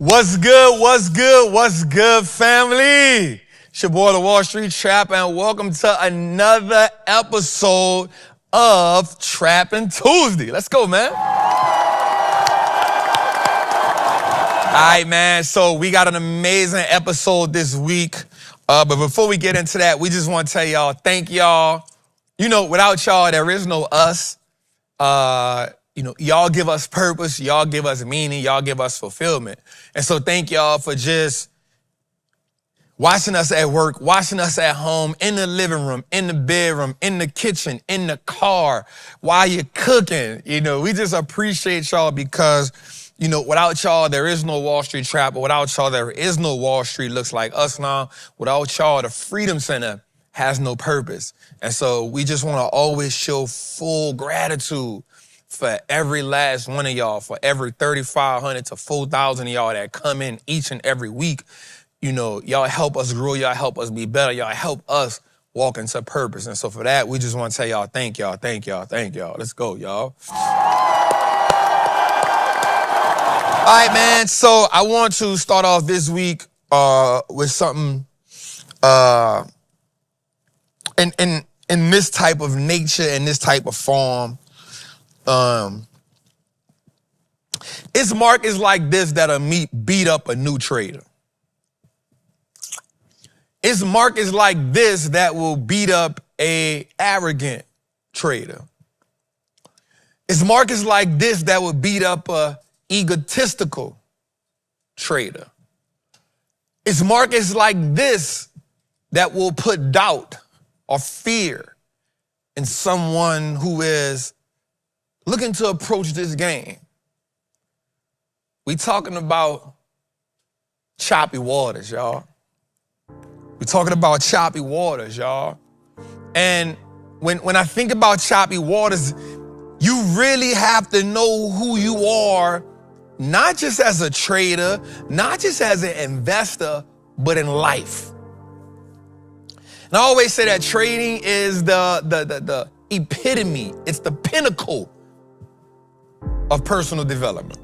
What's good? What's good? What's good, family? It's your boy, the Wallstreet Trapper, and welcome to another episode of Trappin Tuesday. Let's go, man. All right, man. So we got an amazing episode this week. But before we get into that, we just want to tell y'all, thank y'all. You know, without y'all, there is no us. Y'all give us purpose, y'all give us meaning, y'all give us fulfillment. And so thank y'all for just watching us at work, watching us at home, in the living room, in the bedroom, in the kitchen, in the car, while you're cooking. You know, we just appreciate y'all because, you know, without y'all, there is no Wallstreet Trapper. Without y'all, there is no Wall Street looks like us now. Without y'all, the Freedom Center has no purpose. And so we just want to always show full gratitude for every last one of y'all, for every 3,500 to 4,000 of y'all that come in each and every week. You know, y'all help us grow, y'all help us be better, y'all help us walk into purpose. And so for that, we just want to tell y'all, thank y'all, thank y'all, thank y'all. Let's go, y'all. All right, man, so I want to start off this week with something in this type of nature, in this type of form. It's markets like this that'll beat up a new trader. It's markets like this that will beat up a arrogant trader. It's markets like this that will beat up a egotistical trader. It's markets like this that will put doubt or fear in someone who is looking to approach this game. We talking about choppy waters, y'all. We talking about choppy waters, y'all. And when I think about choppy waters, you really have to know who you are, not just as a trader, not just as an investor, but in life. And I always say that trading is the epitome, it's the pinnacle of personal development,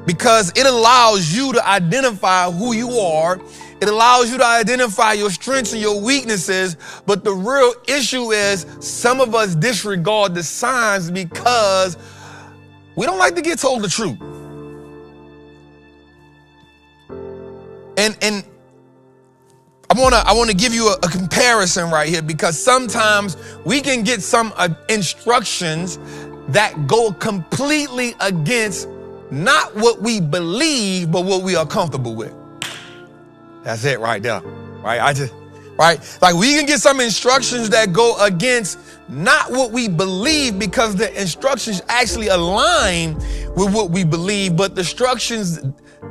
because it allows you to identify who you are. It allows you to identify your strengths and your weaknesses. But the real issue is some of us disregard the signs because we don't like to get told the truth. And I want to give you a comparison right here, because sometimes we can get some instructions that go completely against not what we believe, but what we are comfortable with. That's it right there, right? Like we can get some instructions that go against not what we believe, because the instructions actually align with what we believe, but the instructions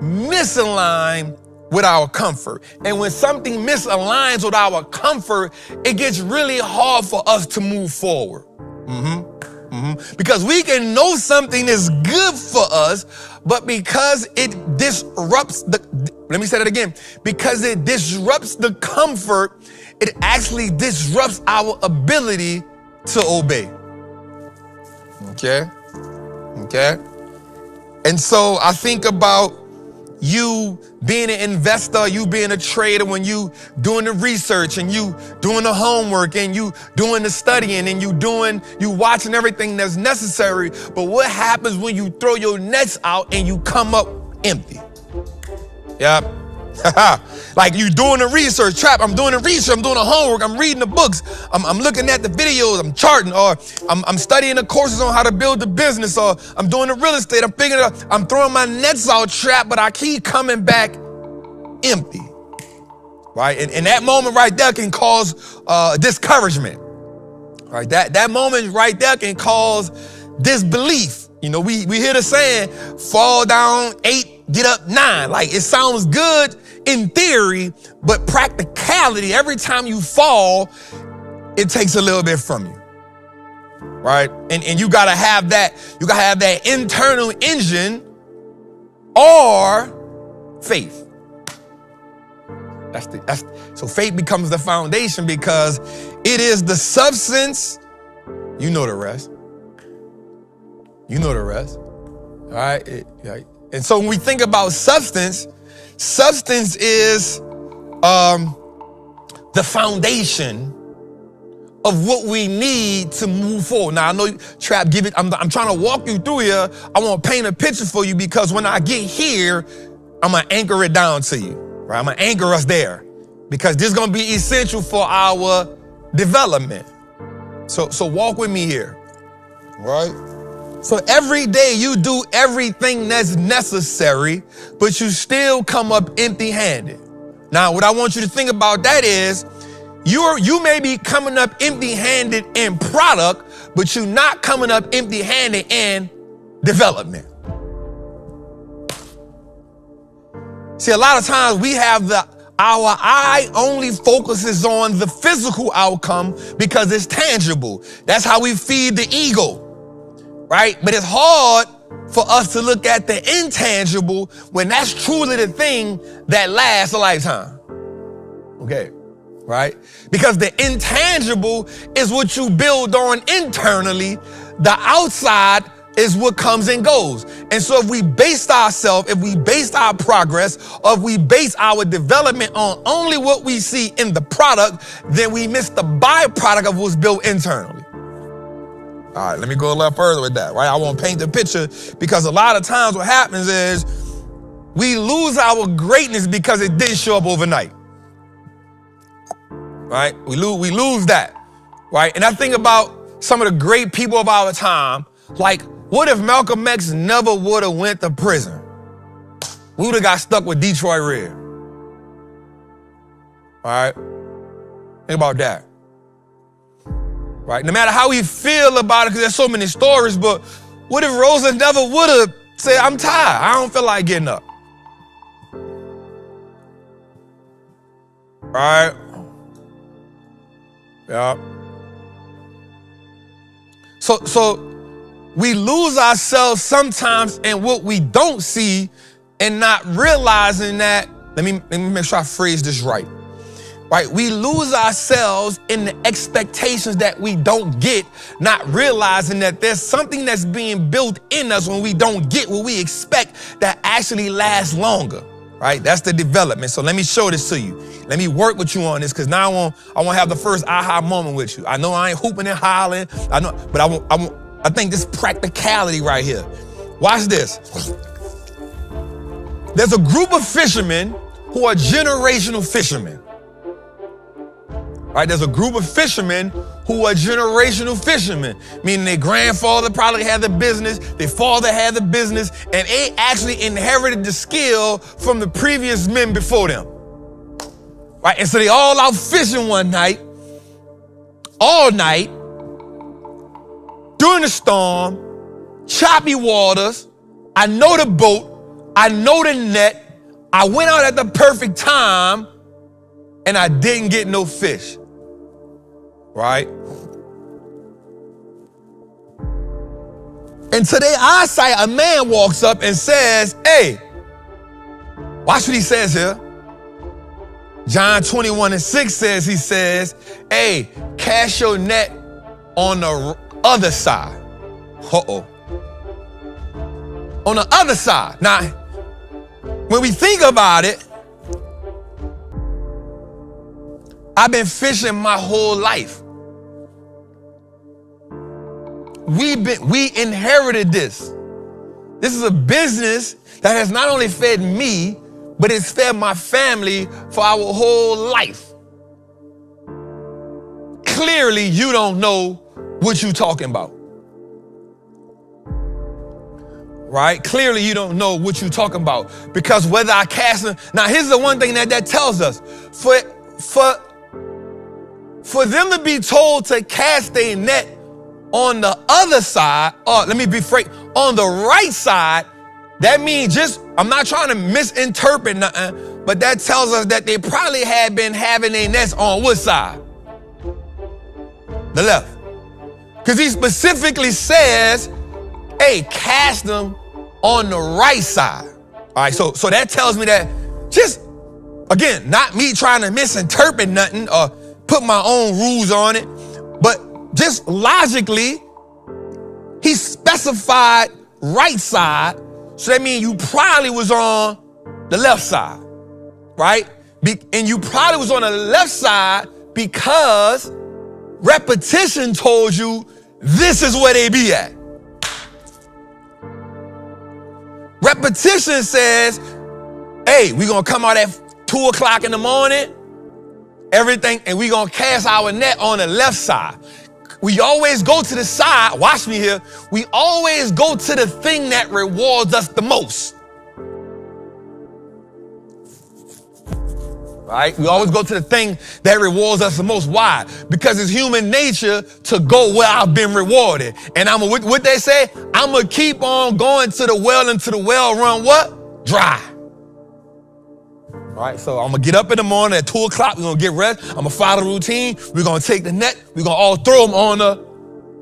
misalign with our comfort. And when something misaligns with our comfort, it gets really hard for us to move forward. Because we can know something is good for us, but because it disrupts because it disrupts the comfort, it actually disrupts our ability to obey. Okay? And so I think about you being an investor, you being a trader, when you doing the research and you doing the homework and you doing the studying and you watching everything that's necessary. But what happens when you throw your nets out and you come up empty? Yep. Like you doing the research, I'm doing the research, I'm doing the homework, I'm reading the books, I'm looking at the videos, I'm charting, or I'm studying the courses on how to build the business, or I'm doing the real estate, I'm figuring it out, I'm throwing my nets out, Trap, but I keep coming back empty, right? And that moment right there can cause discouragement, right? That moment right there can cause disbelief. You know, we hear the saying, fall down 8, get up 9. Like it sounds good in theory, but practicality, every time you fall, it takes a little bit from you, right? And you gotta have that internal engine or faith. So faith becomes the foundation, because it is the substance. You know the rest. All right? And so when we think about substance is the foundation of what we need to move forward. Now I know, Trap, I'm trying to walk you through here. I want to paint a picture for you, because when I get here, I'm gonna anchor it down to you, right? I'm gonna anchor us there, because this is gonna be essential for our development. So walk with me here, right? So every day you do everything that's necessary, but you still come up empty-handed. Now, what I want you to think about that is, you may be coming up empty-handed in product, but you're not coming up empty-handed in development. See, a lot of times we have our eye only focuses on the physical outcome because it's tangible. That's how we feed the ego, right? But it's hard for us to look at the intangible when that's truly the thing that lasts a lifetime. Okay, right? Because the intangible is what you build on internally. The outside is what comes and goes. And so if we based ourselves, if we based our progress, or if we base our development on only what we see in the product, then we miss the byproduct of what's built internally. All right, let me go a little further with that, right? I want to paint the picture, because a lot of times what happens is we lose our greatness because it didn't show up overnight, right? We lose that, right? And I think about some of the great people of our time, like, what if Malcolm X never would have went to prison? We would have got stuck with Detroit Red. All right? Think about that. Right? No matter how we feel about it, because there's so many stories, but what if Rosa never would have said, I'm tired, I don't feel like getting up? All right? Yeah. So we lose ourselves sometimes in what we don't see, and not realizing that, let me make sure I phrase this right. Right? We lose ourselves in the expectations that we don't get, not realizing that there's something that's being built in us when we don't get what we expect that actually lasts longer. Right? That's the development. So let me show this to you. Let me work with you on this, because now I want to have the first aha moment with you. I know I ain't hooping and hollering. I know, but I think this practicality right here. Watch this. There's a group of fishermen who are generational fishermen. Right? There's a group of fishermen who are generational fishermen, meaning their grandfather probably had the business, their father had the business, and they actually inherited the skill from the previous men before them. Right? And so they all out fishing one night, all night, during the storm, choppy waters. I know the boat, I know the net, I went out at the perfect time, and I didn't get no fish. Right? And to their eyesight, a man walks up and says, hey, watch what he says here. John 21:6 says, he says, hey, cast your net on the other side. Uh-oh. On the other side. Now, when we think about it, I've been fishing my whole life. We inherited this. This is a business that has not only fed me, but it's fed my family for our whole life. Clearly, you don't know what you're talking about. Right? Clearly, you don't know what you're talking about. Because whether I cast them, now here's the one thing that tells us. For them to be told to cast a net on the other side, or let me be frank, on the right side, that means I'm not trying to misinterpret nothing, but that tells us that they probably had been having their nets on what side? The left. Because he specifically says, hey, cast them on the right side. All right, so that tells me that, just, again, not me trying to misinterpret nothing or put my own rules on it, but just logically, he specified right side, So that means you probably was on the left side, right? And you probably was on the left side because repetition told you this is where they be at. Repetition says, hey, we're going to come out at 2 o'clock in the morning, everything, and we're going to cast our net on the left side. We always go to the side, watch me here, we always go to the thing that rewards us the most. Right? We always go to the thing that rewards us the most. Why? Because it's human nature to go where I've been rewarded. And what they say, I'm going to keep on going to the well until the well run what? Dry. All right, so I'm going to get up in the morning at 2 o'clock. We're going to get rest. I'm going to follow the routine. We're going to take the net. We're going to all throw them on the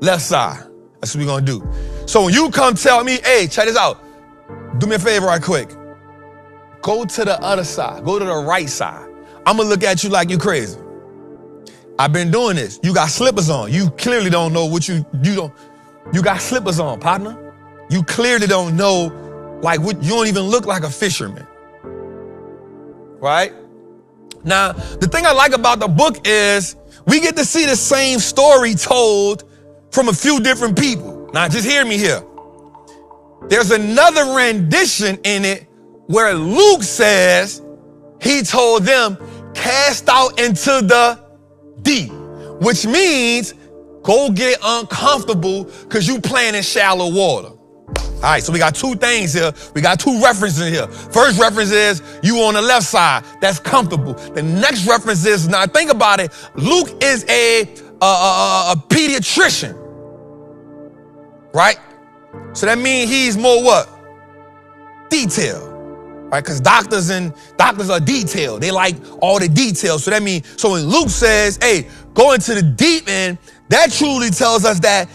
left side. That's what we're going to do. So when you come tell me, hey, check this out. Do me a favor right quick. Go to the other side. Go to the right side. I'm going to look at you like you crazy. I've been doing this. You got slippers on. You clearly don't know what you got slippers on, partner. You clearly don't know, like, what, you don't even look like a fisherman. Right? Now, the thing I like about the book is we get to see the same story told from a few different people. Now, just hear me here. There's another rendition in it where Luke says he told them, cast out into the deep, which means go get uncomfortable because you playing in shallow water. All right, so we got two things here. We got two references here. First reference is you on the left side. That's comfortable. The next reference is, now think about it, Luke is a pediatrician, right? So that means he's more what? Detailed. Right, because doctors are detailed. They like all the details. So that means, so when Luke says, hey, go into the deep end, that truly tells us that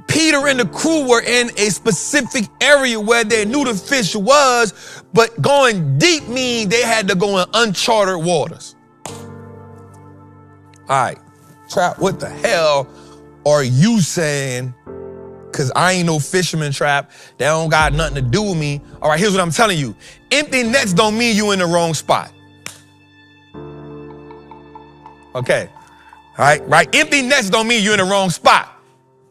Peter and the crew were in a specific area where they knew the fish was, but going deep means they had to go in uncharted waters. All right, Trap, what the hell are you saying? Because I ain't no fisherman, Trap. That don't got nothing to do with me. All right, here's what I'm telling you. Empty nets don't mean you in the wrong spot. Okay, all right? Empty nets don't mean you in the wrong spot,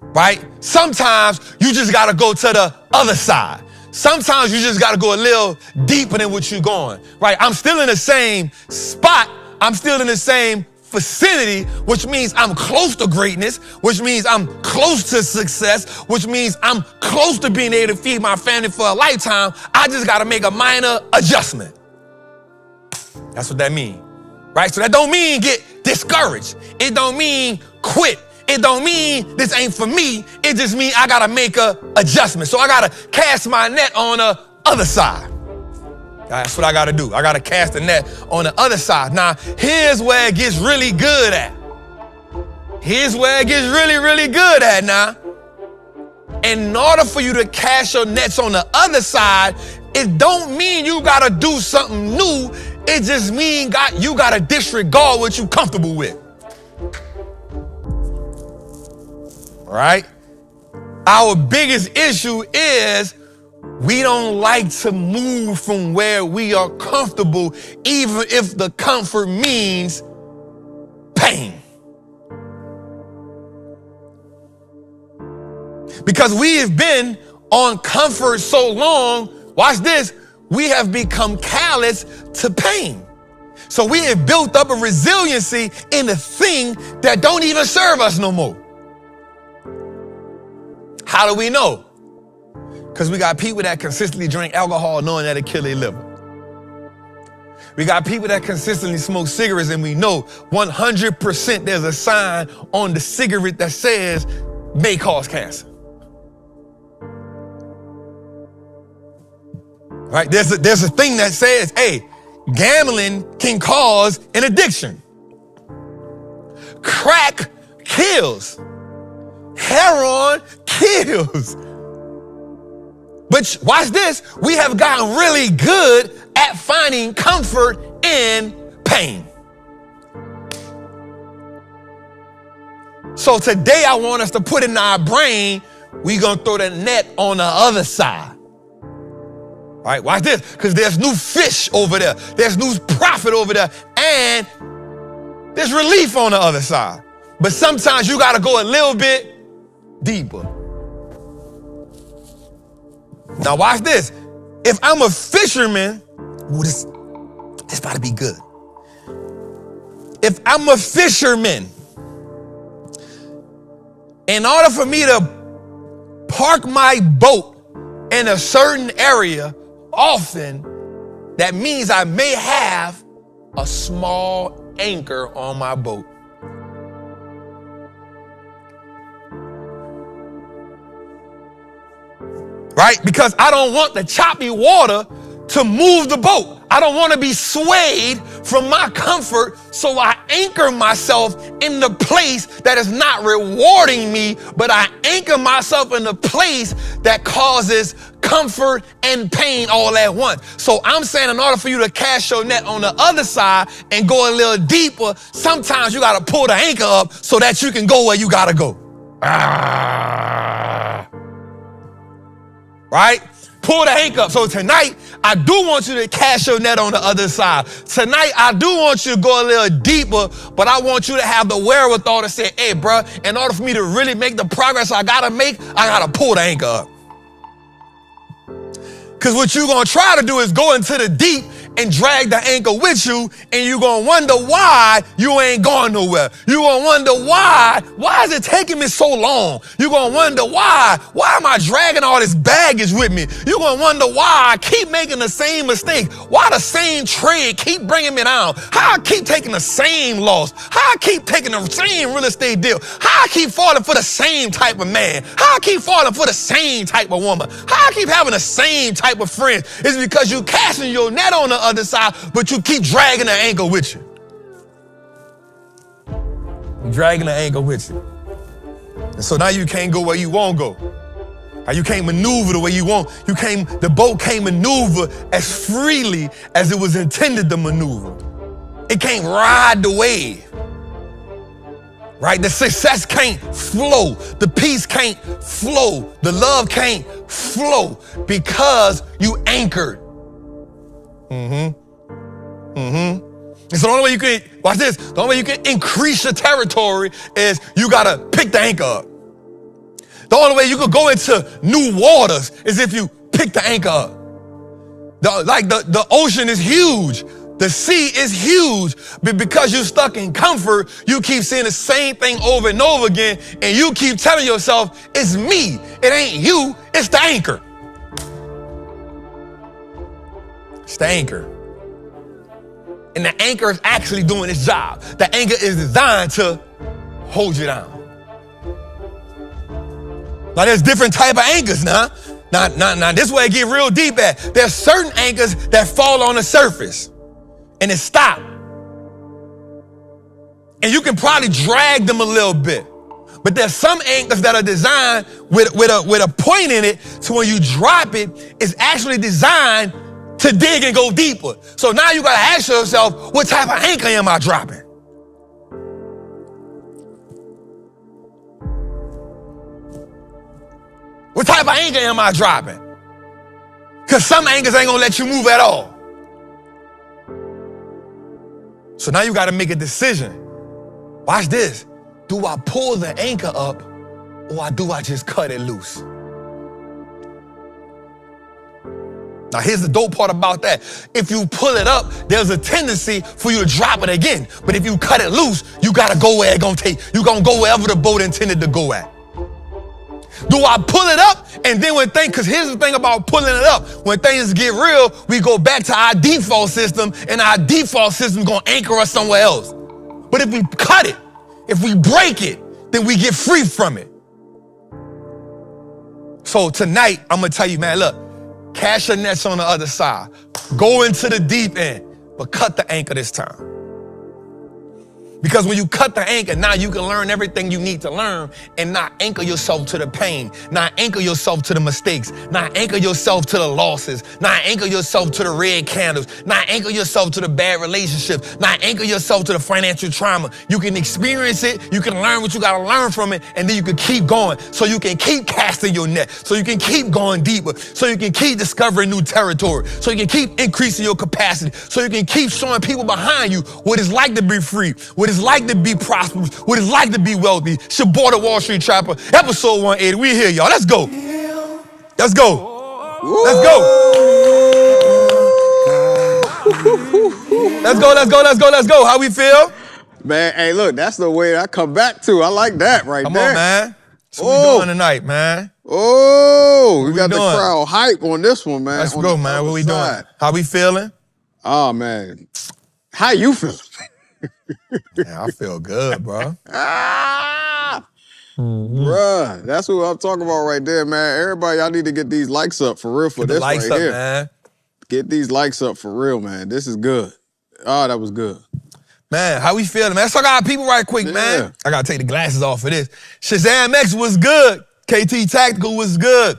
right? Sometimes you just got to go to the other side. Sometimes you just got to go a little deeper than what you're going, right? I'm still in the same spot. I'm still in the same vicinity, which means I'm close to greatness, which means I'm close to success, which means I'm close to being able to feed my family for a lifetime. I just got to make a minor adjustment. That's what that means, right? So that don't mean get discouraged. It don't mean quit. It don't mean this ain't for me. It just means I got to make a adjustment. So I got to cast my net on the other side. That's what I got to do. I got to cast the net on the other side. Now, here's where it gets really good at. Here's where it gets really, really good at now. In order for you to cast your nets on the other side, it don't mean you got to do something new. It just means you got to disregard what you're comfortable with. All right? Our biggest issue is we don't like to move from where we are comfortable, even if the comfort means pain. Because we have been on comfort so long, watch this, we have become callous to pain. So we have built up a resiliency in the thing that don't even serve us no more. How do we know? Because we got people that consistently drink alcohol knowing that it kills their liver. We got people that consistently smoke cigarettes and we know 100% there's a sign on the cigarette that says may cause cancer. Right? There's a thing that says, hey, gambling can cause an addiction. Crack kills. Heroin kills. But watch this, we have gotten really good at finding comfort in pain. So today I want us to put in our brain, we're going to throw the net on the other side. Right? Watch this, because there's new fish over there. There's new profit over there. And there's relief on the other side. But sometimes you got to go a little bit deeper. Now watch this. If I'm a fisherman, this about to be good. If I'm a fisherman, in order for me to park my boat in a certain area, often that means I may have a small anchor on my boat. Right? Because I don't want the choppy water to move the boat. I don't want to be swayed from my comfort, so I anchor myself in the place that is not rewarding me, but I anchor myself in the place that causes comfort and pain all at once. So I'm saying, in order for you to cast your net on the other side and go a little deeper, sometimes you got to pull the anchor up so that you can go where you got to go. Right? Pull the anchor up. So tonight, I do want you to cast your net on the other side. Tonight, I do want you to go a little deeper, but I want you to have the wherewithal to say, hey, bro, in order for me to really make the progress I got to make, I got to pull the anchor up. Because what you're going to try to do is go into the deep and drag the anchor with you, and you're going to wonder why you ain't going nowhere. You're going to wonder why is it taking me so long? You're going to wonder why am I dragging all this baggage with me? You're going to wonder why I keep making the same mistake, why the same trade keep bringing me down, how I keep taking the same loss, how I keep taking the same real estate deal, how I keep falling for the same type of man, how I keep falling for the same type of woman, how I keep having the same type of friends. It's because you casting your net on the other side, but you keep dragging the anchor with you. Dragging the anchor with you. And so now you can't go where you won't go. Or you can't maneuver the way you want. The boat can't maneuver as freely as it was intended to maneuver. It can't ride the wave. Right? The success can't flow. The peace can't flow. The love can't flow because you anchored. And so the only way you can, watch this, the only way you can increase your territory is you gotta pick the anchor up. The only way you could go into new waters is if you pick the anchor up. The ocean is huge. The sea is huge, but because you're stuck in comfort, you keep saying the same thing over and over again, and you keep telling yourself, it's me, it ain't you, it's the anchor. It's the anchor. And the anchor is actually doing its job. The anchor is designed to hold you down. Now there's different type of anchors now. Now this way it get real deep at. There's certain anchors that fall on the surface and it stop. And you can probably drag them a little bit. But there's some anchors that are designed with a point in it, so when you drop it, it's actually designed to dig and go deeper. So now you gotta ask yourself, what type of anchor am I dropping? What type of anchor am I dropping? Because some anchors ain't gonna let you move at all. So now you gotta make a decision. Watch this. Do I pull the anchor up or do I just cut it loose? Now here's the dope part about that. If you pull it up, there's a tendency for you to drop it again. But if you cut it loose, you gotta go where it's gonna take. You're gonna go wherever the boat intended to go at. Do I pull it up and then because here's the thing about pulling it up, when things get real, we go back to our default system, and our default system is gonna anchor us somewhere else. But if we cut it, if we break it, then we get free from it. So tonight, I'm gonna tell you, man, look, cast your nets on the other side. Go into the deep end, but cut the anchor this time. Because when you cut the anchor, now you can learn everything you need to learn and not anchor yourself to the pain, not anchor yourself to the mistakes, not anchor yourself to the losses, not anchor yourself to the red candles, not anchor yourself to the bad relationship, not anchor yourself to the financial trauma. You can experience it, you can learn what you gotta learn from it, and then you can keep going. So you can keep casting your net, so you can keep going deeper, so you can keep discovering new territory, so you can keep increasing your capacity, so you can keep showing people behind you what it's like to be free, what it's like to be prosperous, what it's like to be wealthy. It's your boy, the Wallstreet Trapper, episode 180. We here, y'all. Let's go. Let's go. Let's go. Let's go, let's go, let's go, let's go. How we feel? Man, hey, look, that's the way I come back to. I like that right there. Come on, man. That's what we doing tonight, man. Oh, we got the crowd hype on this one, man. Let's go, man. What we doing? How we feeling? Oh, man. How you feeling? Man, I feel good, bro. Bruh, that's what I'm talking about right there, man. Everybody, y'all need to get these likes up for real for this right here. Get the likes up, man. Get these likes up for real, man. This is good. Oh, that was good. Man, how we feeling, man? Let's talk about people right quick, man. I gotta take the glasses off for this. Shazam X was good. KT Tactical was good.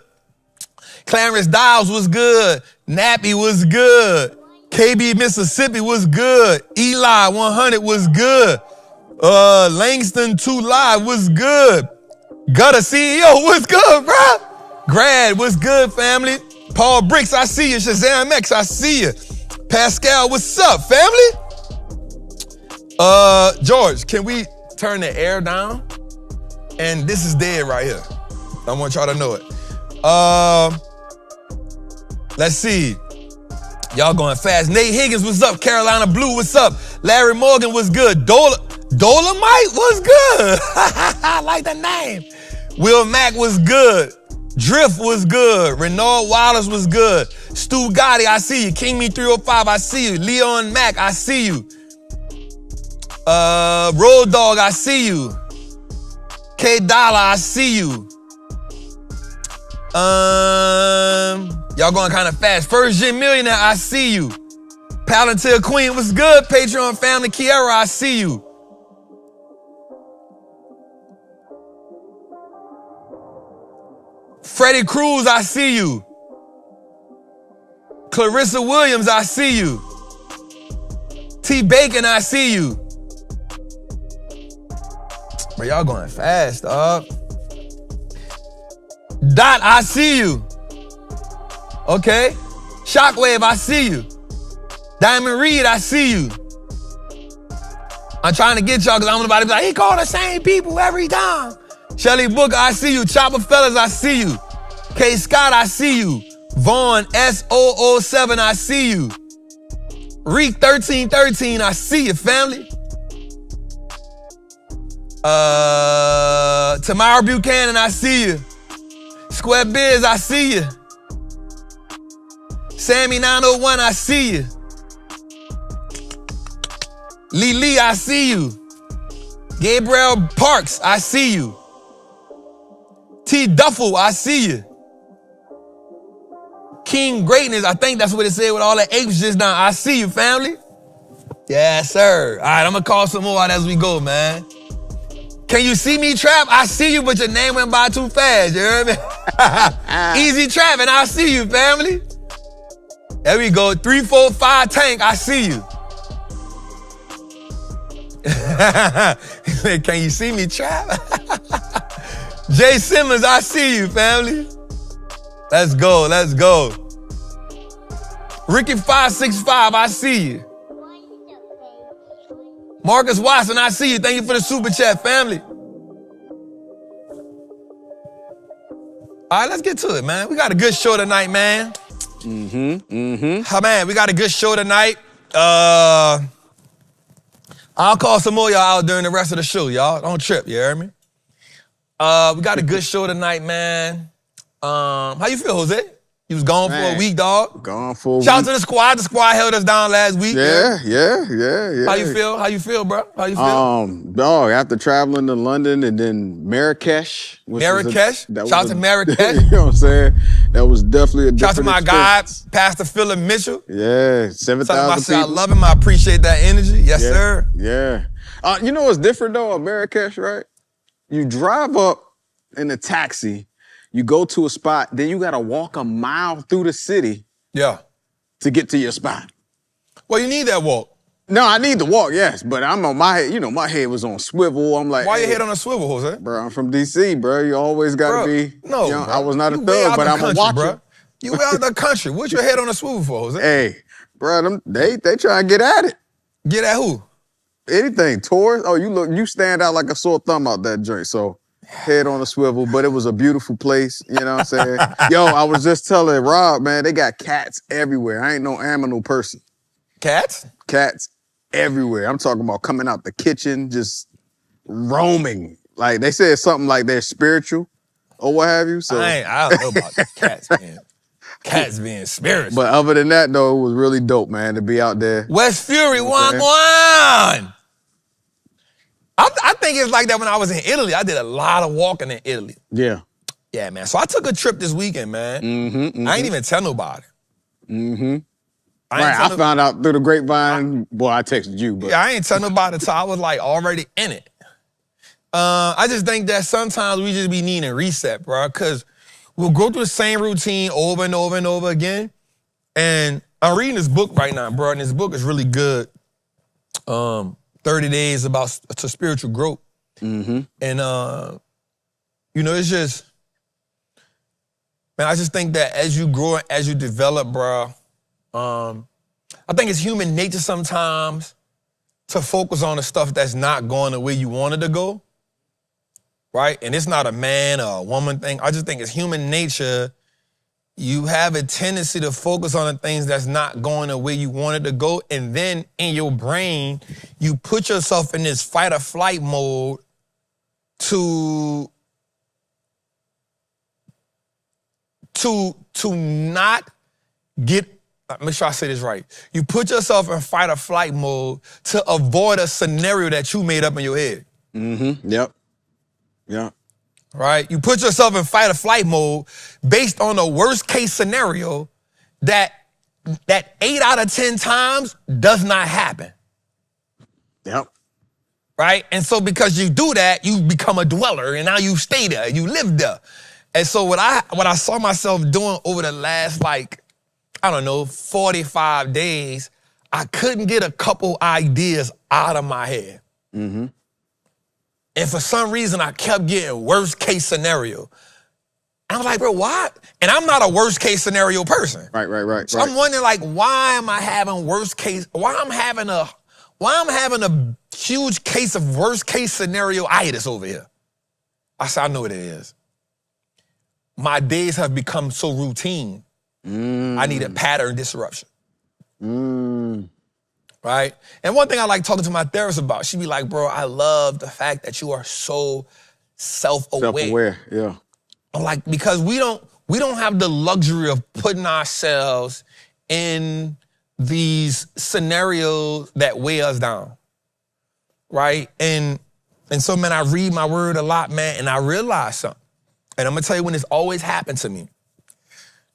Clarence Dials was good. Nappy was good. KB Mississippi was good. Eli 100 was good. Langston 2 Live was good. Gutter CEO was good, bro. Grad was good, family. Paul Bricks, I see you. Shazam X, I see you. Pascal, what's up, family? George, can we turn the air down? And this is dead right here. I want y'all to know it. Let's see. Y'all going fast. Nate Higgins, what's up? Carolina Blue, what's up? Larry Morgan was good. Dolomite was good. I like the name. Will Mack was good. Drift was good. Renaud Wallace was good. Stu Gotti, I see you. King Me 305, I see you. Leon Mack, I see you. Road Dog, I see you. K Dollar, I see you. Y'all going kind of fast. First Gen Millionaire, I see you. Palantir Queen, what's good? Patreon family, Kiara, I see you. Freddie Cruz, I see you. Clarissa Williams, I see you. T Bacon, I see you. But y'all going fast, dog. Dot, I see you. Okay. Shockwave, I see you. Diamond Reed, I see you. I'm trying to get y'all because I'm about to be like, he called the same people every time. Shelly Booker, I see you. Chopper Fellas, I see you. K Scott, I see you. Vaughn S007, I see you. Reek 1313, I see you, family. Tamara Buchanan, I see you. Square Biz, I see you. Sammy 901, I see you. Lee, I see you. Gabriel Parks, I see you. T Duffel, I see you. King Greatness, I think that's what it said with all the apes just now. I see you, family. Yes, sir. All right, I'm gonna call some more out as we go, man. Can you see me, Trap? I see you, but your name went by too fast, you heard me? Easy Trap, and I see you, family. There we go, 345 Tank, I see you. Can you see me, Trap? Jay Simmons, I see you, family. Let's go, let's go. Ricky 565, I see you. Marcus Watson, I see you. Thank you for the super chat, family. All right, let's get to it, man. We got a good show tonight, man. Man, we got a good show tonight. I'll call some more y'all out during the rest of the show, y'all. Don't trip, you hear me? We got a good show tonight, man. How you feel, Jose? You was gone for a week, dog. Gone for a week. Shout out to the squad. The squad held us down last week. Yeah. How you feel? How you feel, bro? How you feel? Dog, after traveling to London and then Marrakesh. Shout out to Marrakesh. You know what I'm saying? That was definitely a different Shout out to my guy, Pastor Philip Mitchell. Yeah, 7,000 people. I love him. I appreciate that energy. Yes, sir. Yeah. You know what's different though, Marrakesh, right? You drive up in a taxi, you go to a spot, then you gotta walk a mile through the city. Yeah. To get to your spot. Well, you need that walk. No, I need to walk, yes, but I'm on my head, you know, my head was on swivel. I'm like, why your head on a swivel, Jose? Bro, I'm from DC, bro. You always gotta be. No, you know, I was not a thug, but I'm a watcher. Bro. You way out the country. What's your head on a swivel for, Jose? Hey, bro, they try to get at it. Get at who? Anything. Tourists. Oh, you stand out like a sore thumb out that joint. So head on a swivel, but it was a beautiful place. You know what I'm saying? Yo, I was just telling Rob, man, they got cats everywhere. I ain't no animal person. Cats? Cats everywhere. I'm talking about coming out the kitchen, just roaming. Like they said something like they're spiritual or what have you. So I don't know about the cats being spiritual. But other than that, though, it was really dope, man, to be out there. West Fury, one. I think it's like that when I was in Italy. I did a lot of walking in Italy. Yeah. Yeah, man. So I took a trip this weekend, man. I ain't even tell nobody. I found out through the grapevine. Boy, I texted you. But. Yeah, I ain't tell nobody until I was like already in it. I just think that sometimes we just be needing a reset, bro, because we'll go through the same routine over and over and over again. And I'm reading this book right now, bro, and this book is really good. 30 Days to Spiritual Growth. And, you know, it's just, man, I just think that as you grow, as you develop, bro, I think it's human nature sometimes to focus on the stuff that's not going the way you wanted to go, right? And it's not a man or a woman thing. I just think it's human nature. You have a tendency to focus on the things that's not going the way you wanted to go, and then in your brain, you put yourself in this fight or flight mode to not get, make sure I say this right. You put yourself in fight or flight mode to avoid a scenario that you made up in your head. Yep. Right? You put yourself in fight or flight mode based on the worst case scenario that 8 out of 10 times does not happen. Yep. Right? And so because you do that, you become a dweller, and now you stay there, you live there. And so what I saw myself doing over the last, 45 days, I couldn't get a couple ideas out of my head. And for some reason, I kept getting worst case scenario. And I was like, bro, why? And I'm not a worst case scenario person. Right. So I'm wondering, why am I having worst case? Why I'm having a huge case of worst case scenario-itis over here? I said, I know what it is. My days have become so routine. I need a pattern disruption. Right? And one thing I like talking to my therapist about, she be like, bro, I love the fact that you are so self-aware. Self-aware, yeah. I'm like, because we don't have the luxury of putting ourselves in these scenarios that weigh us down. Right? And so, man, I read my word a lot, man, and I realize something. And I'm gonna tell you when this always happened to me.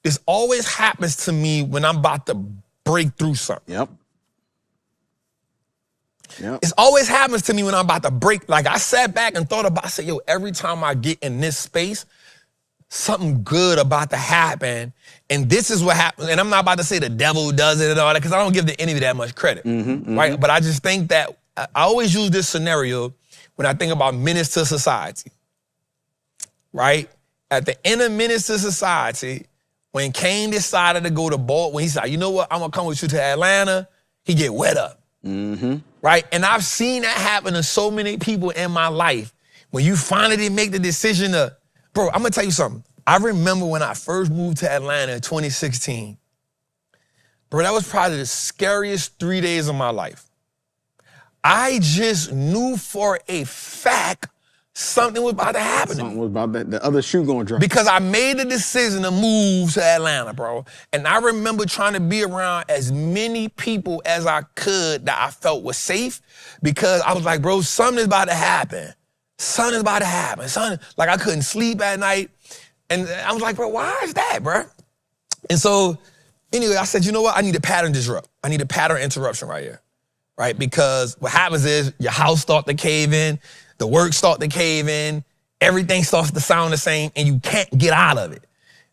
This always happens to me when I'm about to break through something. Yep. It always happens to me when I'm about to break. Like I sat back and thought about, I said, yo, every time I get in this space, something good about to happen. And this is what happens. And I'm not about to say the devil does it and all that, because I don't give the enemy that much credit. Right? But I just think that I always use this scenario when I think about Menace to Society. Right? At the end of Menace to Society, when Cain decided to go to Baltimore, when he said, you know what, I'm gonna come with you to Atlanta, he get wet up. Right? And I've seen that happen to so many people in my life. When you finally make the decision to, bro, I'm gonna tell you something. I remember when I first moved to Atlanta in 2016. Bro, that was probably the scariest 3 days of my life. I just knew for a fact something was about to happen. Something was about that. The other shoe gonna drop. Because I made the decision to move to Atlanta, bro. And I remember trying to be around as many people as I could that I felt was safe, because I was like, bro, something is about to happen. Something is about to happen. Like I couldn't sleep at night. And I was like, bro, why is that, bro? And so anyway, I said, you know what? I need a pattern disrupt. I need a pattern interruption right here. right? Because what happens is your house starts to cave in, the work starts to cave in, everything starts to sound the same, and you can't get out of it,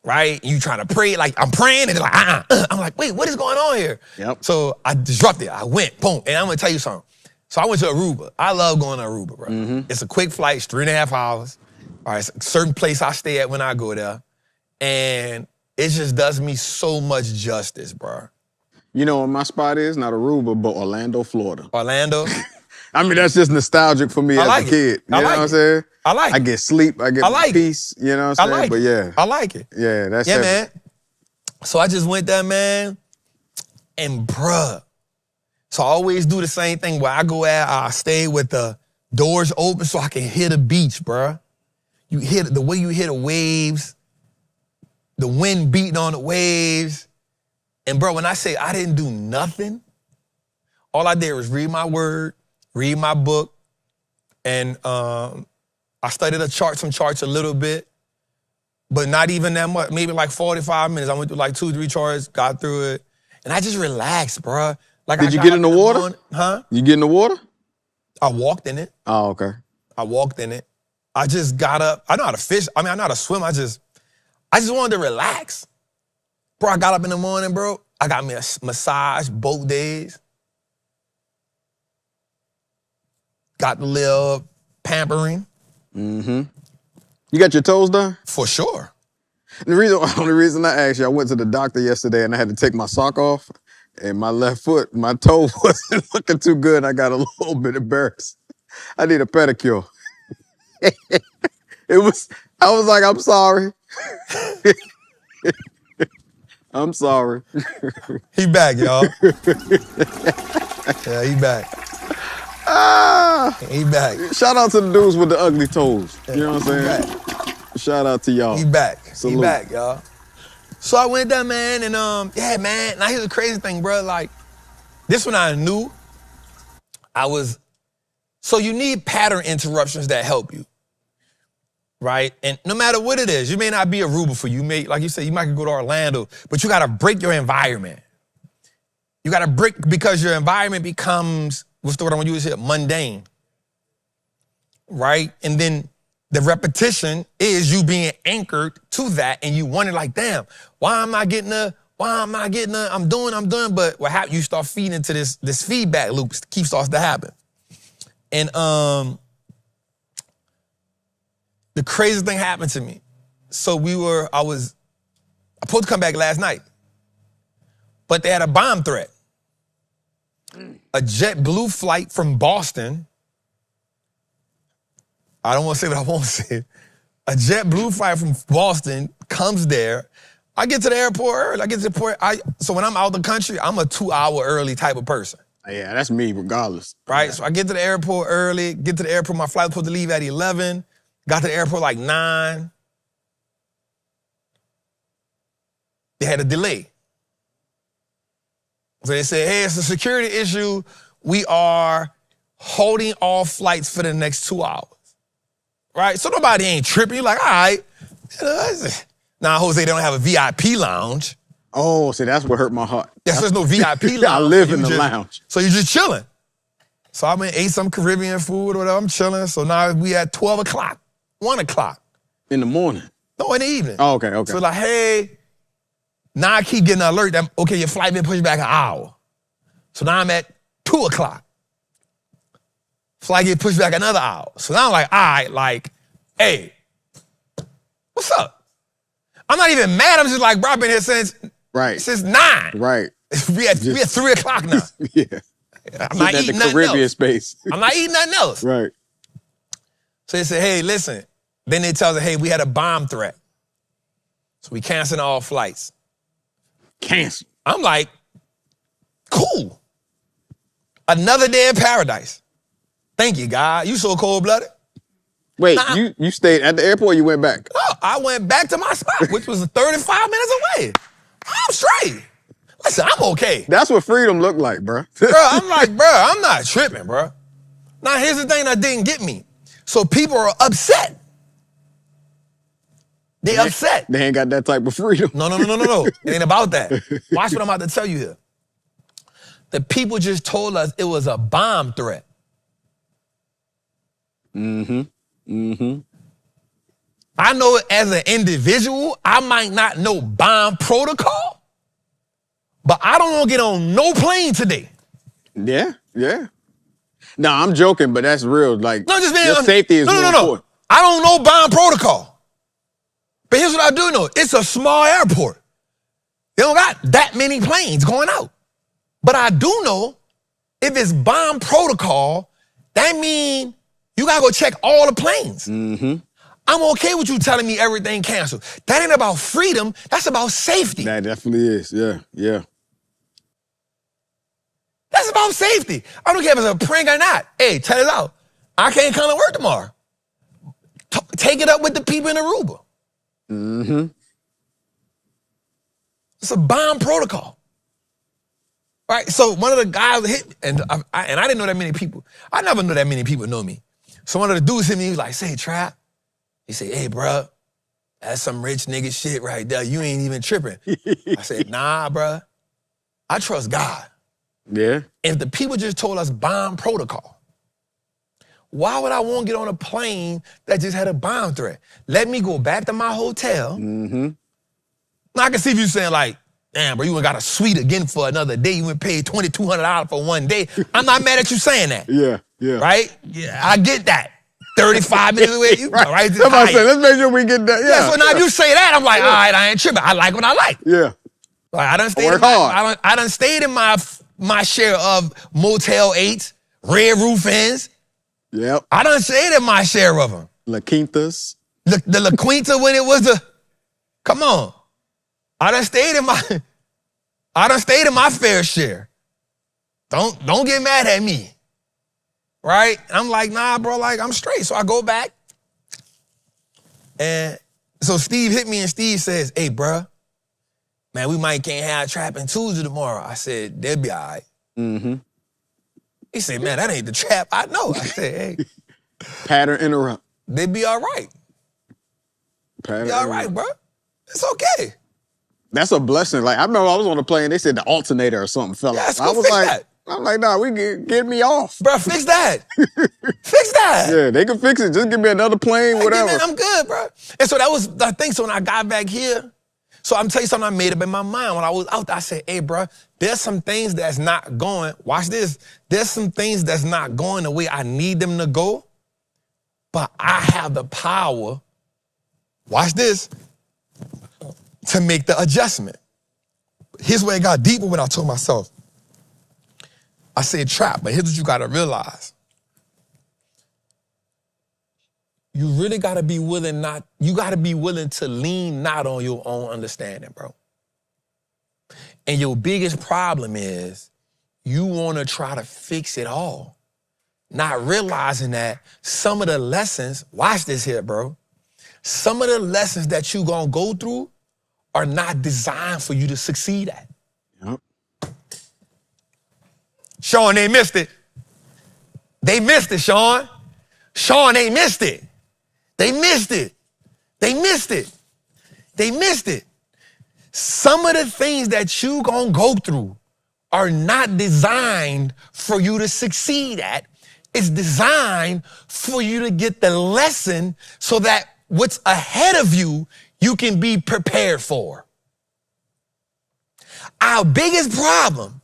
right? You trying to pray, like I'm praying, and they're like, I'm like, wait, what is going on here? Yep. So I disrupted. I went, boom, and I'm gonna tell you something. So I went to Aruba. I love going to Aruba, bro. It's a quick flight, it's 3.5 hours. All right, it's a certain place I stay at when I go there, and it just does me so much justice, bro. You know what my spot is? Not Aruba, but Orlando, Florida. Orlando. I mean, that's just nostalgic for me as a kid. You know what I'm saying? I like it. I get sleep, I get peace, you know what I'm saying? But yeah. I like it. Yeah, that's Yeah, man. So I just went there, man, and bruh. So I always do the same thing where I go out, I stay with the doors open so I can hear the beach, bruh. You hear the way you hear the waves, the wind beating on the waves. And bro, when I say I didn't do nothing, all I did was read my word, read my book, and I studied some charts a little bit, but not even that much, maybe like 45 minutes. I went through like 2-3 charts, got through it, and I just relaxed, bro. Like, did you get in the water? Huh? You get in the water? I walked in it. Oh, okay. I walked in it. I just got up. I know how to fish. I mean, I know how to swim. I just wanted to relax. Bro, I got up in the morning, bro. I got me a massage both days. Got the little pampering. You got your toes done? For sure. The only reason I asked you, I went to the doctor yesterday and I had to take my sock off, and my left foot, my toe wasn't looking too good. I got a little bit embarrassed. I need a pedicure. I was like, I'm sorry. I'm sorry. He back, y'all. Yeah, he back. He back. Shout out to the dudes with the ugly toes. You know what I'm saying? Shout out to y'all. He back. Salute. He back, y'all. So I went there, man, and yeah, man. Now here's the crazy thing, bro. Like, this one I knew. So you need pattern interruptions that help you. Right? And no matter what it is, you may not be Aruba for you. Like you said, you might go to Orlando, but you gotta break your environment. You gotta break, because your environment becomes, what's the word I want to use here? Mundane. Right? And then the repetition is you being anchored to that, and you wonder like, damn, why am I getting I'm doing, but what happens, you start feeding into this feedback loop starts to happen. And the craziest thing happened to me. So I was supposed to come back last night, but they had a bomb threat. A JetBlue flight from Boston. I don't want to say what I won't say. A JetBlue flight from Boston comes there. I get to the airport early. So when I'm out the country, I'm a 2-hour early type of person. Yeah, that's me regardless. Right? So I get to the airport early, my flight was supposed to leave at 11. Got to the airport like 9. They had a delay. So they said, hey, it's a security issue. We are holding all flights for the next 2 hours. Right? So nobody ain't tripping. You're like, all right. Now, Jose, they don't have a VIP lounge. Oh, see, that's what hurt my heart. Yes, there's no VIP lounge. I live in the lounge. So you're just chilling. So I went and ate some Caribbean food or whatever. I'm chilling. So now we at 12 o'clock. 1 o'clock. In the morning? No, in the evening. Oh, okay. So like, hey, now I keep getting an alert that, okay, your flight been pushed back an hour. So now I'm at 2 o'clock. Flight get pushed back another hour. So now I'm like, all right, like, hey, what's up? I'm not even mad. I'm just like, bro, I've been here since 9. Right. we at 3 o'clock now. Yeah. I'm not eating nothing Caribbean else. Space. I'm not eating nothing else. Right. So they said, hey, listen. Then they tell us, hey, we had a bomb threat. So we canceling all flights. Cancel. I'm like, cool. Another day in paradise. Thank you, God. You so cold-blooded. Wait, you stayed at the airport or you went back? Oh, I went back to my spot, which was 35 minutes away. I'm straight. Listen, I'm okay. That's what freedom looked like, bro. I'm like, bro, I'm not tripping, bro. Now, here's the thing that didn't get me. So people are upset. They upset. They ain't got that type of freedom. No. It ain't about that. Watch what I'm about to tell you here. The people just told us it was a bomb threat. I know as an individual, I might not know bomb protocol, but I don't want to get on no plane today. Yeah. No, I'm joking, but that's real. Like, No, just being, your safety is more important. I don't know bomb protocol. But here's what I do know. It's a small airport. They don't got that many planes going out. But I do know if it's bomb protocol, that means you got to go check all the planes. I'm okay with you telling me everything canceled. That ain't about freedom. That's about safety. That definitely is. Yeah. That's about safety. I don't care if it's a prank or not. Hey, tell it out. I can't come to work tomorrow. Take it up with the people in Aruba. It's a bomb protocol. Right? So one of the guys hit me, and I didn't know that many people. I never know that many people know me. So one of the dudes hit me, he was like, say, Trap. He said, hey, bro, that's some rich nigga shit right there. You ain't even tripping. I said, nah, bro. I trust God. Yeah. If the people just told us bomb protocol, why would I want to get on a plane that just had a bomb threat? Let me go back to my hotel. Now, I can see if you're saying like, damn, bro, you ain't got a suite again for another day. You went paid $2,200 for one day. I'm not mad at you saying that. Yeah. Right? Yeah, I get that. 35 minutes away. You right. That's what I'm saying. Let's make sure we get that. Yeah, so now if you say that, I'm like, all right, I ain't tripping. I like what I like. Yeah. Like, I done stayed Work hard. I done stayed in my share of Motel 8s, Red Roof Inns. Yep. I done stayed in my share of them. La Quintas. The La Quinta when it was the, come on. I done stayed in my fair share. Don't get mad at me. Right? I'm like, nah, bro, like, I'm straight. So I go back. And so Steve hit me and Steve says, hey, bro, man, we can't have Trappin Tuesday tomorrow. I said, they'll be all right. He said, man, that ain't the trap. I know. I said, hey. Pattern interrupt. They be all right. Pattern be all right, bro. It's okay. That's a blessing. Like, I remember I was on the plane, they said the alternator or something fell out. I was like, I'm like, nah, get me off. Bro, fix that. Fix that. Yeah, they can fix it. Just give me another plane, whatever. Man, I'm good, bro. And so that was the thing. So when I got back here, so I'm telling you something I made up in my mind. When I was out there, I said, hey, bro, there's some things that's not going. Watch this. There's some things that's not going the way I need them to go, but I have the power, watch this, to make the adjustment. Here's where it got deeper when I told myself, I said, Trap, but here's what you got to realize. You really got to be willing to lean not on your own understanding, bro. And your biggest problem is you want to try to fix it all, not realizing that some of the lessons, watch this here, bro, some of the lessons that you going to go through are not designed for you to succeed at. Yep. Sean, they missed it. They missed it, Sean. Sean, they missed it. They missed it. They missed it. They missed it. Some of the things that you gonna go through are not designed for you to succeed at. It's designed for you to get the lesson so that what's ahead of you, you can be prepared for. Our biggest problem,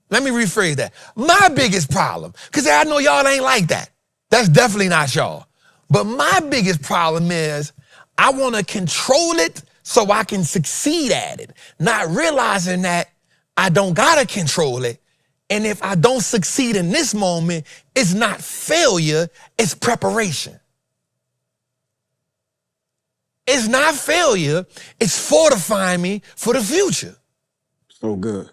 let me rephrase that. My biggest problem, because I know y'all ain't like that. That's definitely not y'all. But my biggest problem is I want to control it so I can succeed at it, not realizing that I don't got to control it. And if I don't succeed in this moment, it's not failure, it's preparation. It's not failure, it's fortifying me for the future. So good.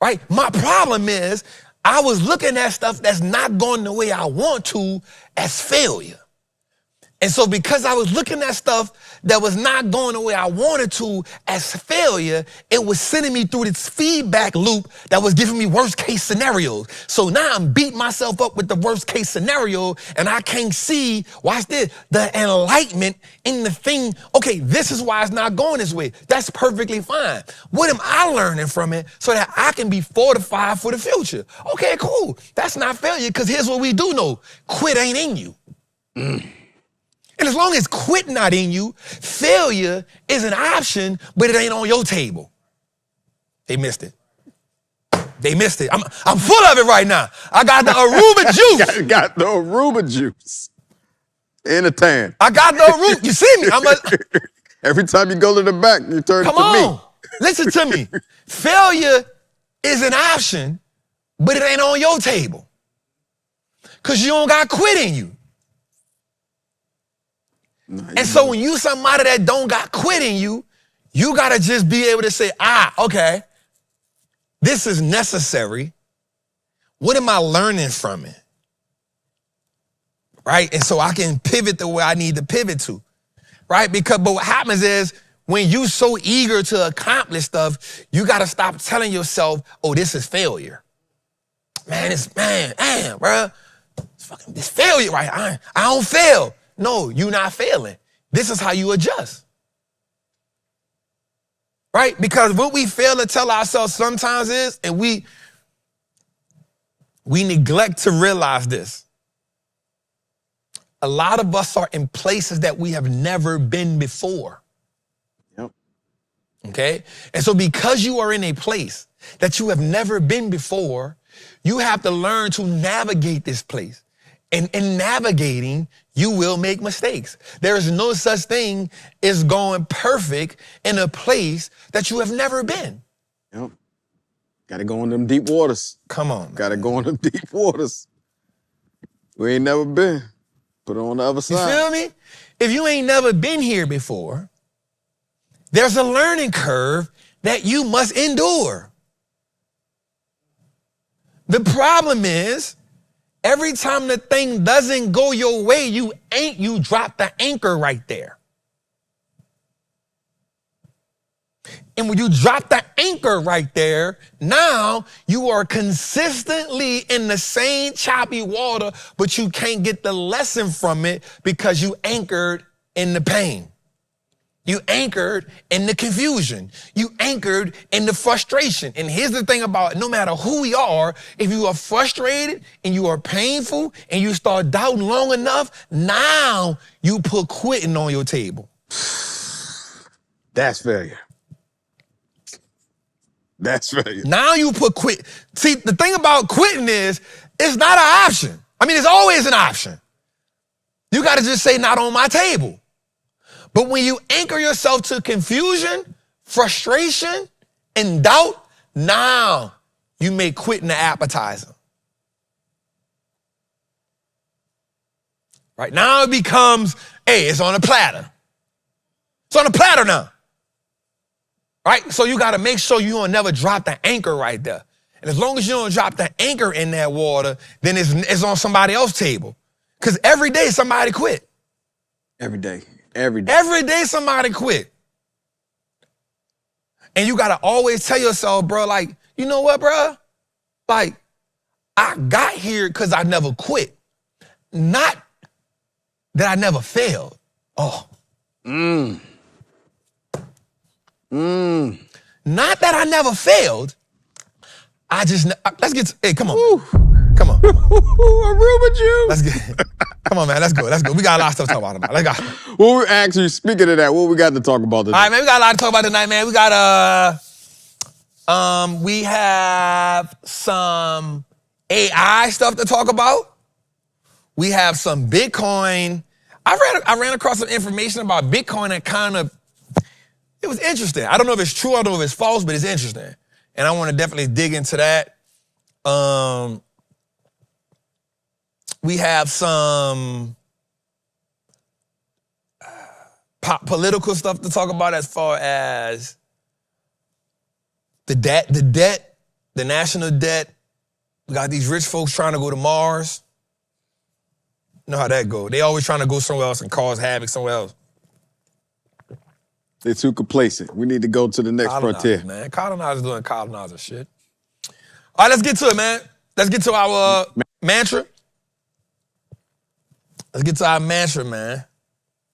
Right? My problem is I was looking at stuff that's not going the way I want to as failure. And so because I was looking at stuff that was not going the way I wanted to as failure, it was sending me through this feedback loop that was giving me worst case scenarios. So now I'm beating myself up with the worst case scenario and I can't see, watch this, the enlightenment in the thing. Okay, this is why it's not going this way. That's perfectly fine. What am I learning from it so that I can be fortified for the future? Okay, cool. That's not failure because here's what we do know. Quit ain't in you. And as long as quit not in you, failure is an option, but it ain't on your table. They missed it. They missed it. I'm full of it right now. I got the Aruba juice. got the Aruba juice in a tan. I got the Aruba. You see me? Every time you go to the back, you turn it to me. Come on. Listen to me. Failure is an option, but it ain't on your table. Because you don't got quit in you. And so when you somebody that don't got quit in you, you got to just be able to say, okay, this is necessary. What am I learning from it? Right? And so I can pivot the way I need to pivot to, right? But what happens is when you so eager to accomplish stuff, you got to stop telling yourself, oh, this is failure. Bro, this failure, right? I don't fail. No, you're not failing. This is how you adjust. Right? Because what we fail to tell ourselves sometimes is, and we neglect to realize this. A lot of us are in places that we have never been before. Yep. Okay? And so because you are in a place that you have never been before, you have to learn to navigate this place. And in navigating, you will make mistakes. There is no such thing as going perfect in a place that you have never been. Yep. Got to go in them deep waters. Come on. Got to go in them deep waters. We ain't never been. Put it on the other side. You feel me? If you ain't never been here before, there's a learning curve that you must endure. The problem is, every time the thing doesn't go your way, you drop the anchor right there. And when you drop the anchor right there, now you are consistently in the same choppy water, but you can't get the lesson from it because you anchored in the pain. You anchored in the confusion. You anchored in the frustration. And here's the thing about it. No matter who we are, if you are frustrated and you are painful and you start doubting long enough, now you put quitting on your table. That's failure. That's failure. Now you put quit. See, the thing about quitting is it's not an option. I mean, it's always an option. You got to just say not on my table. But when you anchor yourself to confusion, frustration, and doubt, now you make quitting the appetizer. Right now it becomes, hey, it's on a platter. It's on a platter now. Right? So you got to make sure you don't never drop the anchor right there. And as long as you don't drop the anchor in that water, then it's on somebody else's table. Because every day somebody quit. Every day. Every day. Every day somebody quit. And you got to always tell yourself, bro, like, you know what, bro? Like, I got here because I never quit. Not that I never failed. Oh. Not that I never failed. I just, let's get, hey, come on. Come on. Aruba juice. Let's get, come on, man. Let's go. We got a lot of stuff to talk about. Let's go. Well, we're actually, speaking of that, what we got to talk about today? All right, man. We got a lot to talk about tonight, man. We got, we have some AI stuff to talk about. We have some Bitcoin. I ran across some information about Bitcoin that kind of, it was interesting. I don't know if it's true, I don't know if it's false, but it's interesting. And I want to definitely dig into that. We have some political stuff to talk about as far as the debt, the national debt. We got these rich folks trying to go to Mars. You know how that go. They always trying to go somewhere else and cause havoc somewhere else. They're too complacent. We need to go to the next frontier. Man. Colonizers doing colonizer shit. All right, let's get to it, man. Let's get to our mantra. Let's get to our mantra, man.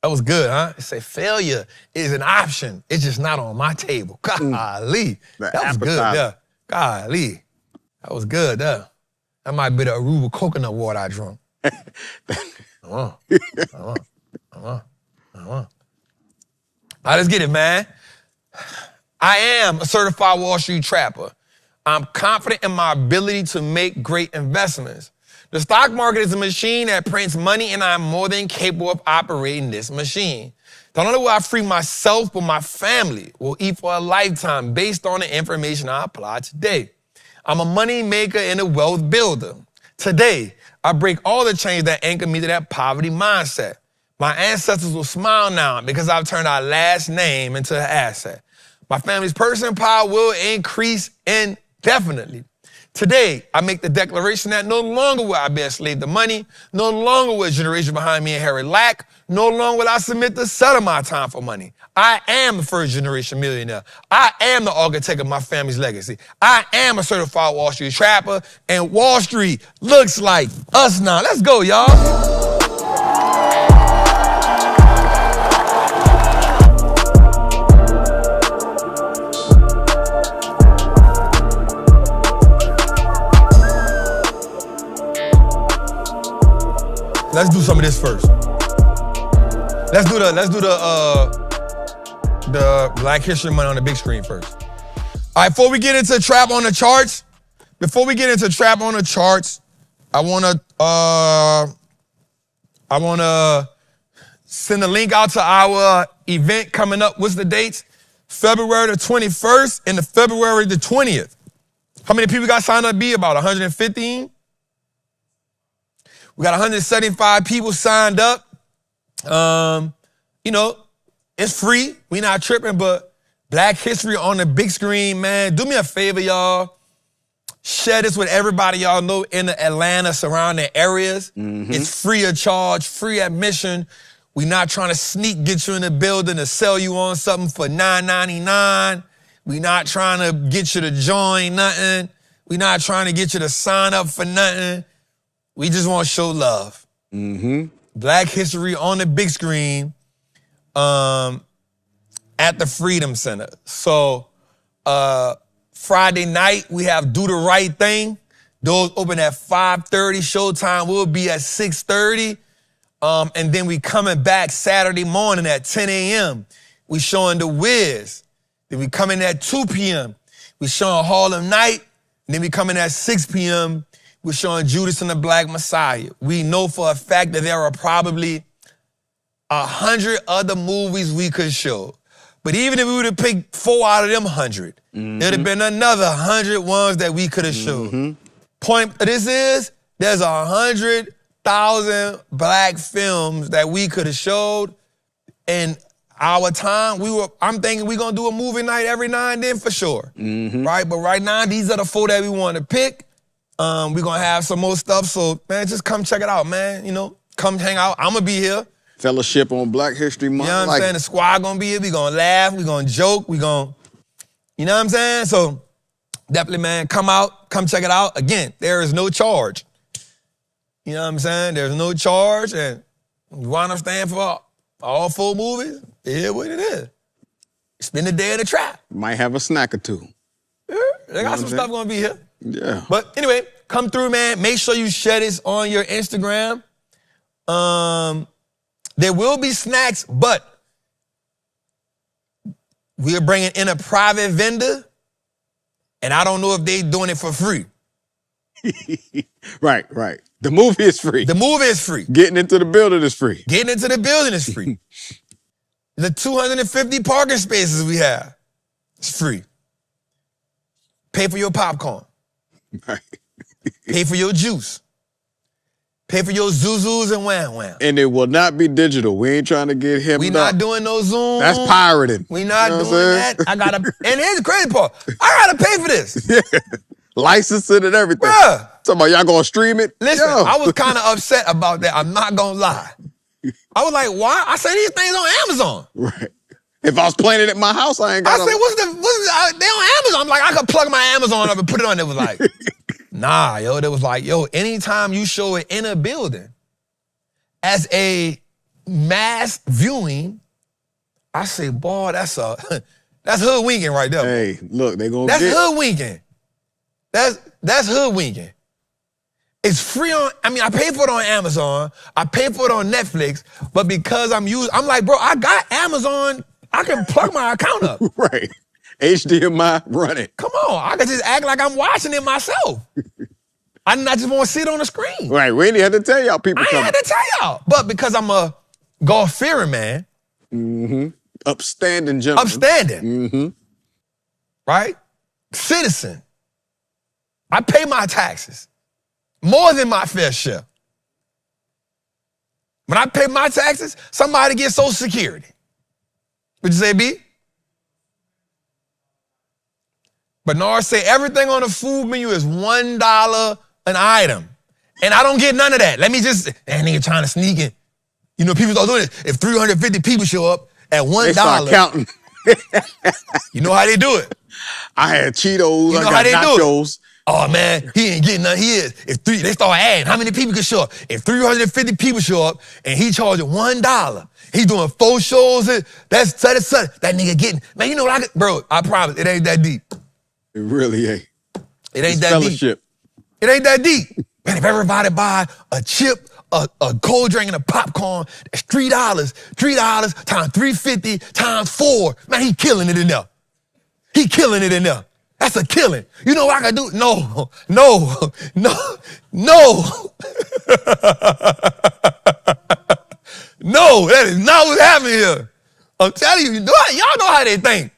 That was good, huh? It say failure is an option. It's just not on my table. Golly. That was good, yeah. Golly. That was good, yeah. That might be the Aruba coconut water I drunk. All right, let's get it, man. I am a certified Wallstreet Trapper. I'm confident in my ability to make great investments. The stock market is a machine that prints money, and I'm more than capable of operating this machine. Not only will I free myself, but my family will eat for a lifetime based on the information I apply today. I'm a money maker and a wealth builder. Today, I break all the chains that anchor me to that poverty mindset. My ancestors will smile now because I've turned our last name into an asset. My family's purchasing power will increase indefinitely. Today, I make the declaration that no longer will I be a slave to money, no longer will a generation behind me inherit lack, no longer will I submit to settle my time for money. I am the first generation millionaire. I am the architect of my family's legacy. I am a certified Wall Street Trapper, and Wall Street looks like us now. Let's go, y'all. Let's do some of this first. Let's do the Black History Month on the big screen first. All right, before we get into Trap on the Charts, I wanna send a link out to our event coming up. What's the dates? February the 21st and the February the 20th. How many people got signed up to be? About 115? We got 175 people signed up. You know, it's free. We not tripping, but Black History on the big screen, man. Do me a favor, y'all. Share this with everybody y'all know in the Atlanta surrounding areas. Mm-hmm. It's free of charge, free admission. We not trying to get you in the building to sell you on something for $9.99. We not trying to get you to join nothing. We not trying to get you to sign up for nothing. We just want to show love. Mm-hmm. Black History on the big screen at the Freedom Center. So Friday night, we have Do the Right Thing. Doors open at 5:30. Showtime will be at 6:30. And then we coming back Saturday morning at 10 a.m. We showing The Wiz. Then we coming at 2 p.m. We showing Harlem Night. And then we coming at 6 p.m. We're showing Judas and the Black Messiah. We know for a fact that there are probably 100 other movies we could show. But even if we would have picked 4 out of them 100, it'd have been another 100 ones that we could have showed. Point of this is, there's 100,000 black films that we could have showed in our time. I'm thinking we're gonna do a movie night every now and then for sure. Right? But right now, these are the 4 that we want to pick. We're gonna have some more stuff, so man, just come check it out, man. You know, come hang out. I'm gonna be here. Fellowship on Black History Month. You know what I'm saying? The squad gonna be here. We gonna laugh. We gonna joke. We gonna, you know what I'm saying? So definitely, man, come out. Come check it out. Again, there is no charge. You know what I'm saying? There's no charge, and you want to stand for all 4 movies? It is what it is. Spend the day in the trap. Might have a snack or two. Yeah, they got some stuff gonna be here. Yeah. But anyway, come through, man. Make sure you share this on your Instagram. There will be snacks, but we're bringing in a private vendor, and I don't know if they're doing it for free. Right. The movie is free. Getting into the building is free. The 250 parking spaces we have, it's free. Pay for your popcorn. Right. Pay for your juice. Pay for your Zuzus and Wham Wham. And it will not be digital. We ain't trying to get him. We not doing no Zoom. That's pirating. We not doing that. And here's the crazy part. I gotta pay for this. Yeah. Licensing and everything. Bruh. Talking about y'all gonna stream it? Listen, Yo. I was kind of upset about that. I'm not gonna lie. I was like, why? I said these things on Amazon. Right. If I was playing it at my house, I ain't got. I said, they on Amazon? I'm like, I could plug my Amazon up and put it on. It was like, nah, yo. It was like, yo, anytime you show it in a building as a mass viewing, I say, boy, that's hoodwinking right there. Hey, look, they gonna That's get. hoodwinking. That's hoodwinking. It's free on, I pay for it on Amazon. I pay for it on Netflix, but because I'm like, bro, I got Amazon. I can plug my account up. Right. HDMI, run it. Come on, I can just act like I'm watching it myself. I just want to see it on the screen. Right, we ain't had to tell y'all people I ain't had to tell y'all. But because I'm a God-fearing man. Mm-hmm. Upstanding gentleman. Upstanding. Mm-hmm. Right? Citizen. I pay my taxes. More than my fair share. When I pay my taxes, somebody gets Social Security. Would you say, B? Bernard say everything on the food menu is $1 an item. And I don't get none of that. Let me just, that nigga trying to sneak in. You know, people start doing this. If 350 people show up at $1. They start counting. You know how they do it. I had Cheetos, You know I how got they do nachos. Oh man, he ain't getting none. He is. They start adding how many people can show up. If 350 people show up and he charging $1, he doing 4 shows. That's that nigga getting. Man, you know what bro? I promise, it ain't that deep. It really ain't. It ain't It's that fellowship. deep. It ain't that deep. Man, if everybody buy a chip, a cold drink, and a popcorn, that's $3. $3 times 350 times 4. Man, he killing it in there. He killing it in there. That's a killing. You know what I can do? No. No, that is not what's happening here. I'm telling you, y'all know how they think.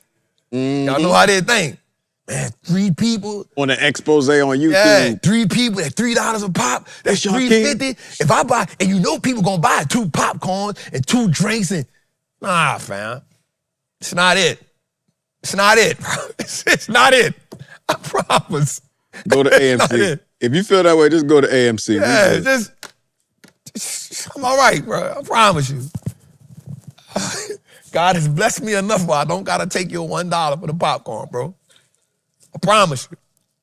Mm-hmm. Y'all know how they think. Man, 3 people. On the expose on YouTube. Yeah, 3 people at $3 a pop. That's $3.50. If I buy, and you know people gonna buy 2 popcorns and 2 drinks and, nah, fam. It's not it. It's not it, bro. It's not it. I promise. Go to AMC. If you feel that way, just go to AMC. Yeah, just I'm all right, bro. I promise you. God has blessed me enough where I don't gotta take your $1 for the popcorn, bro. I promise you.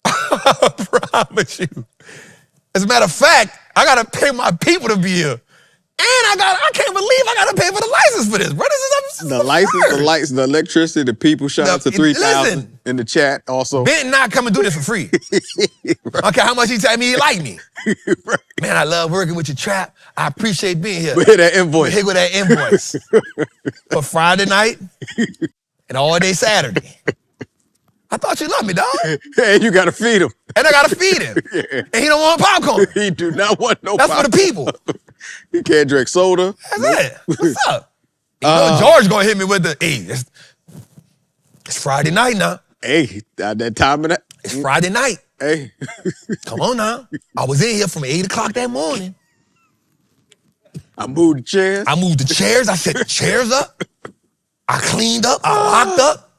I promise you. As a matter of fact, I gotta pay my people to be here. And I can't believe I gotta pay for the license for this, bro. This is the license, the lights, the electricity, the people. Shout out to 3,000 in the chat also. Ben not come and do this for free. Right. Okay, how much he tell me he like me? Right. Man, I love working with your trap. I appreciate being here. But here that invoice. Here with that invoice. For Friday night and all day Saturday. I thought you loved me, dog. And you gotta feed him. And I gotta feed him. Yeah. And he don't want popcorn. He do not want no That's popcorn. for the people. He can't drink soda. That's it. What's up? You know George gonna hit me with the, hey, it's Friday night now. Hey, that time of that. It's Friday night. Hey. Come on now. I was in here from 8 o'clock that morning. I moved the chairs. I set the chairs up. I cleaned up. I locked up.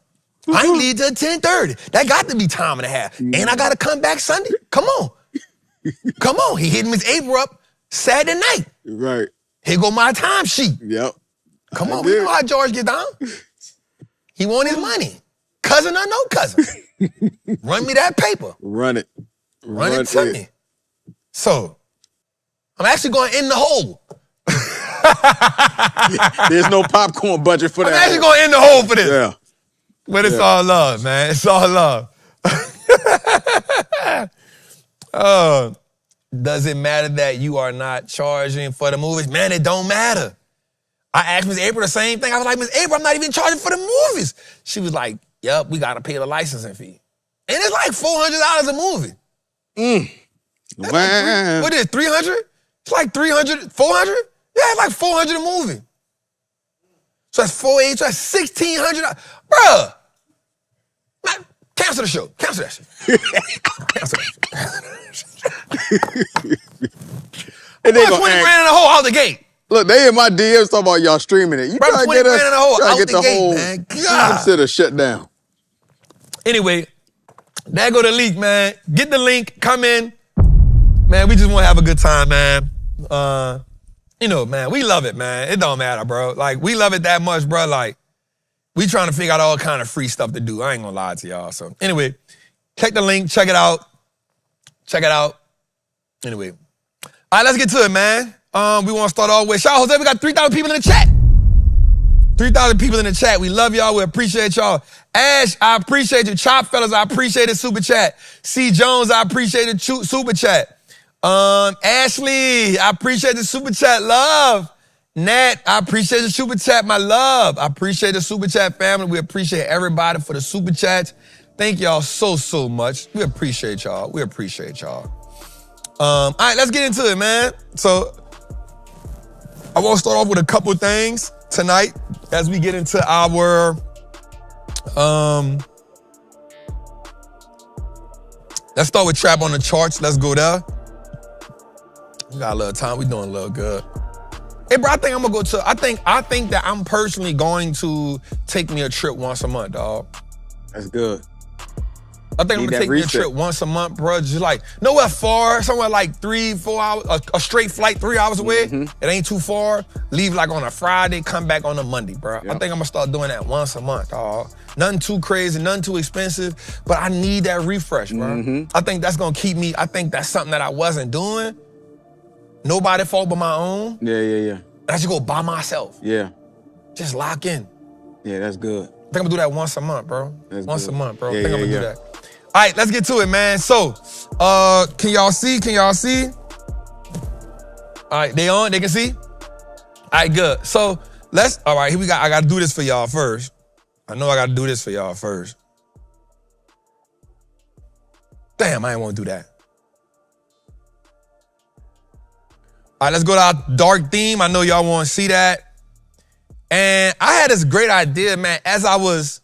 I ain't leave till 10:30. That got to be time and a half. And I got to come back Sunday. Come on. Come on. He hit Miss April up Saturday night. Right. Here go my time sheet. Yep. Come on. We know how George get down. He want his money. Cousin or no cousin. Run me that paper. Run it. Run it to me. So, I'm actually going in the hole. There's no popcorn budget for that. I'm actually going in the hole for this. Yeah. But it's all love, man. It's all love. Does it matter that you are not charging for the movies? Man, it don't matter. I asked Miss April the same thing. I was like, Miss April, I'm not even charging for the movies. She was like, yep, we got to pay the licensing fee. And it's like $400 a movie. Wow. What is it, 300? It's like 300, 400? Yeah, it's like 400 a movie. So that's 480, so that's $1,600. Bruh. Man, cancel the show. Cancel that shit. Cancel that shit. And they $20 grand in the hole out the gate. Look, they in my DMs talking about y'all streaming it. You Bro, trying to $20 grand in the hole out the gate, whole man. God. consider shut down. Anyway, There go the link, man. Get the link. Come in. Man, we just want to have a good time, man. You know, man, we love it, man. It don't matter, bro. Like, we love it that much, bro. Like, we trying to figure out all kind of free stuff to do. I ain't gonna lie to y'all. So, anyway, check the link. Check it out. Check it out. Anyway. All right, let's get to it, man. We want to start off with, shout out, Jose, we got 3,000 people in the chat. 3,000 people in the chat. We love y'all. We appreciate y'all. Ash, I appreciate you. Chop Fellas, I appreciate it. Super chat. C. Jones, I appreciate it. Super chat. Ashley, I appreciate the super chat. Love. Nat, I appreciate the super chat. My love. I appreciate the super chat family. We appreciate everybody for the super chats. Thank y'all so much. We appreciate y'all. We appreciate y'all. All right, let's get into it, man. So I want to start off with a couple things tonight as we get into our let's start with Trap on the Charts. Let's go there. We got a little time. We doing a little good. Hey, bro, I think I'm gonna go to. I think that I'm personally going to take me a trip once a month, dog. That's good. I think I'm gonna take me a trip once a month, bro. Just like nowhere far, somewhere like 3-4 hours, a straight flight 3 hours away. It ain't too far. Leave like on a Friday, come back on a Monday, bro. Yep. I think I'm gonna start doing that once a month, dog. Nothing too crazy, nothing too expensive, but I need that refresh, bro. I think that's gonna keep me. I think that's something that I wasn't doing. Nobody fault but my own. Yeah. I should go by myself. Yeah. Just lock in. Yeah, that's good. I think I'm gonna do that once a month, bro. Once a month, bro. Yeah, I think I'm gonna yeah. do that. All right, let's get to it, man. So, can y'all see? Can y'all see? All right, they on? They can see? All right, good. So, all right, here we go. I gotta do this for y'all first. I know I gotta do this for y'all first. Damn, I ain't wanna do that. All right, let's go to our dark theme. I know y'all wanna see that. And I had this great idea, man, as I was,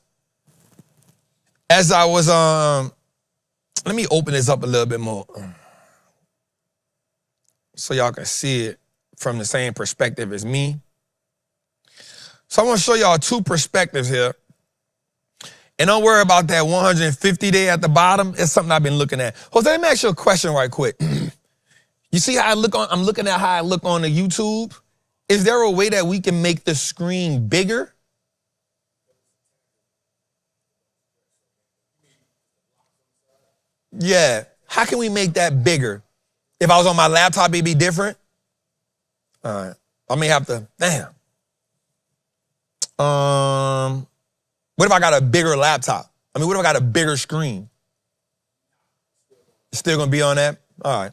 let me open this up a little bit more so y'all can see it from the same perspective as me. So I want to show y'all two perspectives here. And don't worry about that 150 day at the bottom. It's something I've been looking at. Jose, let me ask you a question right quick. You see how I'm looking at how I look on the YouTube? Is there a way that we can make the screen bigger? Yeah. How can we make that bigger? If I was on my laptop, it'd be different. All right. I may have to, damn. What if I got a bigger laptop? I mean, what if I got a bigger screen? It's still gonna be on that? All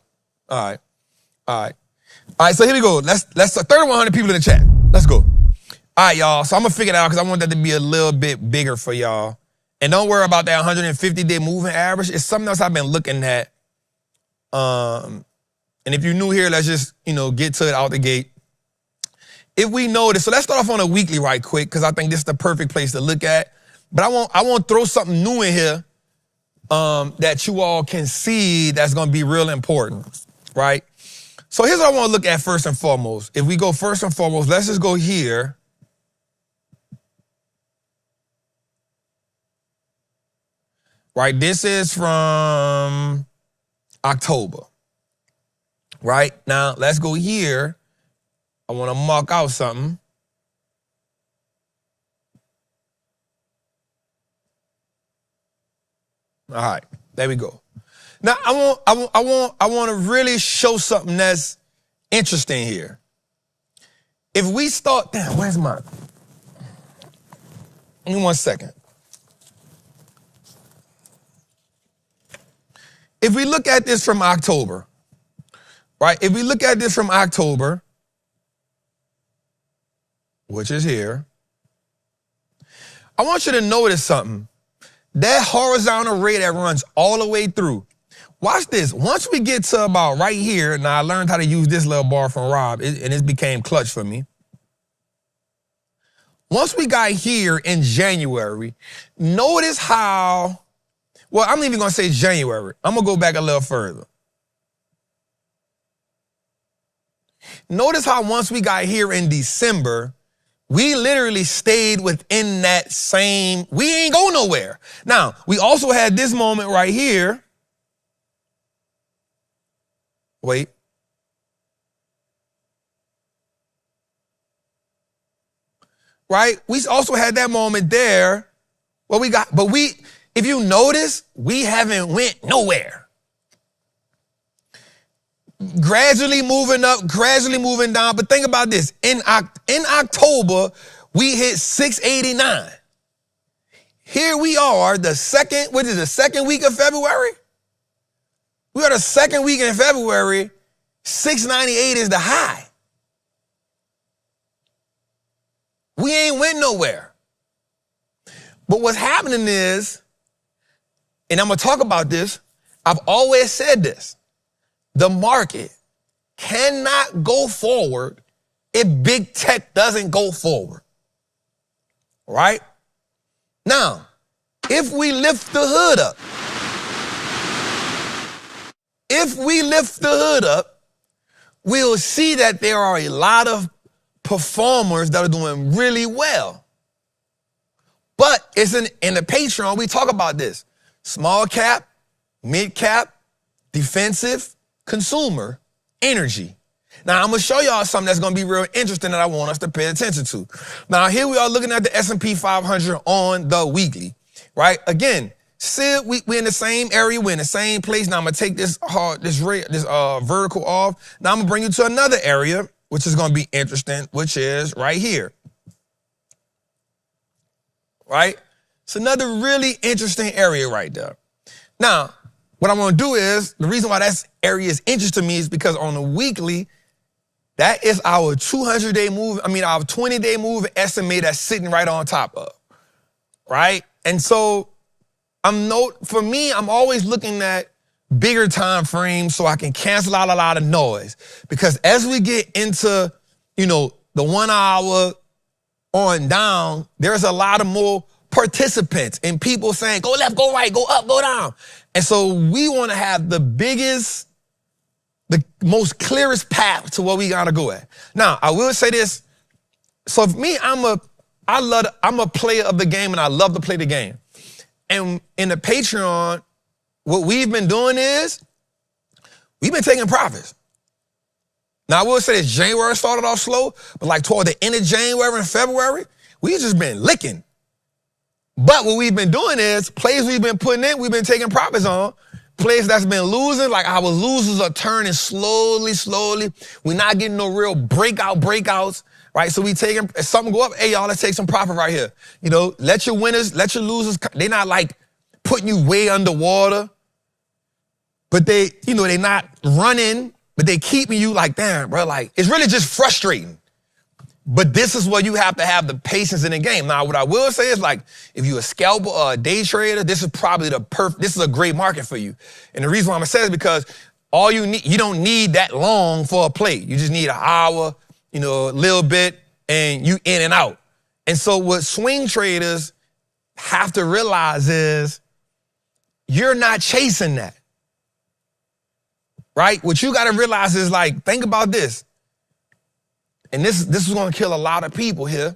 right, so here we go. Let's 3,100 people in the chat. Let's go. All right, y'all. So I'm gonna figure it out because I want that to be a little bit bigger for y'all. And don't worry about that 150-day moving average. It's something else I've been looking at. And if you're new here, let's just, get to it out the gate. If we notice, so let's start off on a weekly right quick, because I think this is the perfect place to look at. But I want to throw something new in here that you all can see that's going to be real important, right? So here's what I want to look at first and foremost. If we go first and foremost, let's just go here. Right, this is from October. Right, now let's go here. I want to mark out something. All right, there we go. Now I want to really show something that's interesting here. If we start, damn, where's mine? Give me 1 second. If we look at this from October, right? If we look at this from October, which is here, I want you to notice something. That horizontal ray that runs all the way through. Watch this. Once we get to about right here, now I learned how to use this little bar from Rob, and it became clutch for me. Once we got here in January, notice how, well, I'm not even going to say January. I'm going to go back a little further. Notice how once we got here in December, we literally stayed within that same, we ain't go nowhere. Now, we also had this moment right here. Wait. Right? We also had that moment there. Well, if you notice, we haven't went nowhere. Gradually moving up, gradually moving down. But think about this. In October, we hit 689. Here we are, the second week of February? We are the second week in February. 698 is the high. We ain't went nowhere. But what's happening is, and I'm going to talk about this, I've always said this, the market cannot go forward if big tech doesn't go forward. Right? Now, if we lift the hood up, we'll see that there are a lot of performers that are doing really well. But it's in the Patreon, we talk about this. Small cap, mid cap, defensive, consumer, energy. Now, I'm going to show y'all something that's going to be real interesting that I want us to pay attention to. Now, here we are looking at the S&P 500 on the weekly, right? Again, still, we're in the same area, we're in the same place. Now, I'm going to take this vertical off. Now, I'm going to bring you to another area, which is going to be interesting, which is right here. Right? It's another really interesting area right there. Now, what I'm going to do is, the reason why that area is interesting to me is because on the weekly, that is our 200-day move, our 20-day move estimate that's sitting right on top of, right? And so, for me, I'm always looking at bigger time frames so I can cancel out a lot of noise. Because as we get into, the 1 hour on down, there's a lot of more participants and people saying, go left, go right, go up, go down. And so we want to have the most clearest path to where we got to go at. Now, I will say this. So for me, I'm a player of the game and I love to play the game. And in the Patreon, what we've been doing is we've been taking profits. Now, I will say this, January started off slow, but like toward the end of January and February, we've just been licking. But what we've been doing is plays we've been putting in, we've been taking profits on. Plays that's been losing, like our losers are turning slowly. We're not getting no real breakouts, right? So we taking, if something go up, hey, y'all, let's take some profit right here. Let your winners, let your losers, they're not like putting you way underwater, but they're not running, but they keeping you like, damn, bro, like, it's really just frustrating. But this is where you have to have the patience in the game. Now, what I will say is, like, if you're a scalper or a day trader, this is probably this is a great market for you. And the reason why I'm gonna say is because you don't need that long for a play. You just need an hour, a little bit, and you in and out. And so what swing traders have to realize is you're not chasing that, right? What you gotta realize is, like, think about this. And this is going to kill a lot of people here.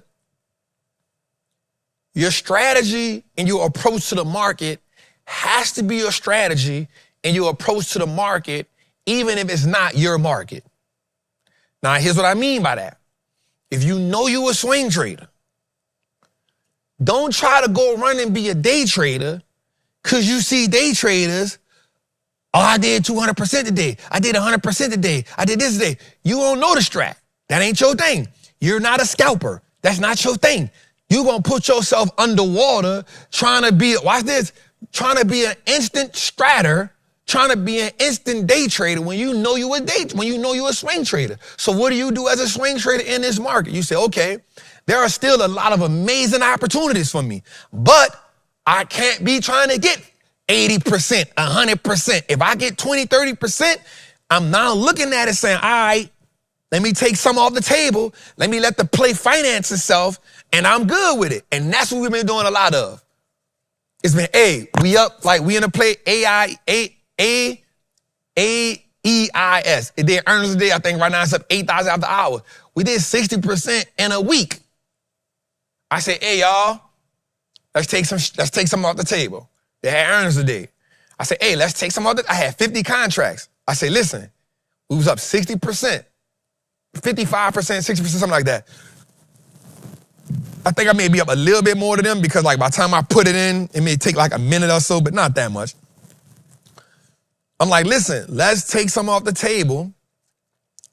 Your strategy and your approach to the market has to be your strategy and your approach to the market, even if it's not your market. Now, here's what I mean by that. If you know you're a swing trader, don't try to go run and be a day trader because you see day traders, oh, I did 200% today. I did 100% today. I did this today. You won't know the strat. That ain't your thing. You're not a scalper. That's not your thing. You're going to put yourself underwater trying to be, watch this, trying to be an instant stratter, trying to be an instant day trader when you know you're a swing trader. So what do you do as a swing trader in this market? You say, okay, there are still a lot of amazing opportunities for me, but I can't be trying to get 80%, 100%. If I get 20, 30%, I'm now looking at it saying, all right, let me take some off the table. Let me let the play finance itself, and I'm good with it. And that's what we've been doing a lot of. It's been, we up, like we in a play AEIS. It did earnings today. I think right now it's up 8,000 after hour. We did 60% in a week. I say, hey, y'all, let's take some off the table. They had earnings today. I say, hey, let's take some off I had 50 contracts. I say, listen, we was up 60%, 55%, 60%, something like that. I think I may be up a little bit more than them because like by the time I put it in, it may take like a minute or so, but not that much. I'm like, listen, let's take some off the table,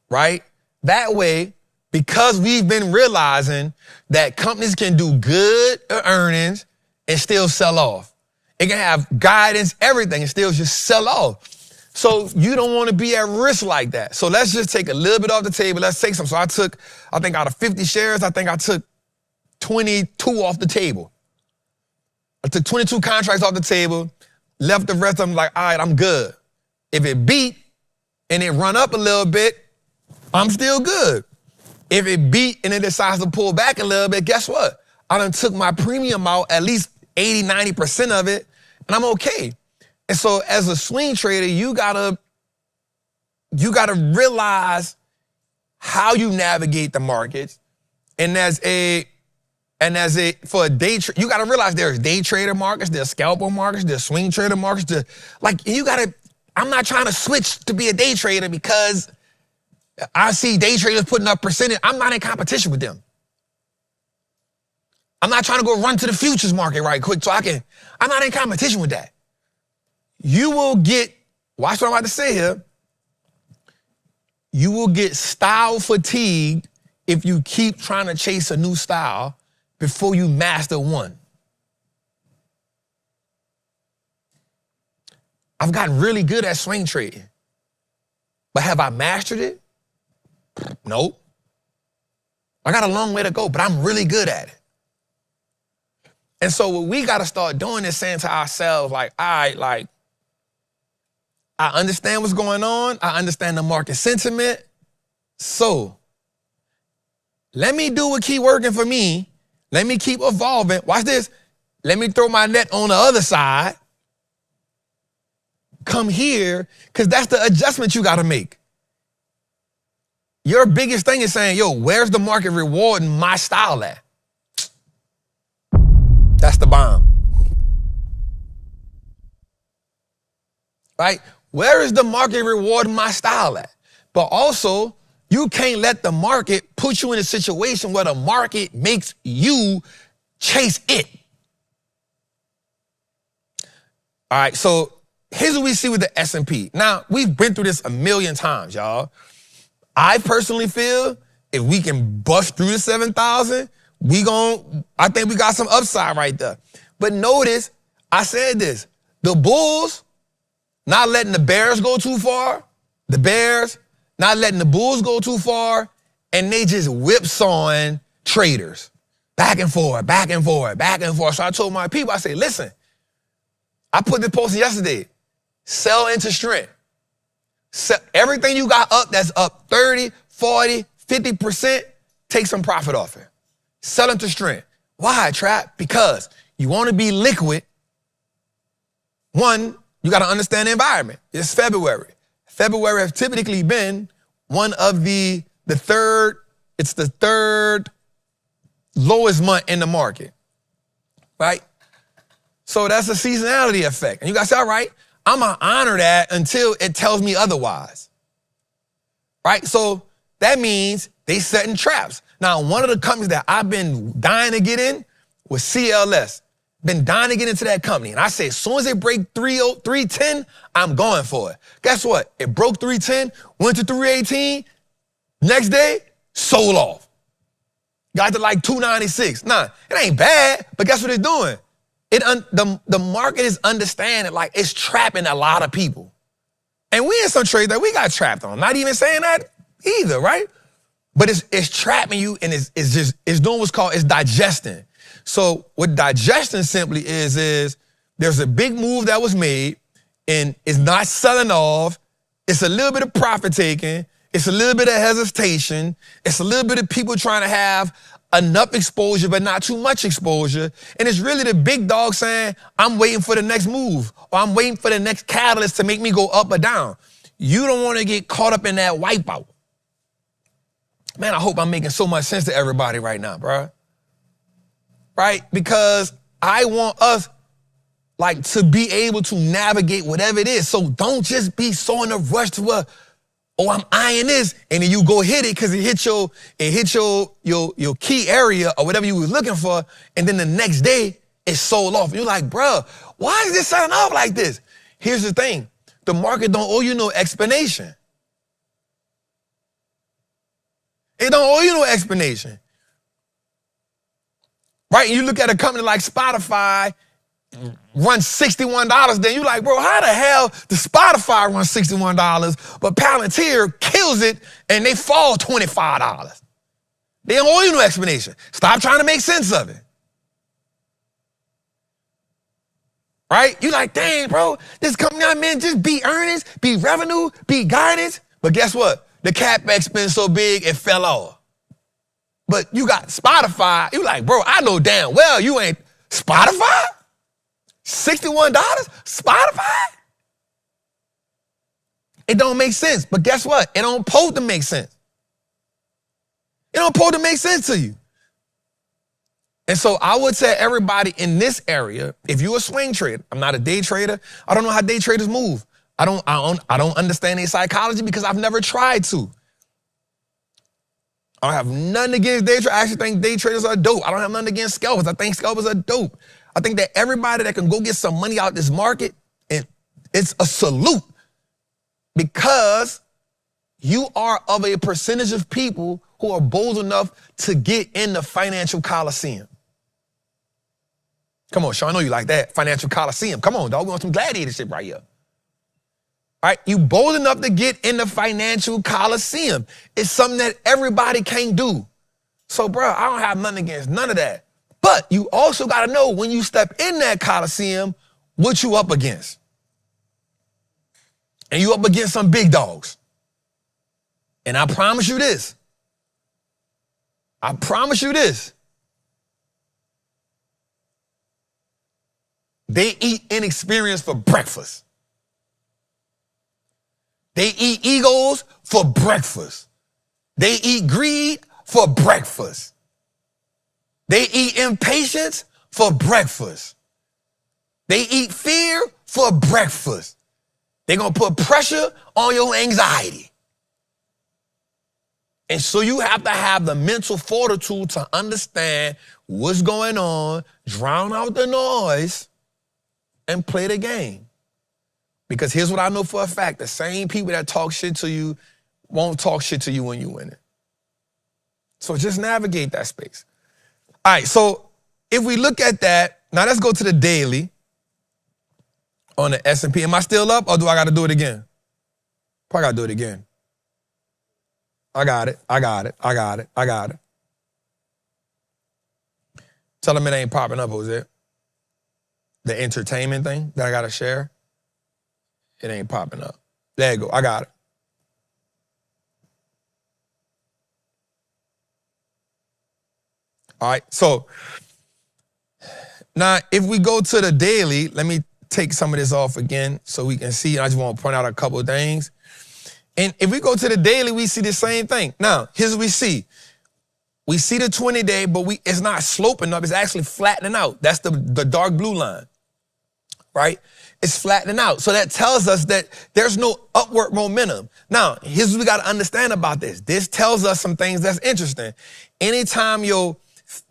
right? That way, because we've been realizing that companies can do good earnings and still sell off. It can have guidance, everything, and still just sell off. So you don't want to be at risk like that. So let's just take a little bit off the table. Let's take some. So I think out of 50 shares, I think I took 22 off the table. I took 22 contracts off the table, left the rest of them like, all right, I'm good. If it beat and it run up a little bit, I'm still good. If it beat and it decides to pull back a little bit, guess what? I done took my premium out, at least 80, 90% of it, and I'm okay. And so as a swing trader, you gotta realize how you navigate the markets. And for a day trader, you gotta realize there's day trader markets, there's scalper markets, there's swing trader markets. I'm not trying to switch to be a day trader because I see day traders putting up percentage. I'm not in competition with them. I'm not trying to go run to the futures market right quick I'm not in competition with that. You will get, watch what I'm about to say here, you will get style fatigued if you keep trying to chase a new style before you master one. I've gotten really good at swing trading, but have I mastered it? Nope. I got a long way to go, but I'm really good at it. And so what we got to start doing is saying to ourselves, like, all right, like, I understand what's going on. I understand the market sentiment. So let me do what keep working for me. Let me keep evolving. Watch this. Let me throw my net on the other side. Come here, because that's the adjustment you got to make. Your biggest thing is saying, yo, where's the market rewarding my style at? That's the bomb. Right? Where is the market rewarding my style at? But also, you can't let the market put you in a situation where the market makes you chase it. All right, so here's what we see with the S&P. Now, we've been through this a million times, y'all. I personally feel if we can bust through the 7,000, I think we got some upside right there. But notice, I said this, the bulls not letting the bears go too far, the bears not letting the bulls go too far, and they just whipsawing traders. Back and forth, back and forth, back and forth. So I told my people, I said, listen, I put this post yesterday, sell into strength. Everything you got up that's up 30, 40, 50%, take some profit off it. Sell into strength. Why, Trap? Because you want to be liquid. One, you got to understand the environment. It's February. February has typically been one of the third lowest month in the market, right? So that's a seasonality effect. And you guys say, all right, I'm going to honor that until it tells me otherwise, right? So that means they setting traps. Now, one of the companies that I've been dying to get in was CLS. Been dying to get into that company. And I say, as soon as it break 310, I'm going for it. Guess what? It broke 310, went to 318. Next day, sold off. Got to like 296. Nah, it ain't bad, but guess what it's doing? The market is understanding, like, it's trapping a lot of people. And we in some trades that we got trapped on. Not even saying that either, right? But it's trapping you, and it's doing what's called, it's digesting. So what digestion simply is there's a big move that was made, and it's not selling off. It's a little bit of profit taking. It's a little bit of hesitation. It's a little bit of people trying to have enough exposure, but not too much exposure. And it's really the big dog saying, I'm waiting for the next move, or I'm waiting for the next catalyst to make me go up or down. You don't want to get caught up in that wipeout. Man, I hope I'm making so much sense to everybody right now, bro. right? Because I want us like to be able to navigate whatever it is. So don't just be so in a rush to I'm eyeing this, and then you go hit it because it hit your key area or whatever you was looking for, and then the next day it's sold off. You're like, bro, why is this selling off like this? Here's the thing. The market don't owe you no explanation. It don't owe you no explanation. Right? And you look at a company like Spotify, runs $61, then you like, bro, how the hell does Spotify run $61, but Palantir kills it and they fall $25? They don't owe you no explanation. Stop trying to make sense of it. Right? You like, dang, bro, this company I'm in just beat earnings, beat revenue, beat guidance. But guess what? The CapEx been so big, it fell off. But you got Spotify. You like, bro, I know damn well you ain't Spotify? $61? Spotify? It don't make sense. But guess what? It don't supposed to make sense. It don't supposed to make sense to you. And so I would say everybody in this area, if you're a swing trader, I'm not a day trader. I don't know how day traders move. I don't understand their psychology because I've never tried to. I don't have nothing against day traders. I actually think day traders are dope. I don't have nothing against scalpers. I think scalpers are dope. I think that everybody that can go get some money out this market, it's a salute because you are of a percentage of people who are bold enough to get in the financial coliseum. Come on, Sean, I know you like that. Financial coliseum. Come on, dog. We want some gladiator shit right here. All right, you bold enough to get in the financial coliseum. It's something that everybody can't do. So, bro, I don't have nothing against none of that. But you also got to know when you step in that coliseum, what you up against. And you up against some big dogs. And I promise you this. I promise you this. They eat inexperience for breakfast. They eat egos for breakfast. They eat greed for breakfast. They eat impatience for breakfast. They eat fear for breakfast. They're going to put pressure on your anxiety. And so you have to have the mental fortitude to understand what's going on, drown out the noise, and play the game. Because here's what I know for a fact. The same people that talk shit to you won't talk shit to you when you win it. So just navigate that space. All right, so if we look at that, now let's go to the daily on the S&P. Am I still up or do I got to do it again? Probably got to do it again. I got it. Tell them it ain't popping up, Jose. The entertainment thing that I got to share, it ain't popping up. There you go. I got it. All right, so now if we go to the daily, let me take some of this off again so we can see. I just want to point out a couple of things. And if we go to the daily, we see the same thing. Now, here's what we see. We see the 20-day, but it's not sloping up. It's actually flattening out. That's the dark blue line, right? It's flattening out. So that tells us that there's no upward momentum. Now, here's what we got to understand about this. This tells us some things that's interesting. Anytime your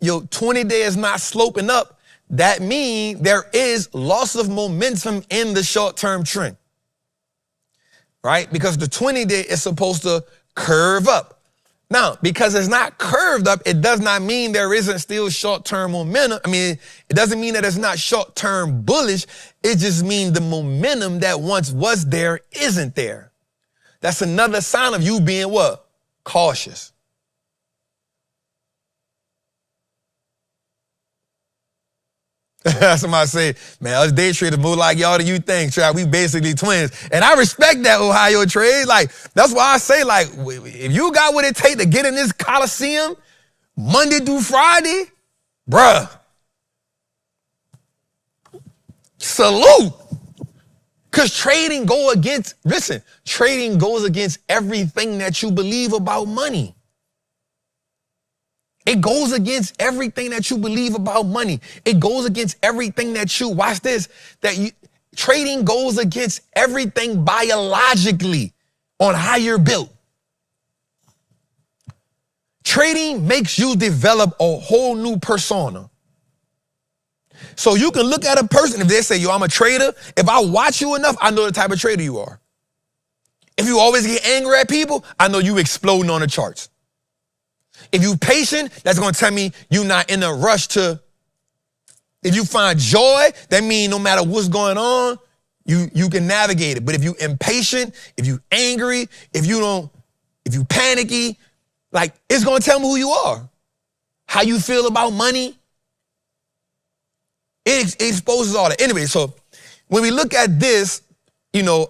20-day is not sloping up, that means there is loss of momentum in the short-term trend, right? Because the 20-day is supposed to curve up. Now, because it's not curved up, it does not mean there isn't still short-term momentum. I mean, it doesn't mean that it's not short-term bullish. It just means the momentum that once was there isn't there. That's another sign of you being what? Cautious. Somebody say, man, us day traders move like y'all do you think, Trap. We basically twins. And I respect that, Ohio trade. Like, that's why I say, like, if you got what it takes to get in this Coliseum Monday through Friday, bruh, salute. Because trading goes against everything that you believe about money. It goes against everything that you believe about money. It goes against everything that you, watch this, trading goes against everything biologically on how you're built. Trading makes you develop a whole new persona. So you can look at a person, if they say, yo, I'm a trader, if I watch you enough, I know the type of trader you are. If you always get angry at people, I know you exploding on the charts. If you patient, that's going to tell me you're not in a rush to. If you find joy, that means no matter what's going on, you can navigate it. But if you impatient, if you angry, if you panicky, like, it's going to tell me who you are. How you feel about money. It exposes all that. Anyway, so when we look at this,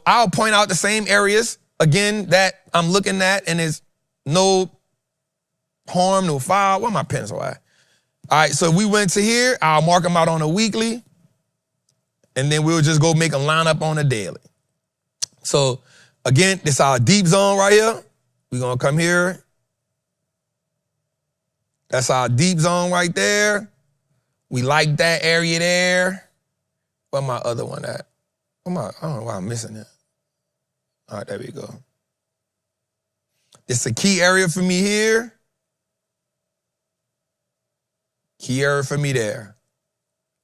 I'll point out the same areas, again, that I'm looking at, and there's no harm, no foul. Where my pencil at? All right, so we went to here. I'll mark them out on a weekly, and then we'll just go make a lineup on a daily. So, again, this is our deep zone right here. We're going to come here. That's our deep zone right there. We like that area there. Where my other one at? I don't know why I'm missing it. All right, there we go. It's a key area for me here. Key area for me there.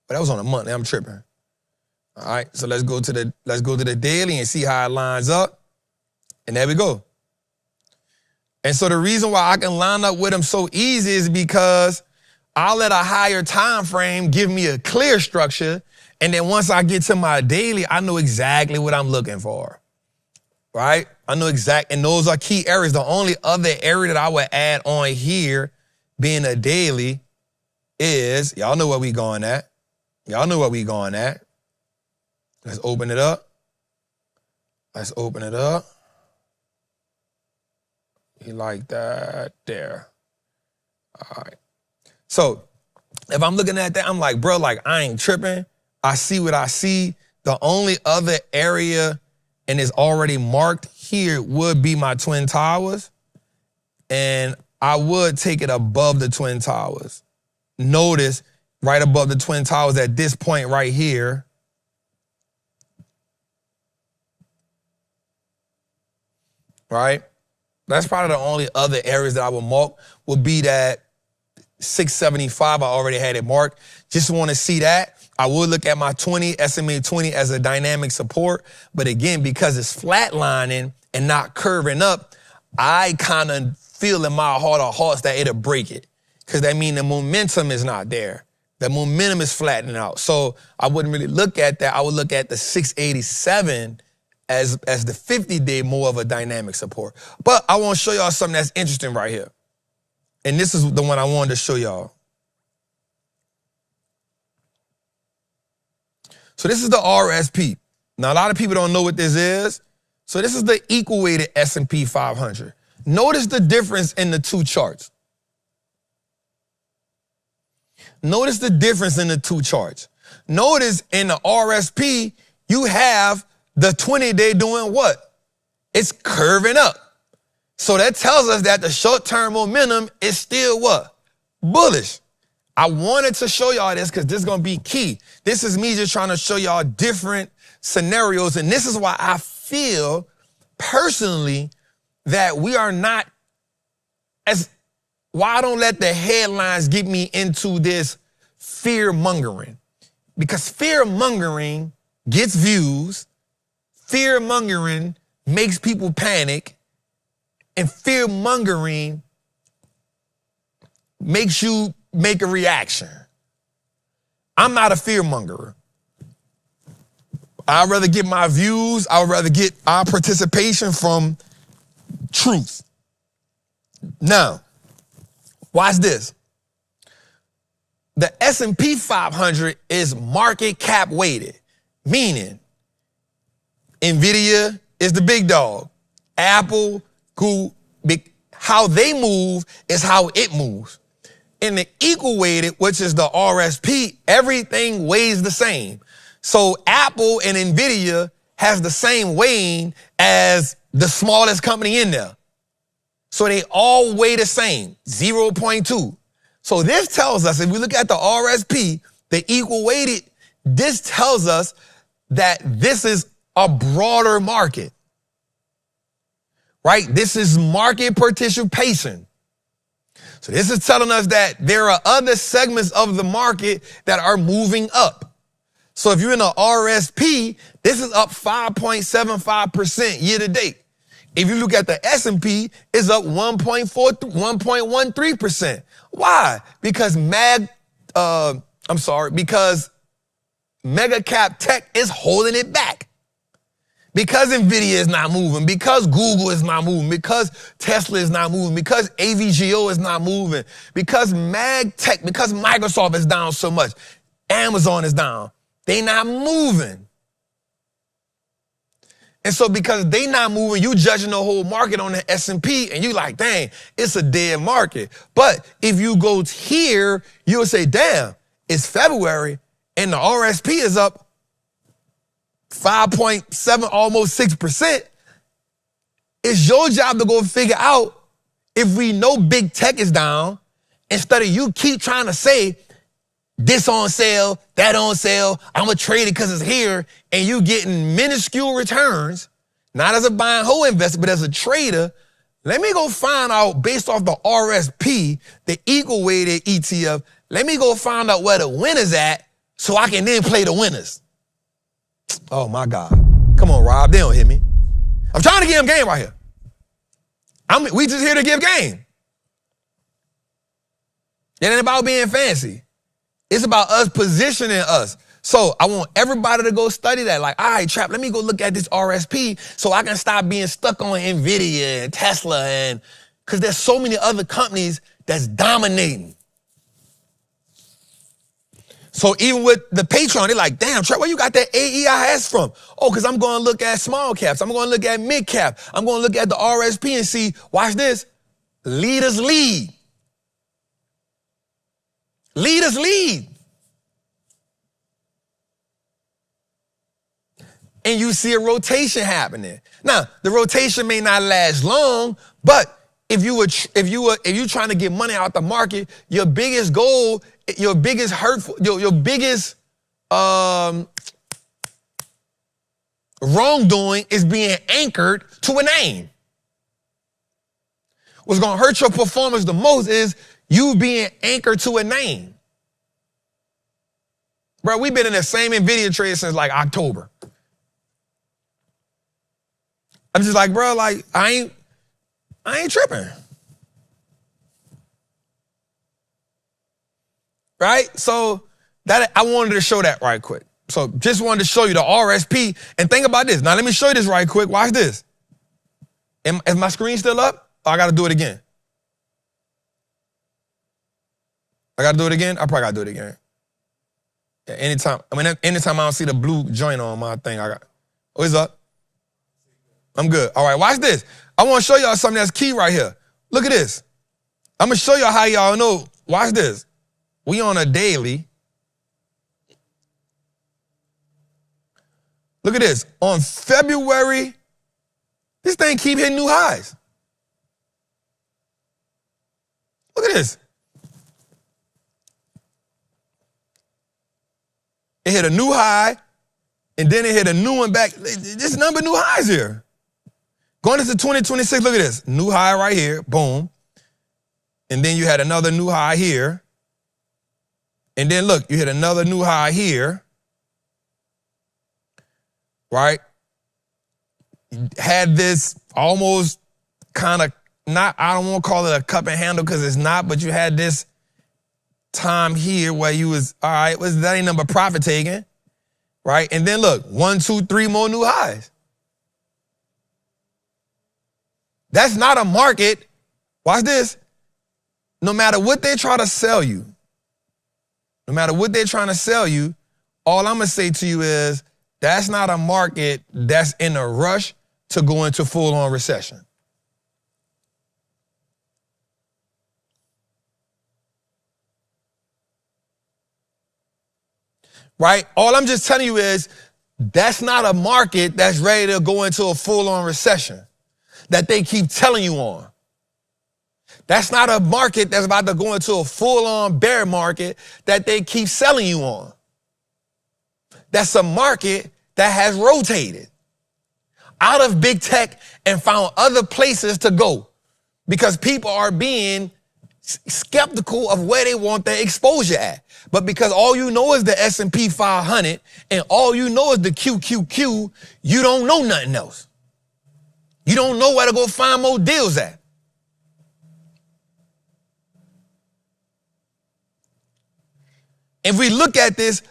But that was on a month. I'm tripping. All right, so let's go to the daily and see how it lines up. And there we go. And so the reason why I can line up with them so easy is because I'll let a higher time frame give me a clear structure. And then once I get to my daily, I know exactly what I'm looking for. Right? I know and those are key areas. The only other area that I would add on here being a daily is, y'all know where we going at. Y'all know where we going at. Let's open it up. Let's open it up. You like that there. All right. So if I'm looking at that, I'm like, bro, like, I ain't tripping. I see what I see. The only other area, and it's already marked here, would be my Twin Towers. And I would take it above the Twin Towers. Notice right above the Twin Towers at this point right here. Right? That's probably the only other areas that I would mark would be that 675. I already had it marked. Just want to see that. I would look at my 20, SMA 20 as a dynamic support. But again, because it's flatlining and not curving up, I kind of feel in my heart of hearts that it'll break it. Because that means the momentum is not there. The momentum is flattening out. So I wouldn't really look at that. I would look at the 687 as the 50-day more of a dynamic support. But I want to show y'all something that's interesting right here. And this is the one I wanted to show y'all. So this is the RSP. Now, a lot of people don't know what this is. So this is the equal weighted S&P 500. Notice the difference in the two charts. Notice the difference in the two charts. Notice in the RSP, you have the 20-day doing what? It's curving up. So that tells us that the short-term momentum is still what? Bullish. I wanted to show y'all this because this is going to be key. This is me just trying to show y'all different scenarios. And this is why I feel personally that we are not why I don't let the headlines get me into this fear-mongering. Because fear-mongering gets views. Fear-mongering makes people panic. And fear-mongering makes you make a reaction. I'm not a fear-mongerer. I'd rather get my views. I'd rather get our participation from truth. Now, watch this. The S&P 500 is market cap weighted, meaning NVIDIA is the big dog. Apple, Google, how they move is how it moves. In the equal weighted, which is the RSP, everything weighs the same. So Apple and NVIDIA has the same weighing as the smallest company in there. So they all weigh the same, 0.2. So this tells us, if we look at the RSP, the equal weighted, this tells us that this is a broader market, right? This is market participation. So this is telling us that there are other segments of the market that are moving up. So if you're in the RSP, this is up 5.75% year to date. If you look at the S&P, it's up 1.13%. Why? Because because mega cap tech is holding it back. Because Nvidia is not moving, because Google is not moving, because Tesla is not moving, because AVGO is not moving, because mag tech, because Microsoft is down so much, Amazon is down. They not moving. And so because they not moving, you judging the whole market on the S&P and you like, dang, it's a dead market. But if you go here, you'll say, damn, it's February and the RSP is up 5.7, almost 6%. It's your job to go figure out if we know big tech is down, instead of you keep trying to say, this on sale, that on sale, I'm going to trade it because it's here, and you getting minuscule returns, not as a buy and hold investor, but as a trader. Let me go find out, based off the RSP, the equal weighted ETF, let me go find out where the winner's at so I can then play the winners. Oh my God. Come on, Rob, they don't hear me. I'm trying to give them game right here. We just here to give game. It ain't about being fancy. It's about us positioning us. So I want everybody to go study that. Like, all right, Trap, let me go look at this RSP so I can stop being stuck on Nvidia and Tesla, and because there's so many other companies that's dominating. So even with the Patreon, they're like, damn, Trap, where you got that AEIS from? Oh, because I'm going to look at small caps. I'm going to look at mid cap. I'm going to look at the RSP and see, watch this, leaders lead. Leaders lead. And you see a rotation happening. Now, the rotation may not last long, but if you trying to get money out the market, your biggest goal, your biggest hurtful, your biggest wrongdoing is being anchored to a name. What's going to hurt your performance the most is you being anchored to a name. Bro, we've been in the same Nvidia trade since like October. I'm just like, bro, like, I ain't tripping. Right? So that I wanted to show that right quick. So just wanted to show you the RSP. And think about this. Now let me show you this right quick. Watch this. Is my screen still up? Or I got to do it again? I got to do it again? I probably got to do it again. Yeah, anytime I don't see the blue joint on my thing, I got. What's up? I'm good. All right, watch this. I want to show y'all something that's key right here. Look at this. I'm going to show y'all how y'all know. Watch this. We on a daily. Look at this. On February, this thing keep hitting new highs. Look at this. It hit a new high, and then it hit a new one back. This number new highs here. Going into 2026, look at this. New high right here, boom. And then you had another new high here. And then look, you hit another new high here. Right? Had this almost kind of, not, I don't want to call it a cup and handle because it's not, but you had this time here where you was, all right, that ain't number profit taking. Right? And then look, 1, 2, 3 more new highs. That's not a market. Watch this. No matter what they try to sell you, all I'm going to say to you is that's not a market that's in a rush to go into full-on recession. Right? All I'm just telling you is that's not a market that's ready to go into a full-on recession that they keep telling you on. That's not a market that's about to go into a full-on bear market that they keep selling you on. That's a market that has rotated out of big tech and found other places to go because people are being skeptical of where they want their exposure at. But because all you know is the S&P 500 and all you know is the QQQ, you don't know nothing else. You don't know where to go find more deals at. If we look at this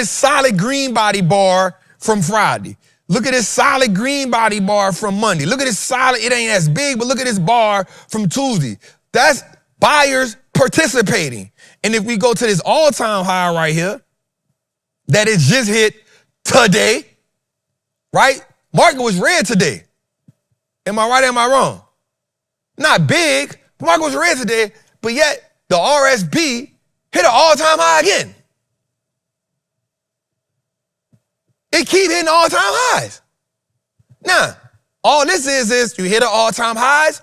solid green body bar from Friday. Look at this solid green body bar from Monday. Look at this solid, it ain't as big, but look at this bar from Tuesday. That's buyers participating. And if we go to this all-time high right here, that it just hit today, right? Market was red today. Am I right or am I wrong? Not big, market was red today, but yet the RSP hit an all-time high again. It keep hitting all-time highs. Now, all this is you hit an all-time highs,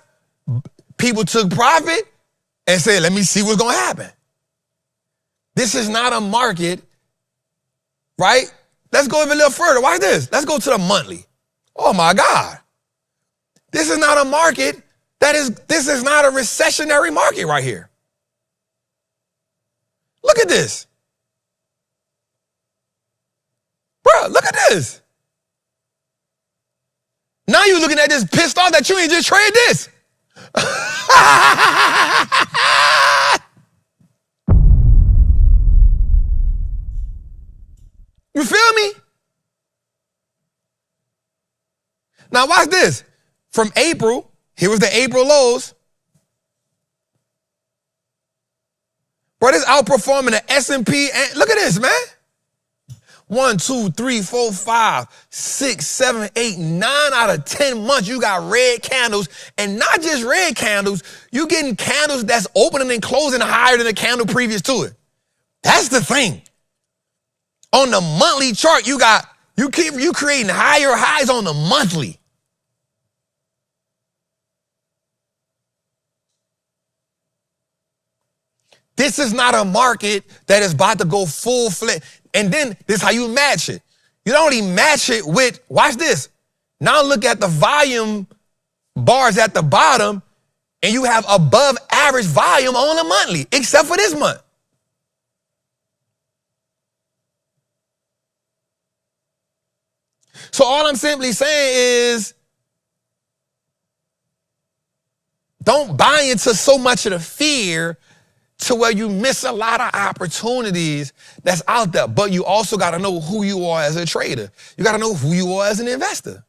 people took profit and said, let me see what's going to happen. This is not a market, right? Let's go even a little further. Watch this. Let's go to the monthly. Oh, my God. This is not a market this is not a recessionary market right here. Look at this. Bro, look at this. Now you're looking at this pissed off that you ain't just trade this. You feel me? Now watch this. From April, here was the April lows. Bro, this outperforming the S&P. And look at this, man. 1, 2, 3, 4, 5, 6, 7, 8, 9 out of 10 months, you got red candles. And not just red candles, you getting candles that's opening and closing higher than the candle previous to it. That's the thing. On the monthly chart, you creating higher highs on the monthly. This is not a market that is about to go full-fledged. And then this is how you match it. You don't only match it with, watch this. Now look at the volume bars at the bottom, and you have above average volume on the monthly, except for this month. So all I'm simply saying is, don't buy into so much of the fear to where you miss a lot of opportunities that's out there. But you also got to know who you are as a trader. You got to know who you are as an investor.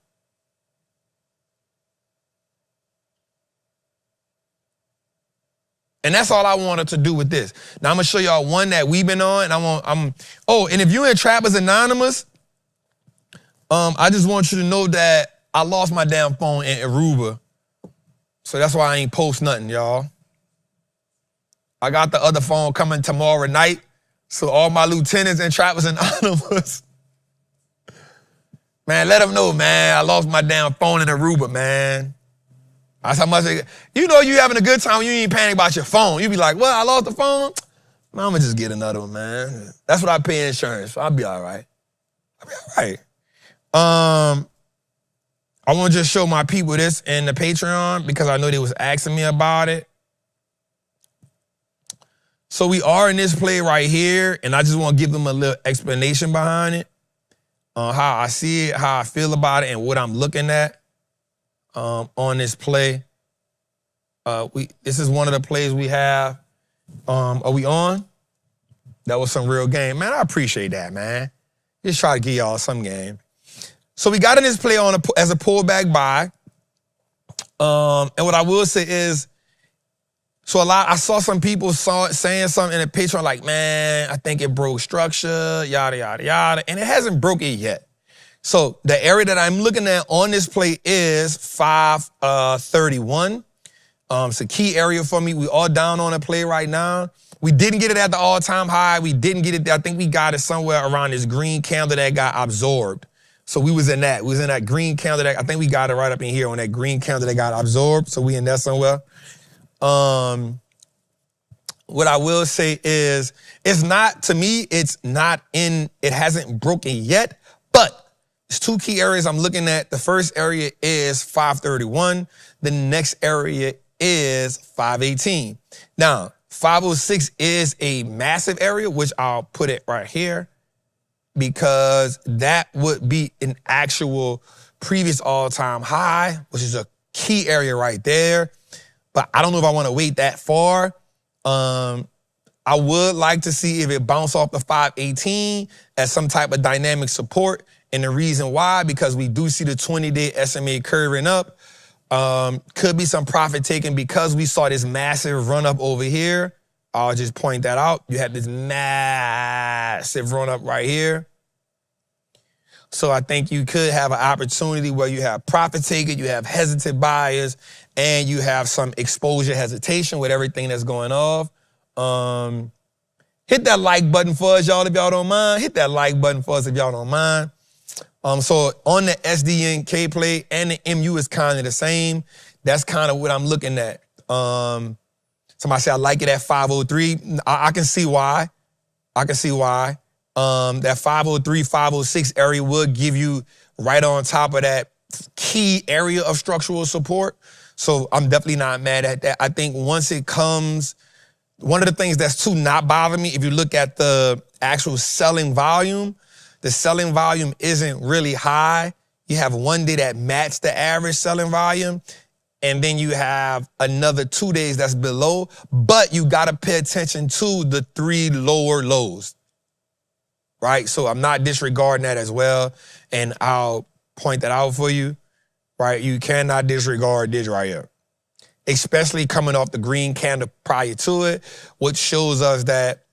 And that's all I wanted to do with this. Now I'm going to show y'all one that we've been on. And and if you're in Trappers Anonymous, I just want you to know that I lost my damn phone in Aruba. So that's why I ain't post nothing, y'all. I got the other phone coming tomorrow night. So all my lieutenants and Trappers Anonymous, man, let them know, man, I lost my damn phone in Aruba, man. That's how much you having a good time when you ain't panic about your phone. You be like, well, I lost the phone. Man, I'm going to just get another one, man. That's what I pay insurance, so I'll be all right. I want to just show my people this in the Patreon because I know they was asking me about it. So we are in this play right here, and I just want to give them a little explanation behind it, how I see it, how I feel about it, and what I'm looking at on this play. This is one of the plays we have. Are we on? That was some real game. Man, I appreciate that, man. Just try to give y'all some game. So we got in this play as a pullback buy. And what I will say is, I saw some people saying something in the Patreon like, man, I think it broke structure, yada, yada, yada. And it hasn't broke it yet. So the area that I'm looking at on this play is 531. It's a key area for me. We all down on the play right now. We didn't get it at the all-time high. We didn't get it. I think we got it somewhere around this green candle that got absorbed. So we was in that. We was in that green candle that, I think we got it right up in here on that green candle that got absorbed. So we in there somewhere. What I will say is, it's not, to me, it hasn't broken yet, but there's two key areas I'm looking at. The first area is 531. The next area is 518. Now, 506 is a massive area, which I'll put it right here, because that would be an actual previous all-time high, which is a key area right there. But I don't know if I want to wait that far. I would like to see if it bounce off the 518 as some type of dynamic support. And the reason why, because we do see the 20-day SMA curving up. Could be some profit taken because we saw this massive run up over here. I'll just point that out. You have this massive run up right here. So I think you could have an opportunity where you have profit taken, you have hesitant buyers, and you have some exposure hesitation with everything that's going off. Hit that like button for us, y'all, if y'all don't mind. Hit that like button for us if y'all don't mind. So on the SDNK play and the MU is kind of the same. That's kind of what I'm looking at. Somebody said I like it at 503. I can see why. That 503, 506 area would give you right on top of that key area of structural support. So I'm definitely not mad at that. I think once it comes, one of the things that's not bothering me, if you look at the actual selling volume, the selling volume isn't really high. You have one day that matched the average selling volume, and then you have another 2 days that's below, but you got to pay attention to the 3 lower lows, right? So I'm not disregarding that as well, and I'll point that out for you, right? You cannot disregard this right here, especially coming off the green candle prior to it, which shows us that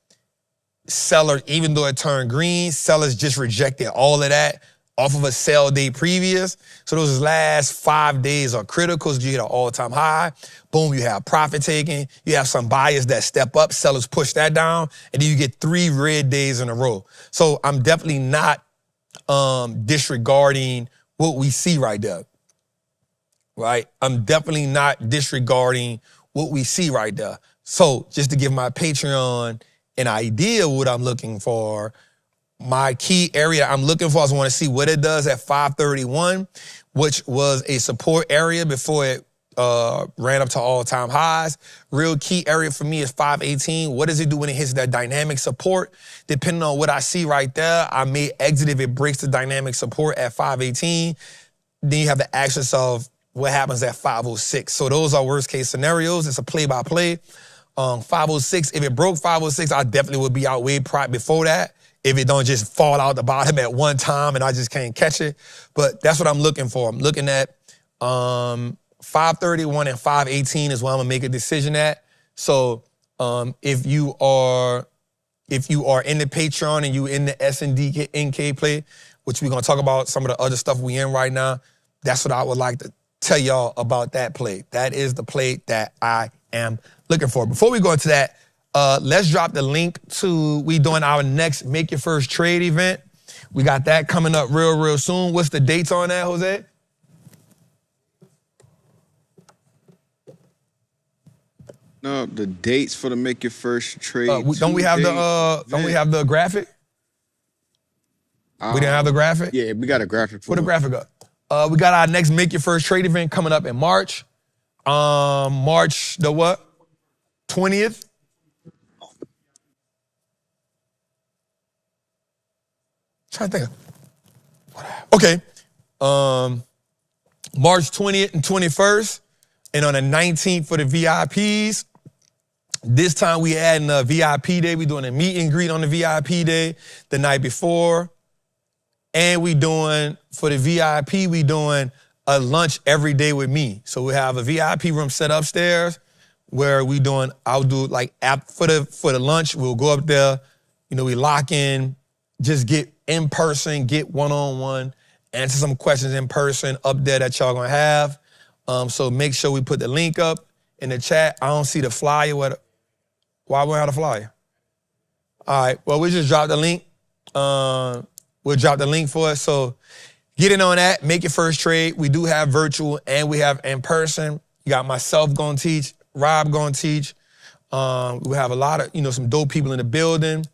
seller, even though it turned green, sellers just rejected all of that off of a sell day previous. So those last 5 days are critical. You hit an all-time high. Boom, you have profit taking. You have some buyers that step up. Sellers push that down. And then you get 3 red days in a row. So I'm definitely not disregarding what we see right there. Right? I'm definitely not disregarding what we see right there. So just to give my Patreon an idea of what I'm looking for, my key area I'm looking for, I want to see what it does at 531, which was a support area before it ran up to all-time highs. Real key area for me is 518. What does it do when it hits that dynamic support? Depending on what I see right there, I may exit if it breaks the dynamic support at 518. Then you have the axis of what happens at 506. So those are worst-case scenarios. It's a play-by-play. 506, if it broke 506, I definitely would be out way before that if it don't just fall out the bottom at one time and I just can't catch it. But that's what I'm looking for. I'm looking at 531 and 518 is where I'm gonna make a decision at. So if you are in the Patreon and you in the SNDNK play, which we're gonna talk about some of the other stuff we in right now, that's what I would like to tell y'all about that play. That is the play that I am looking for. Before we go into that, let's drop the link to we doing our next Make Your First Trade event. We got that coming up real soon. What's the dates on that, Jose? No, the dates for the Make Your First Trade. Don't we have the graphic? We didn't have the graphic? Yeah, we got a graphic for Put the graphic up. We got our next Make Your First Trade event coming up in March. March the what? 20th? Trying to think. Okay. March 20th and 21st. And on the 19th for the VIPs. This time we adding a VIP day. We doing a meet and greet on the VIP day the night before. And we doing, for the VIP, we doing a lunch every day with me. So we have a VIP room set upstairs where I'll do like for the lunch, we'll go up there, we lock in, just get in person, get one-on-one, answer some questions in person up there that y'all gonna have. So make sure we put the link up in the chat. I don't see the flyer. Why won't have the flyer? All right, well, we just dropped the link. We'll drop the link for it. So get in on that. Make your first trade. We do have virtual and we have in person. You got myself going to teach. Rob gonna teach. We have a lot of, some dope people in the building.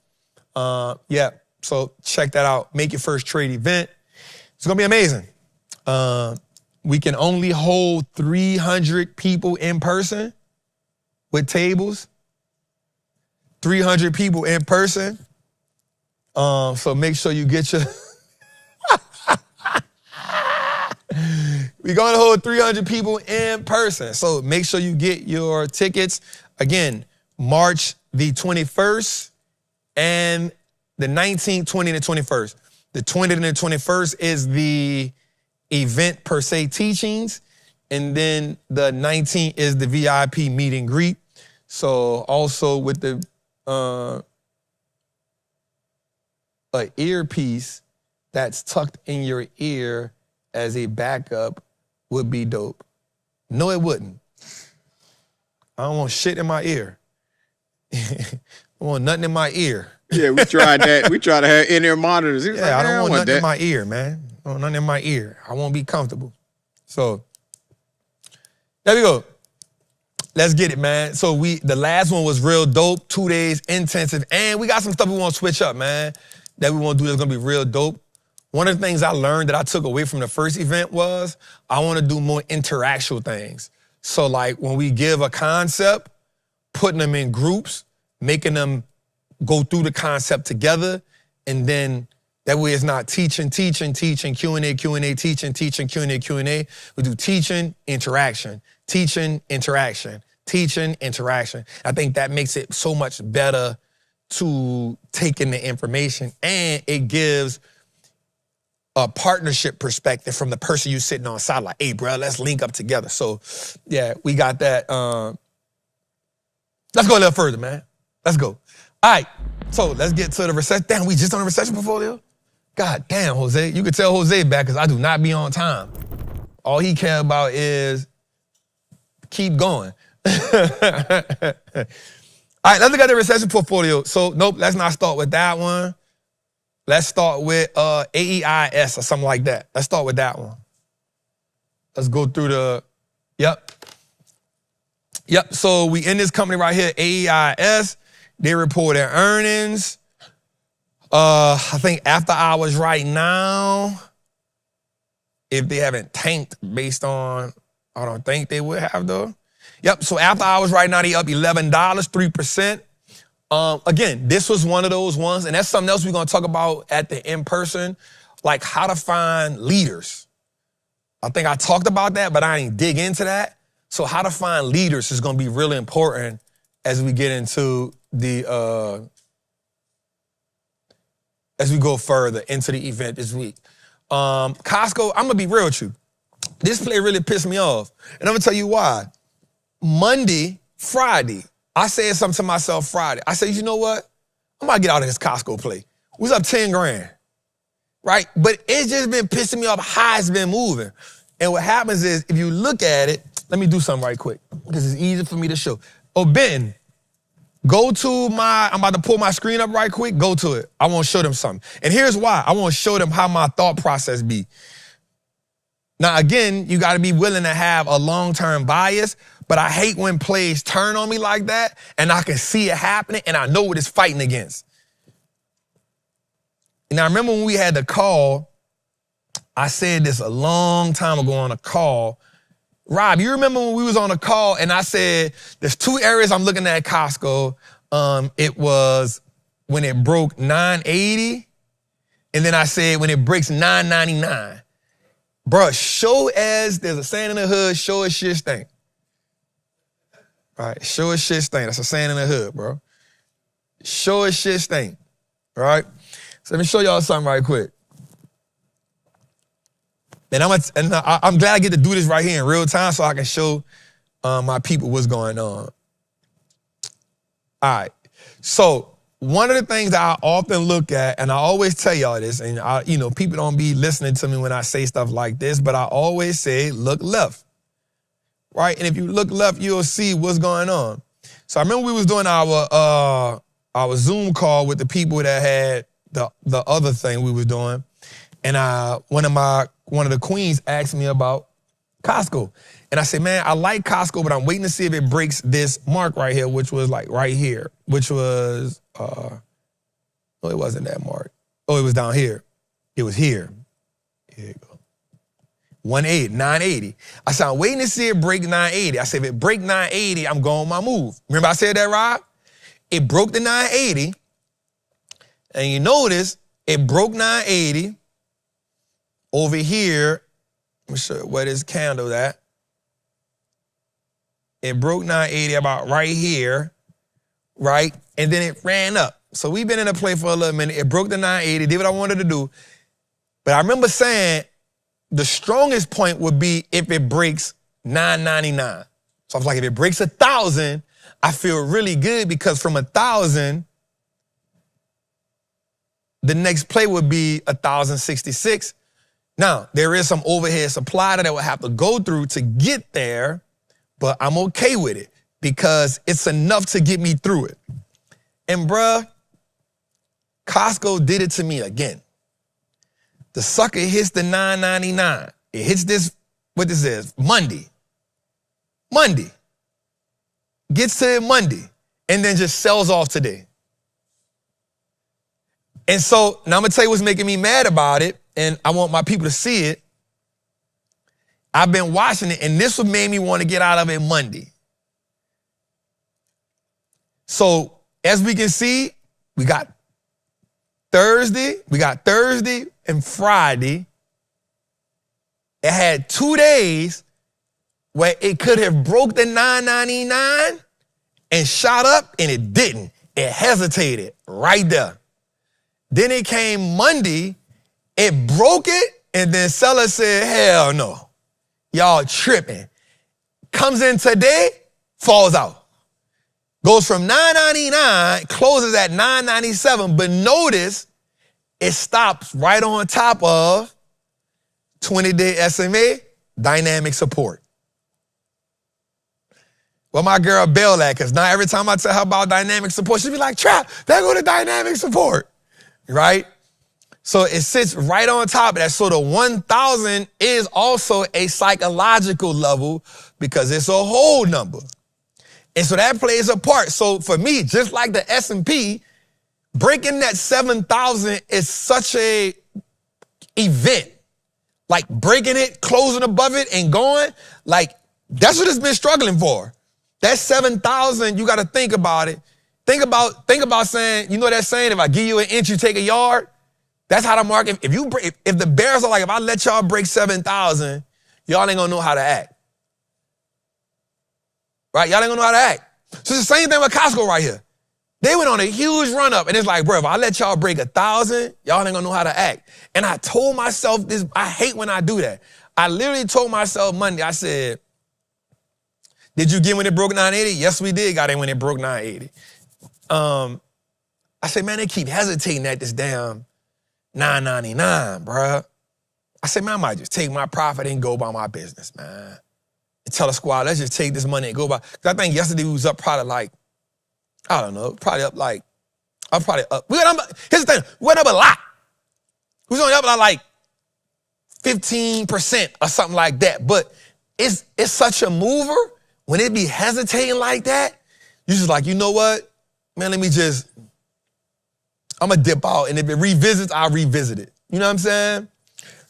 Yeah, so check that out. Make your first trade event. It's gonna be amazing. We can only hold 300 people in person with tables. 300 people in person. So make sure you get your... We're gonna hold 300 people in person. So make sure you get your tickets. Again, March the 21st and the 19th, 20th, and 21st. The 20th and the 21st is the event per se teachings. And then the 19th is the VIP meet and greet. So also with the an earpiece that's tucked in your ear as a backup would be dope. No, it wouldn't. I don't want shit in my ear. I don't want nothing in my ear. Yeah, we tried that. We tried to have in-ear monitors. Yeah, I don't want nothing in my ear, man. I don't want nothing in my ear. I won't be comfortable. So, there we go. Let's get it, man. So the last one was real dope, 2 days intensive, and we got some stuff we want to switch up, man, that we want to do that's going to be real dope. One of the things I learned that I took away from the first event was I want to do more interactual things. So like when we give a concept, putting them in groups, making them go through the concept together, and then that way it's not teaching, Q&A, teaching, Q&A. We do teaching, interaction, teaching, interaction, teaching, interaction. I think that makes it so much better to take in the information, and it gives a partnership perspective from the person you sitting on side, like, hey, bro, let's link up together. So, yeah, we got that. Let's go a little further, man. Let's go. All right, so let's get to the recession. Damn, we just on the recession portfolio? God damn, Jose. You can tell Jose back because I do not be on time. All he care about is keep going. All right, let's look at the recession portfolio. So, nope, let's not start with that one. Let's start with AEIS or something like that. Let's start with that one. Let's go through the, yep. So we in this company right here, AEIS. They reported earnings. I think after hours right now, if they haven't tanked based on, I don't think they would have though. Yep, so after hours right now, they up $11, 3%. Again, this was one of those ones, and that's something else we're gonna talk about at the in-person, like how to find leaders. I think I talked about that, but I didn't dig into that. So how to find leaders is gonna be really important as we get into the, as we go further into the event this week. Costco, I'm gonna be real with you. This play really pissed me off, and I'm gonna tell you why. Friday, I said something to myself Friday. I said, you know what? I'm about to get out of this Costco play. We was up 10 grand, right? But it's just been pissing me off how it's been moving. And what happens is, if you look at it, let me do something right quick, because it's easy for me to show. Oh, Ben, go to I'm about to pull my screen up right quick. Go to it. I want to show them something. And here's why. I want to show them how my thought process be. Now, again, you got to be willing to have a long-term bias, but I hate when plays turn on me like that, and I can see it happening, and I know what it's fighting against. And I remember when we had the call, I said this a long time ago on a call. Rob, you remember when we was on a call, and I said, there's two areas I'm looking at Costco. It was when it broke 980, and then I said when it breaks 999. Bruh, show as, there's a saying in the hood, show as shit stink. All right, show as shit stink. That's a saying in the hood, bro. Show as shit stink, all right? So let me show y'all something right quick. And I'm glad I get to do this right here in real time so I can show my people what's going on. All right, so one of the things that I often look at, and I always tell y'all this, and people don't be listening to me when I say stuff like this, but I always say, look left, right? And if you look left, you'll see what's going on. So I remember we was doing our Zoom call with the people that had the other thing we was doing, and one of the queens asked me about Costco. And I said, man, I like Costco, but I'm waiting to see if it breaks this mark right here, which was like right here, which was, no, it wasn't that mark. Oh, it was down here. It was here. Here you go. 980. I said, I'm waiting to see it break 980. I said, if it break 980, I'm going on my move. Remember I said that, Rob? It broke the 980. And you notice it broke 980 over here. Let me show you where this candle at. It broke 980 about right here, right? And then it ran up. So we've been in a play for a little minute. It broke the 980, did what I wanted to do. But I remember saying the strongest point would be if it breaks 999. So I was like, if it breaks 1,000, I feel really good because from 1,000, the next play would be 1,066. Now, there is some overhead supply that I would have to go through to get there, but I'm okay with it because it's enough to get me through it. And bruh, Costco did it to me again. The sucker hits the 999. It hits this, what this is, Monday. Gets to it Monday, and then just sells off today. And so, now I'm gonna tell you what's making me mad about it, and I want my people to see it. I've been watching it, and this what made me want to get out of it Monday. So, as we can see, we got Thursday and Friday. It had 2 days where it could have broke the 999 and shot up, and it didn't. It hesitated right there. Then it came Monday, it broke it, and then seller said, hell no. Y'all tripping. Comes in today, falls out. Goes from $9.99, closes at $9.97, but notice it stops right on top of 20-day SMA, dynamic support. Well, my girl Belle at, because now every time I tell her about dynamic support, she'll be like, Trap, there go to dynamic support, right? So it sits right on top of that. So the 1,000 is also a psychological level because it's a whole number. And so that plays a part. So for me, just like the S&P, breaking that 7,000 is such a event. Like breaking it, closing above it, and going, like that's what it's been struggling for. That 7,000, you got to think about it. Think about saying, you know that saying, if I give you an inch, you take a yard? That's how the market, if the bears are like, if I let y'all break 7,000, y'all ain't gonna know how to act. Right? Y'all ain't gonna know how to act. So it's the same thing with Costco right here. They went on a huge run up, and it's like, bro, if I let y'all break 1,000, y'all ain't gonna know how to act. And I told myself this, I hate when I do that. I literally told myself Monday, I said, did you get when it broke 980? Yes, we did got in when it broke 980. I said, man, they keep hesitating at this damn $9.99, bruh. I said, man, I might just take my profit and go about my business, man. And tell the squad, let's just take this money and go by. Because I think yesterday we was up probably like, I don't know, probably up like, I'm probably up. Here's the thing, we went up a lot. We was only up like 15% or something like that. But it's such a mover. When it be hesitating like that, you just like, you know what? Man, I'm going to dip out. And if it revisits, I'll revisit it. You know what I'm saying?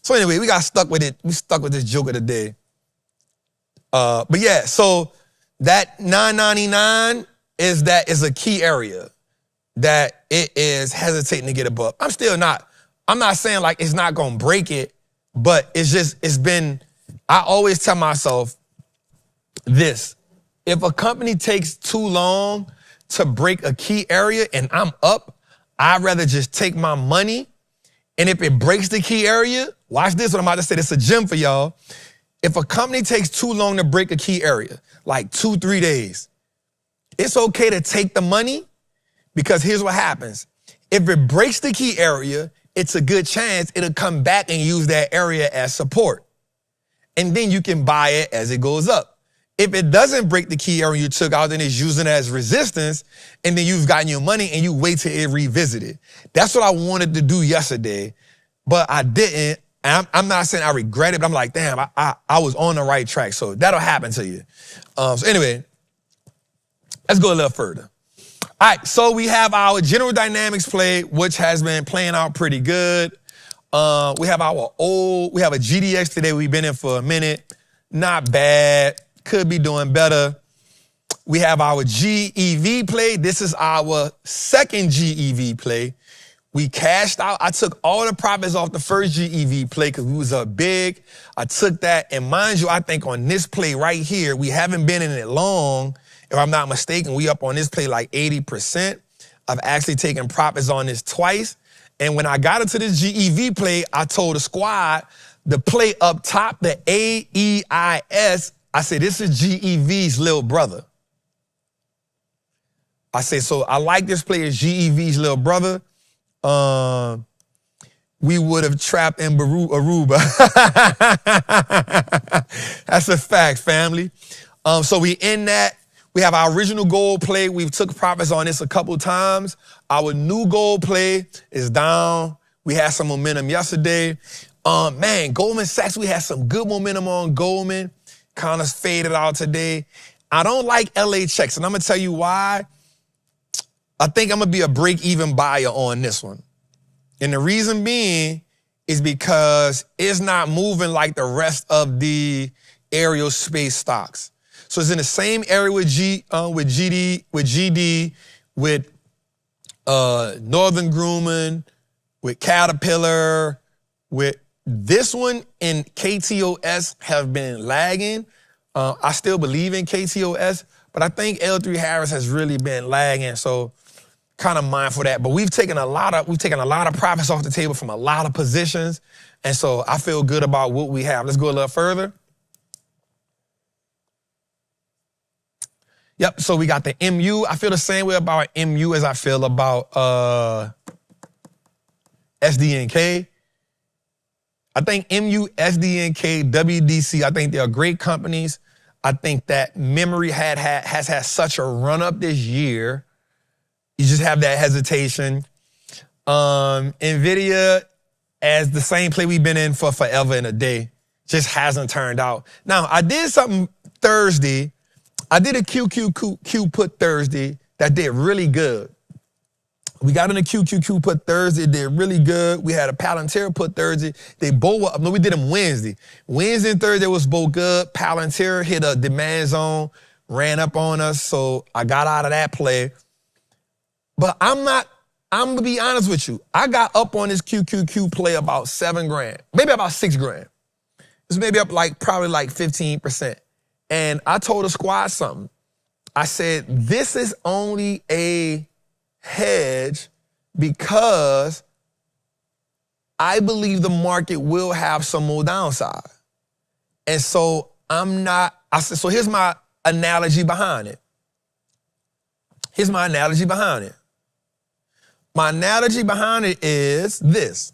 So anyway, we got stuck with it. We stuck with this joke of the day. But yeah, so that $9.99 is a key area that it is hesitating to get above. I'm not saying like it's not going to break it, but I always tell myself this. If a company takes too long to break a key area and I'm up, I'd rather just take my money. And if it breaks the key area, watch this, what I'm about to say. This is a gem for y'all. If a company takes too long to break a key area, like 2-3 days, it's okay to take the money because here's what happens. If it breaks the key area, it's a good chance it'll come back and use that area as support. And then you can buy it as it goes up. If it doesn't break the key area you took out, then it's using it as resistance, and then you've gotten your money and you wait till it revisited. That's what I wanted to do yesterday, but I didn't. And I'm not saying I regret it, but I'm like, damn, I was on the right track. So that'll happen to you. So anyway, let's go a little further. All right, so we have our General Dynamics play, which has been playing out pretty good. We have a GDX today we've been in for a minute. Not bad. Could be doing better. We have our GEV play. This is our second GEV play. We cashed out. I took all the profits off the first GEV play because we was up big. I took that, and mind you, I think on this play right here, we haven't been in it long. If I'm not mistaken, we up on this play like 80%. I've actually taken profits on this twice. And when I got into this GEV play, I told the squad, the play up top, the AEIS, I said, this is GEV's little brother. I said, so I like this play as GEV's little brother. We would have trapped in Aruba. That's a fact, family. So we in that. We have our original gold play. We've took profits on this a couple times. Our new gold play is down. We had some momentum yesterday. Man, Goldman Sachs, we had some good momentum on Goldman. Kind of faded out today. I don't like LA checks, and I'm going to tell you why. I think I'm going to be a break-even buyer on this one. And the reason being is because it's not moving like the rest of the aerospace stocks. So it's in the same area with GD, with Northern Grumman, with Caterpillar, with this one and KTOS have been lagging. I still believe in KTOS, but I think L3 Harris has really been lagging. So kind of mindful of that. But we've taken a lot of profits off the table from a lot of positions. And so I feel good about what we have. Let's go a little further. Yep, so we got the MU. I feel the same way about MU as I feel about SDNK. I think MU, SDNK, WDC, I think they're great companies. I think that memory has had such a run up this year. You just have that hesitation. NVIDIA, as the same play we've been in for forever and a day, just hasn't turned out. Now, I did something Thursday. I did a QQQ put Thursday that did really good. We got in a QQQ put Thursday, did really good. We had a Palantir put Thursday. They both, no, we did them Wednesday. Wednesday and Thursday was both good. Palantir hit a demand zone, ran up on us, so I got out of that play. But I'm going to be honest with you. I got up on this QQQ play about $7,000, maybe about $6,000. It's maybe up probably 15%. And I told the squad something. I said, this is only a hedge because I believe the market will have some more downside. And so I said, so here's my analogy behind it. My analogy behind it is this.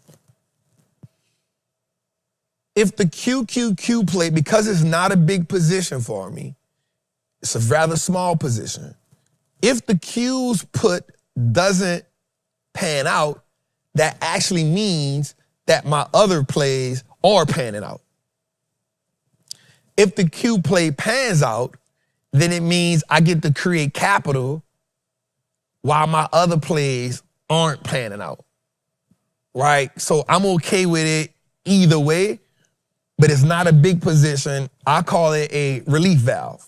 If the QQQ play, because it's not a big position for me, it's a rather small position. If the Q's put doesn't pan out, that actually means that my other plays are panning out. If the Q play pans out, then it means I get to create capital while my other plays aren't panning out, right? So I'm okay with it either way, but it's not a big position. I call it a relief valve,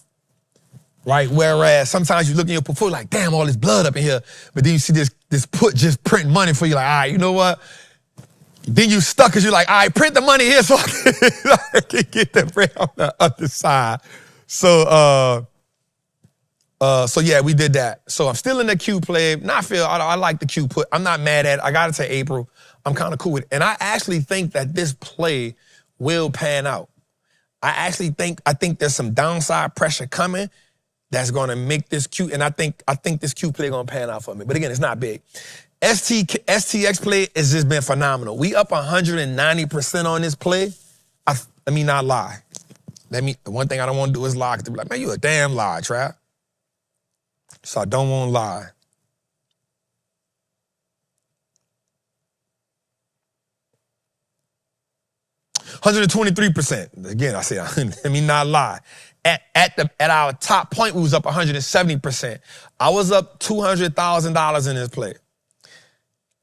right? Whereas sometimes you look in your portfolio like, damn, all this blood up in here, but then you see this put just printing money for you, like, all right, you know what? Then you stuck because you're like, all right, print the money here so I can get the bread on the other side. So yeah, we did that. So I'm still in the Q play. I like the Q put. I'm not mad at it. I got it to April. I'm kind of cool with it. And I actually think that this play will pan out. I think there's some downside pressure coming that's going to make this Q, and I think this Q play going to pan out for me. But again, it's not big. STX play has just been phenomenal. We up 190% on this play. Let me not lie. The one thing I don't want to do is lie. 'Cause they be like, man, you a damn lie, Trap. So I don't want to lie. 123%. Again, I say, let me not lie. At our top point, we was up 170%. I was up $200,000 in this play.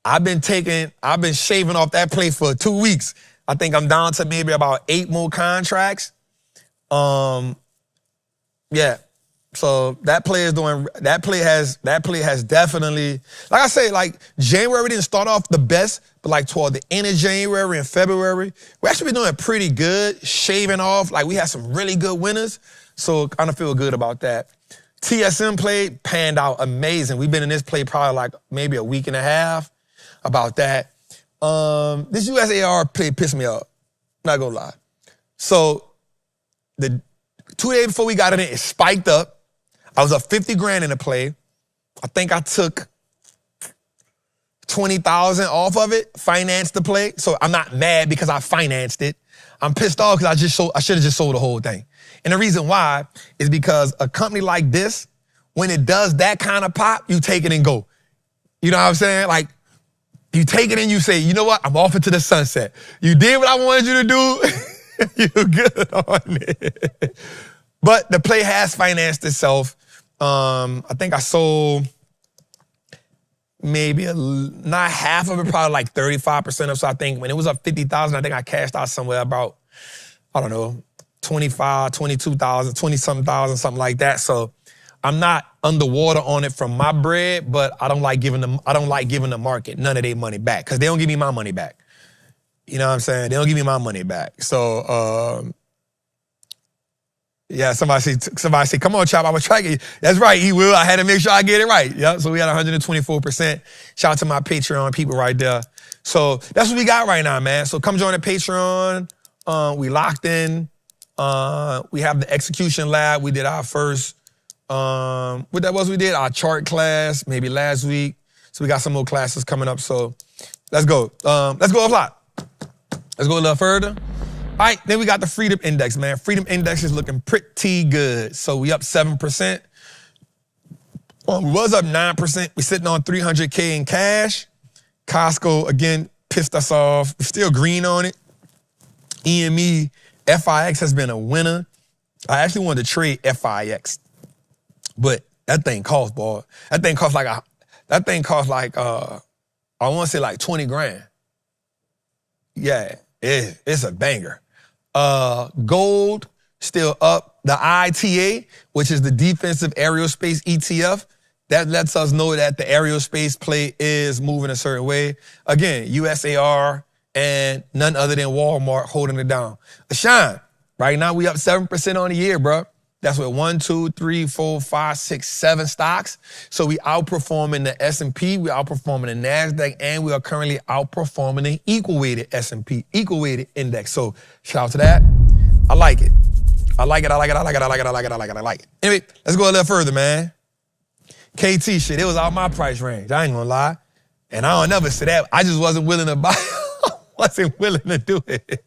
I've been shaving off that play for 2 weeks. I think I'm down to maybe about 8 more contracts. Yeah. So that play has definitely, like I say, like January didn't start off the best, but like toward the end of January and February, we actually been doing pretty good, shaving off. Like we had some really good winners. So kind of feel good about that. TSM play panned out amazing. We've been in this play probably like maybe a week and a half about that. This USAR play pissed me off. Not gonna lie. So the 2 days before we got in it spiked up. I was up 50 grand in the play. I think I took 20,000 off of it, financed the play. So I'm not mad because I financed it. I'm pissed off because I should have just sold the whole thing. And the reason why is because a company like this, when it does that kind of pop, you take it and go. You know what I'm saying? Like, you take it and you say, you know what? I'm off into the sunset. You did what I wanted you to do. You're good on it. But the play has financed itself. I think I sold maybe not half of it, probably like 35% of. So I think when it was up 50,000, I think I cashed out somewhere about, I don't know, 25, 22,000, 20-something thousand, something like that. So I'm not underwater on it from my bread, but I don't like giving the market none of their money back because they don't give me my money back. You know what I'm saying? They don't give me my money back. So, yeah, somebody say, come on, Chop, I was tracking you. That's right, he will. I had to make sure I get it right. Yep, so we had 124%. Shout out to my Patreon people right there. So that's what we got right now, man. So come join the Patreon. We locked in. We have the execution lab. We did our first, what that was we did? Our chart class, maybe last week. So we got some more classes coming up. So let's go. Let's go a lot. Let's go a little further. All right, then we got the Freedom Index, man. Freedom Index is looking pretty good. So we up 7%. We was up 9%. We sitting on 300K in cash. Costco, again, pissed us off. We're still green on it. EME, FIX has been a winner. I actually wanted to trade FIX, but that thing costs, boy. That thing costs like, I want to say like 20 grand. Yeah, it's a banger. Gold still up. The ITA, which is the Defensive Aerospace ETF, that lets us know that the aerospace play is moving a certain way. Again, USAR and none other than Walmart holding it down. Ashan, right now we up 7% on the year, bro. That's with 1, 2, 3, 4, 5, 6, 7 stocks. So we outperforming the S&P, we outperforming the NASDAQ, and we are currently outperforming the equal-weighted S&P, equal-weighted index. So shout out to that. I like it. I like it. Anyway, let's go a little further, man. KT shit, it was out my price range. I ain't gonna lie. And I don't never say that. I just wasn't willing to buy. Wasn't willing to do it.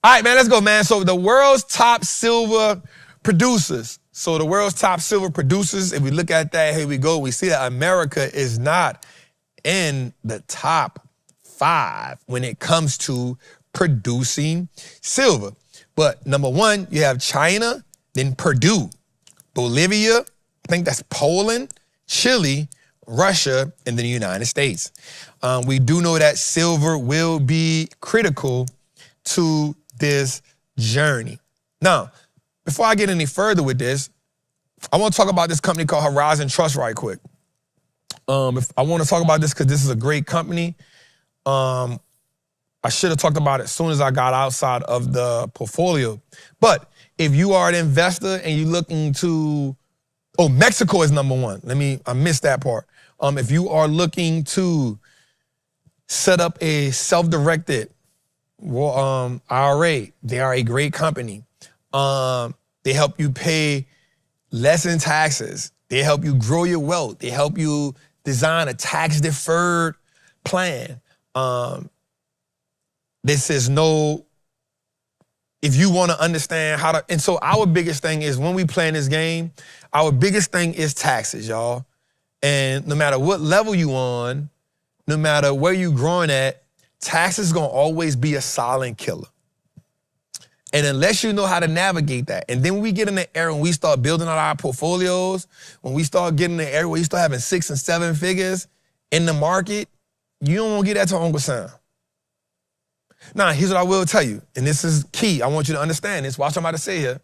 All right, man, let's go, man. So the world's top silver producers. So the world's top silver producers, if we look at that, here we go. We see that America is not in the top 5 when it comes to producing silver. But number 1, you have China, then Purdue, Bolivia, I think that's Poland, Chile, Russia, and then the United States. We do know that silver will be critical to this journey. Now, before I get any further with this, I want to talk about this company called Horizon Trust right quick. I want to talk about this because this is a great company. I should have talked about it as soon as I got outside of the portfolio. But if you are an investor and you're looking to, Mexico is number 1. I missed that part. If you are looking to set up a self-directed IRA, they are a great company. They help you pay less in taxes. They help you grow your wealth. They help you design a tax-deferred plan. This is if you want to understand how to, and so our biggest thing is when we play this game, our biggest thing is taxes, y'all. And no matter what level you on, no matter where you growing at, taxes is gonna always be a silent killer. And unless you know how to navigate that, and then when we get in the area when we start building out our portfolios, when we start getting in the area where you start having 6 and 7 figures in the market, you don't want to get that to Uncle Sam. Now, here's what I will tell you, and this is key. I want you to understand this. Watch what I'm about to say here.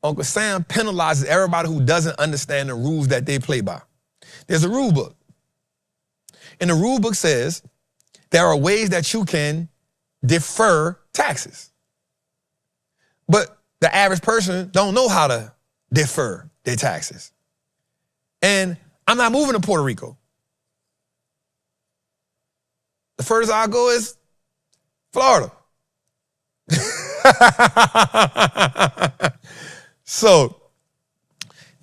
Uncle Sam penalizes everybody who doesn't understand the rules that they play by. There's a rule book. And the rule book says there are ways that you can defer taxes. But the average person don't know how to defer their taxes. And I'm not moving to Puerto Rico. The furthest I'll go is Florida. So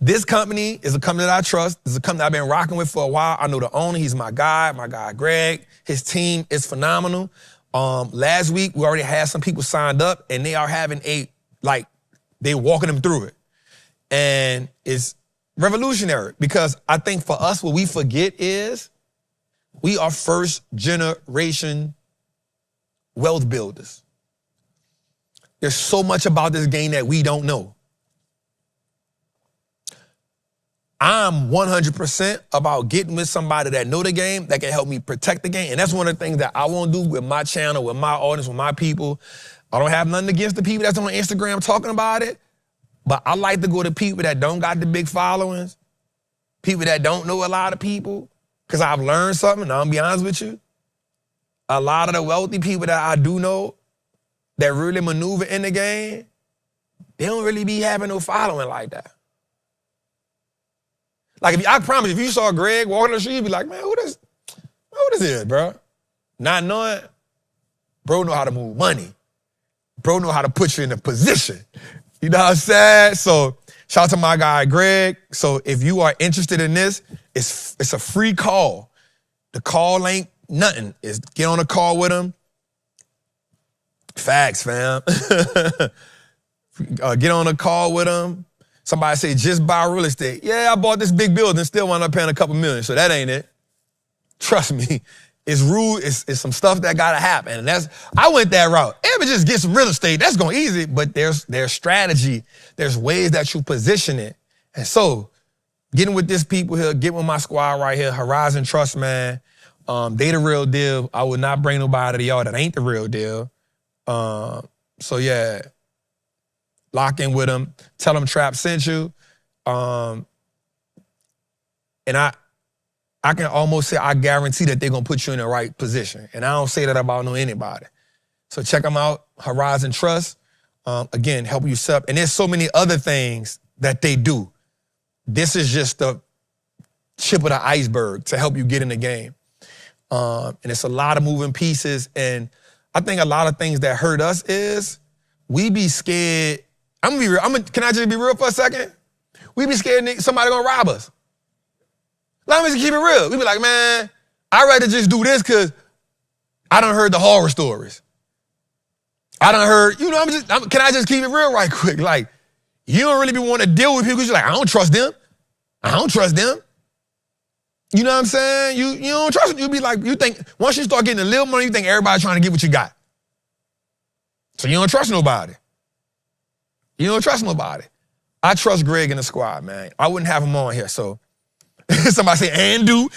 this company is a company that I trust. This is a company I've been rocking with for a while. I know the owner. He's my guy Greg. His team is phenomenal. Last week, we already had some people signed up, and they are having they're walking them through it. And it's revolutionary because I think for us, what we forget is we are first generation wealth builders. There's so much about this game that we don't know. I'm 100% about getting with somebody that know the game, that can help me protect the game. And that's one of the things that I want to do with my channel, with my audience, with my people. I don't have nothing against the people that's on Instagram talking about it, but I like to go to people that don't got the big followings, people that don't know a lot of people, because I've learned something, and I'm gonna be honest with you. A lot of the wealthy people that I do know that really maneuver in the game, they don't really be having no following like that. Like, I promise, if you saw Greg walking the street, you'd be like, man, who this is, bro? Not knowing, bro know how to move money. Bro know how to put you in a position. You know what I'm saying? So shout out to my guy, Greg. So if you are interested in this, it's a free call. The call ain't nothing. It's get on a call with him. Facts, fam. Get on a call with him. Somebody say, just buy real estate. Yeah, I bought this big building, still wound up paying a couple million, so that ain't it. Trust me, it's rude, it's some stuff that gotta happen. And I went that route. Ever just get some real estate, that's gonna easy, but there's strategy, there's ways that you position it. And so, getting with this people here, getting with my squad right here, Horizon Trust, man, they the real deal. I would not bring nobody to y'all that ain't the real deal. So yeah, lock in with them. Tell them Trap sent you. And I can almost say I guarantee that they're going to put you in the right position. And I don't say that about anybody. So check them out, Horizon Trust. Again, help you set up. And there's so many other things that they do. This is just the tip of the iceberg to help you get in the game. And it's a lot of moving pieces. And I think a lot of things that hurt us is we be scared. I'm gonna be real. Can I just be real for a second? We be scared somebody gonna rob us. Let me just keep it real. We be like, man, I'd rather just do this because I done heard the horror stories. I done heard, can I just keep it real right quick? Like, you don't really be wanting to deal with people because you're like, I don't trust them. I don't trust them. You know what I'm saying? You don't trust them. You be like, you think, once you start getting a little money, you think everybody's trying to get what you got. So you don't trust nobody. You don't trust nobody. I trust Greg in the squad, man. I wouldn't have him on here, so somebody say, and do.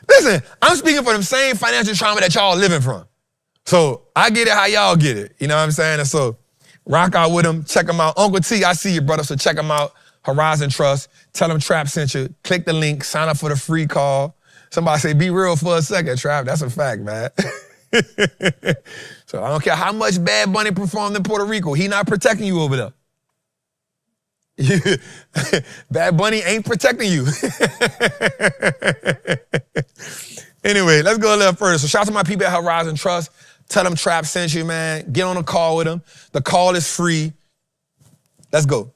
Listen, I'm speaking for them same financial trauma that y'all living from. So I get it how y'all get it. You know what I'm saying? And so rock out with them. Check them out. Uncle T, I see you, brother, so check them out. Horizon Trust. Tell them Trap sent you. Click the link. Sign up for the free call. Somebody say, be real for a second, Trap. That's a fact, man. So I don't care how much Bad Bunny performed in Puerto Rico. He not protecting you over there. Bad Bunny ain't protecting you. Anyway, let's go a little further. So shout out to my people at Horizon Trust. Tell them Trap sent you, man. Get on a call with them. The call is free. Let's go.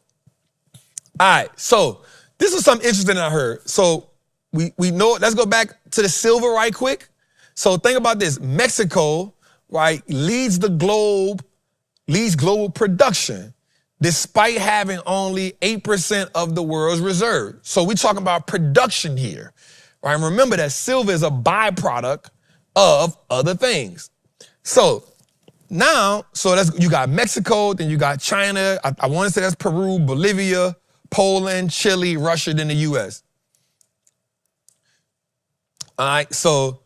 All right, so this is something interesting I heard. So we know, let's go back to the silver right quick. So think about this. Mexico, right, leads global production despite having only 8% of the world's reserves. So we're talking about production here, right? And remember that silver is a byproduct of other things. So now, so you got Mexico, then you got China. I want to say that's Peru, Bolivia, Poland, Chile, Russia, then the U.S. All right, so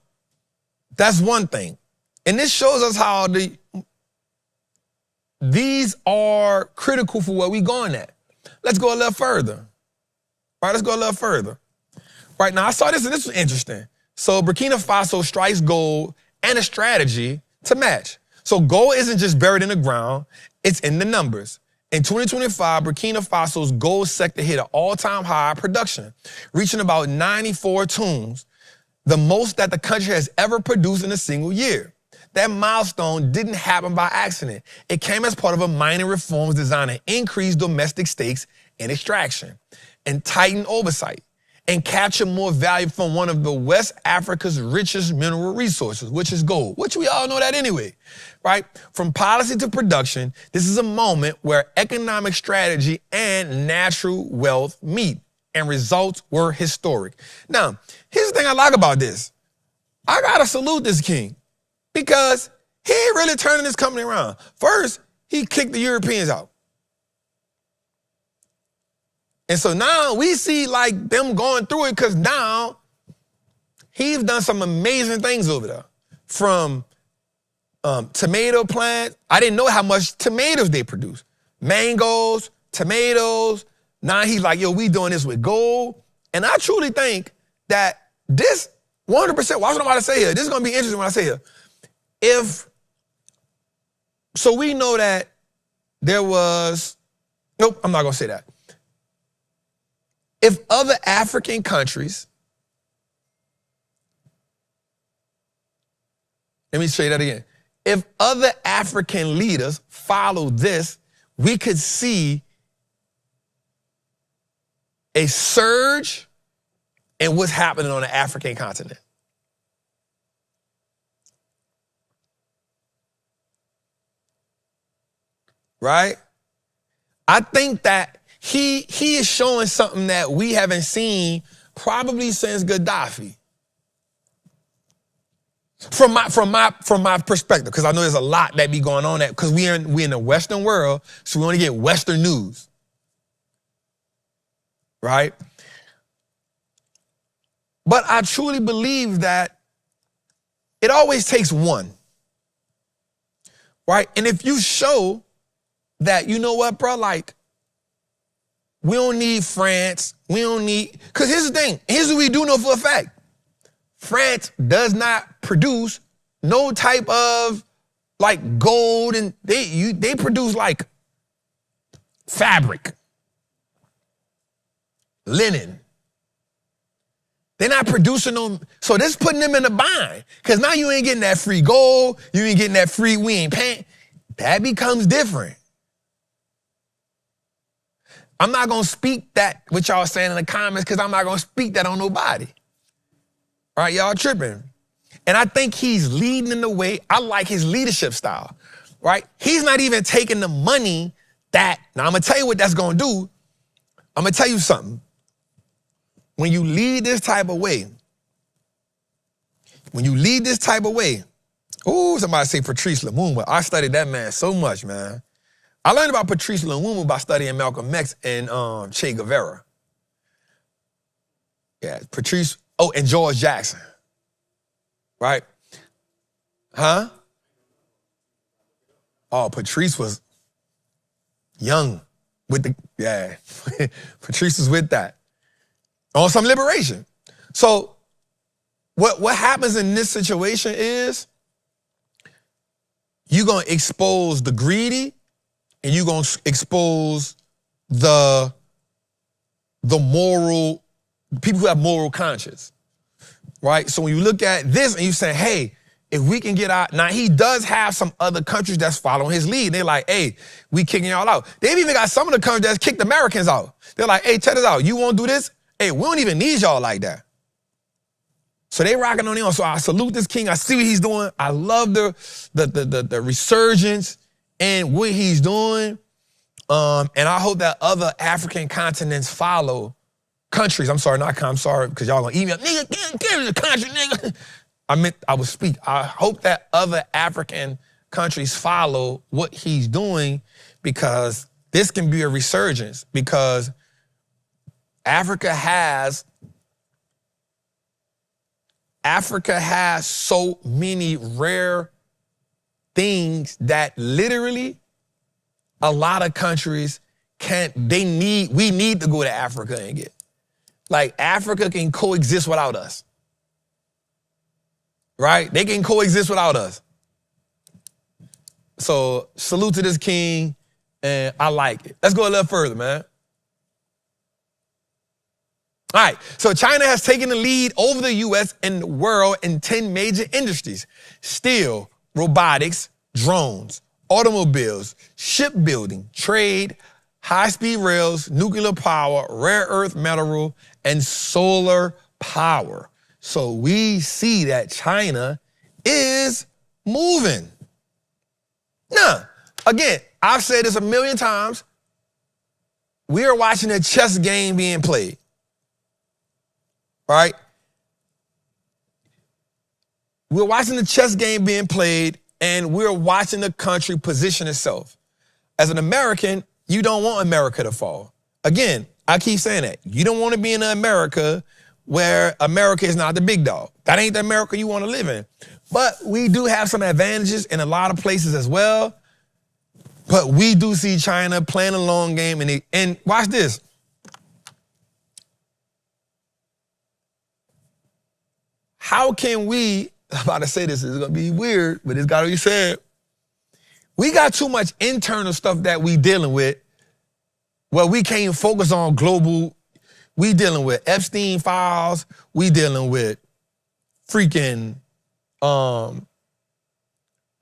that's one thing. And this shows us how these are critical for where we're going at. Let's go a little further. All right, let's go a little further. Right now, I saw this and this was interesting. So Burkina Faso strikes gold and a strategy to match. So gold isn't just buried in the ground, it's in the numbers. In 2025, Burkina Faso's gold sector hit an all-time high production, reaching about 94 tons, the most that the country has ever produced in a single year. That milestone didn't happen by accident. It came as part of a mining reforms designed to increase domestic stakes in extraction and tighten oversight and capture more value from one of the West Africa's richest mineral resources, which is gold, which we all know that anyway, right? From policy to production, this is a moment where economic strategy and natural wealth meet, and results were historic. Now, here's the thing I like about this. I gotta salute this king, because he ain't really turning this company around. First, he kicked the Europeans out. And so now we see like them going through it because now he's done some amazing things over there. From tomato plants. I didn't know how much tomatoes they produce. Mangoes, tomatoes. Now he's like, yo, we doing this with gold. And I truly think that this 100%, watch what I'm about to say here. This is going to be interesting when I say here. So we know that there was, nope, I'm not going to say that. If other African countries, let me say that again. If other African leaders follow this, we could see a surge in what's happening on the African continent. Right? I think that he is showing something that we haven't seen probably since Gaddafi. From my perspective, because I know there's a lot that be going on because we in the Western world, so we only get Western news. Right? But I truly believe that it always takes one. Right? And if you show that, you know what, bro, like, we don't need France. We don't need, because here's the thing. Here's what we do know for a fact. France does not produce no type of like gold, and they produce like fabric, linen. They're not producing no, so this putting them in a bind. Because now you ain't getting that free gold, you ain't getting that free, we ain't paying. That becomes different. I'm not going to speak that, what y'all saying in the comments, because I'm not going to speak that on nobody. All right, y'all tripping. And I think he's leading in the way. I like his leadership style, right? He's not even taking the money that, now I'm going to tell you what that's going to do. I'm going to tell you something. When you lead this type of way, ooh, somebody say Patrice Lumumba. I studied that man so much, man. I learned about Patrice Lumumba by studying Malcolm X and Che Guevara. Yeah, Patrice, and George Jackson. Right? Huh? Oh, Patrice was young with the, yeah. Patrice was with that. On some liberation. So what happens in this situation is you're going to expose the greedy, and you're going to expose the moral, people who have moral conscience, right? So when you look at this and you say, hey, if we can get out, now he does have some other countries that's following his lead. They're like, hey, we kicking y'all out. They've even got some of the countries that's kicked Americans out. They're like, hey, check this out. You won't do this? Hey, we don't even need y'all like that. So they rocking on him. So I salute this king. I see what he's doing. I love the resurgence and what he's doing. And I hope that other African continents follow. Countries, I'm sorry, because y'all gonna email, nigga, give me the country, nigga. I would speak. I hope that other African countries follow what he's doing, because this can be a resurgence, because Africa has so many rare things that literally a lot of countries we need to go to Africa and get. Like, Africa can coexist without us. Right? They can coexist without us. So salute to this king, and I like it. Let's go a little further, man. All right, so China has taken the lead over the U.S. and the world in 10 major industries: steel, robotics, drones, automobiles, shipbuilding, trade, high-speed rails, nuclear power, rare earth mineral, and solar power. So we see that China is moving. Now, again, I've said this a million times. We are watching a chess game being played. Right? We're watching the chess game being played, and we're watching the country position itself. As an American, you don't want America to fall. Again, I keep saying that. You don't want to be in America where America is not the big dog. That ain't the America you want to live in. But we do have some advantages in a lot of places as well. But we do see China playing a long game. And watch this. How can I'm about to say this, it's going to be weird, but it's got to be said. We got too much internal stuff that we dealing with. Well, we can't focus on global. We dealing with Epstein files. We dealing with freaking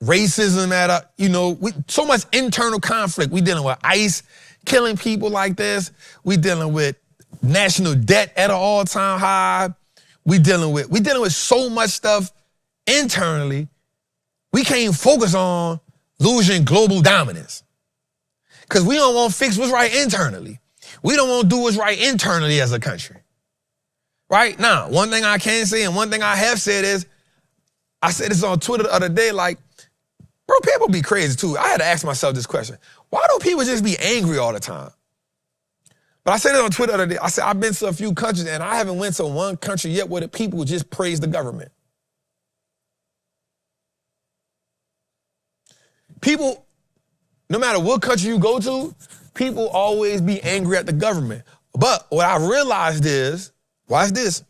racism so much internal conflict. We dealing with ICE killing people like this. We dealing with national debt at an all-time high. We dealing with so much stuff internally. We can't focus on losing global dominance, because we don't want to fix what's right internally. We don't want to do what's right internally as a country. Right? Now, one thing I can say and one thing I have said is, I said this on Twitter the other day, like, bro, people be crazy too. I had to ask myself this question. Why do people just be angry all the time? But I said it on Twitter the other day. I said, I've been to a few countries, and I haven't went to one country yet where the people just praise the government. People, no matter what country you go to, people always be angry at the government. But what I realized is, watch this,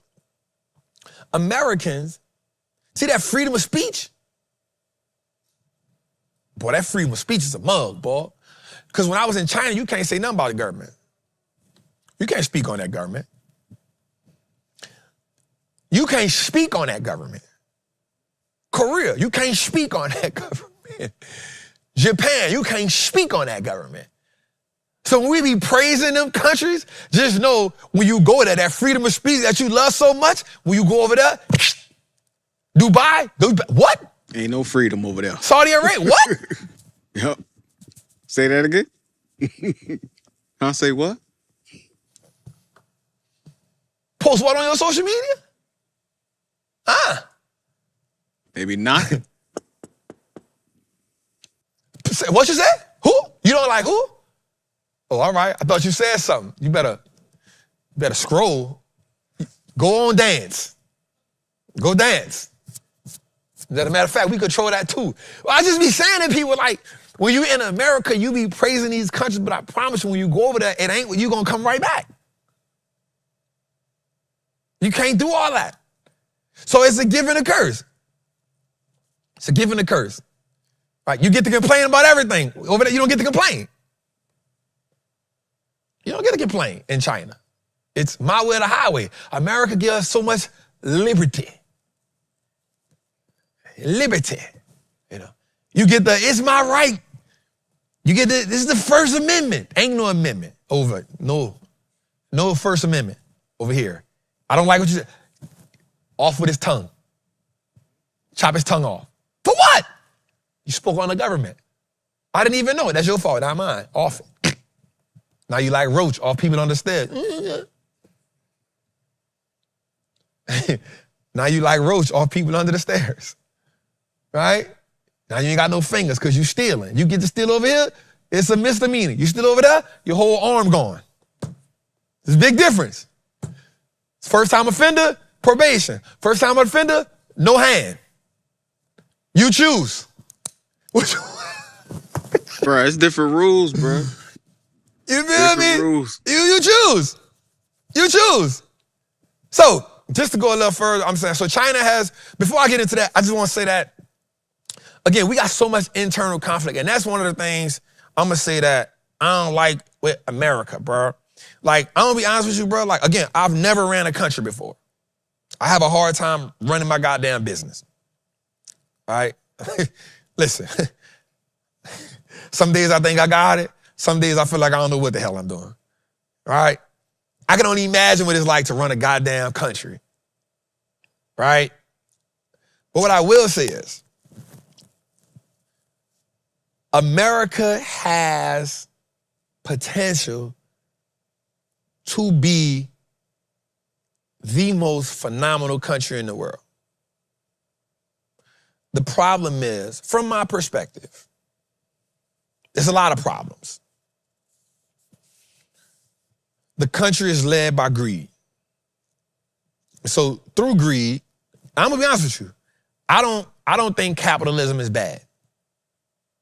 Americans, see that freedom of speech? Boy, that freedom of speech is a mug, boy. Because when I was in China, you can't say nothing about the government. You can't speak on that government. You can't speak on that government. Korea, you can't speak on that government. Japan, you can't speak on that government. So when we be praising them countries, just know when you go there, that freedom of speech that you love so much, when you go over there, Dubai, what? Ain't no freedom over there. Saudi Arabia, what? Yep. Say that again. Huh? Say what? Post what on your social media? Maybe not. What you said? Who? You don't like who? Oh, all right. I thought you said something. You better scroll. Go on dance. Go dance. As a matter of fact, we control that too. Well, I just be saying to people, like, when you in America, you be praising these countries, but I promise you, when you go over there, it ain't what you gonna come right back. You can't do all that. So it's a give and a curse. It's a give and a curse. Right? You get to complain about everything. Over there, you don't get to complain. You don't get to complain in China. It's my way or the highway. America gives us so much liberty. Liberty. You get it's my right. You get this is the First Amendment. Ain't no amendment over. No First Amendment over here. I don't like what you said. Off with his tongue. Chop his tongue off. For what? You spoke on the government. I didn't even know it. That's your fault, not mine. Off it. Now you like roach off people on the stairs. Now you like roach off people under the stairs. Right? Now you ain't got no fingers because you stealing. You get to steal over here, it's a misdemeanor. You steal over there, your whole arm gone. There's a big difference. First time offender, probation. First time offender, no hand. You choose. Bro, it's different rules, bro. You feel me? Rules. You choose. You choose. So, just to go a little further, I'm saying, so China has, before I get into that, I just want to say that, again, we got so much internal conflict, and that's one of the things I'm going to say that I don't like with America, bro. Like, I'm going to be honest with you, bro. Like, again, I've never ran a country before. I have a hard time running my goddamn business. All right? Listen, some days I think I got it. Some days I feel like I don't know what the hell I'm doing. All right? I can only imagine what it's like to run a goddamn country. Right? But what I will say is, America has potential to be the most phenomenal country in the world. The problem is, from my perspective, there's a lot of problems. The country is led by greed. So through greed, I'm gonna be honest with you, I don't think capitalism is bad.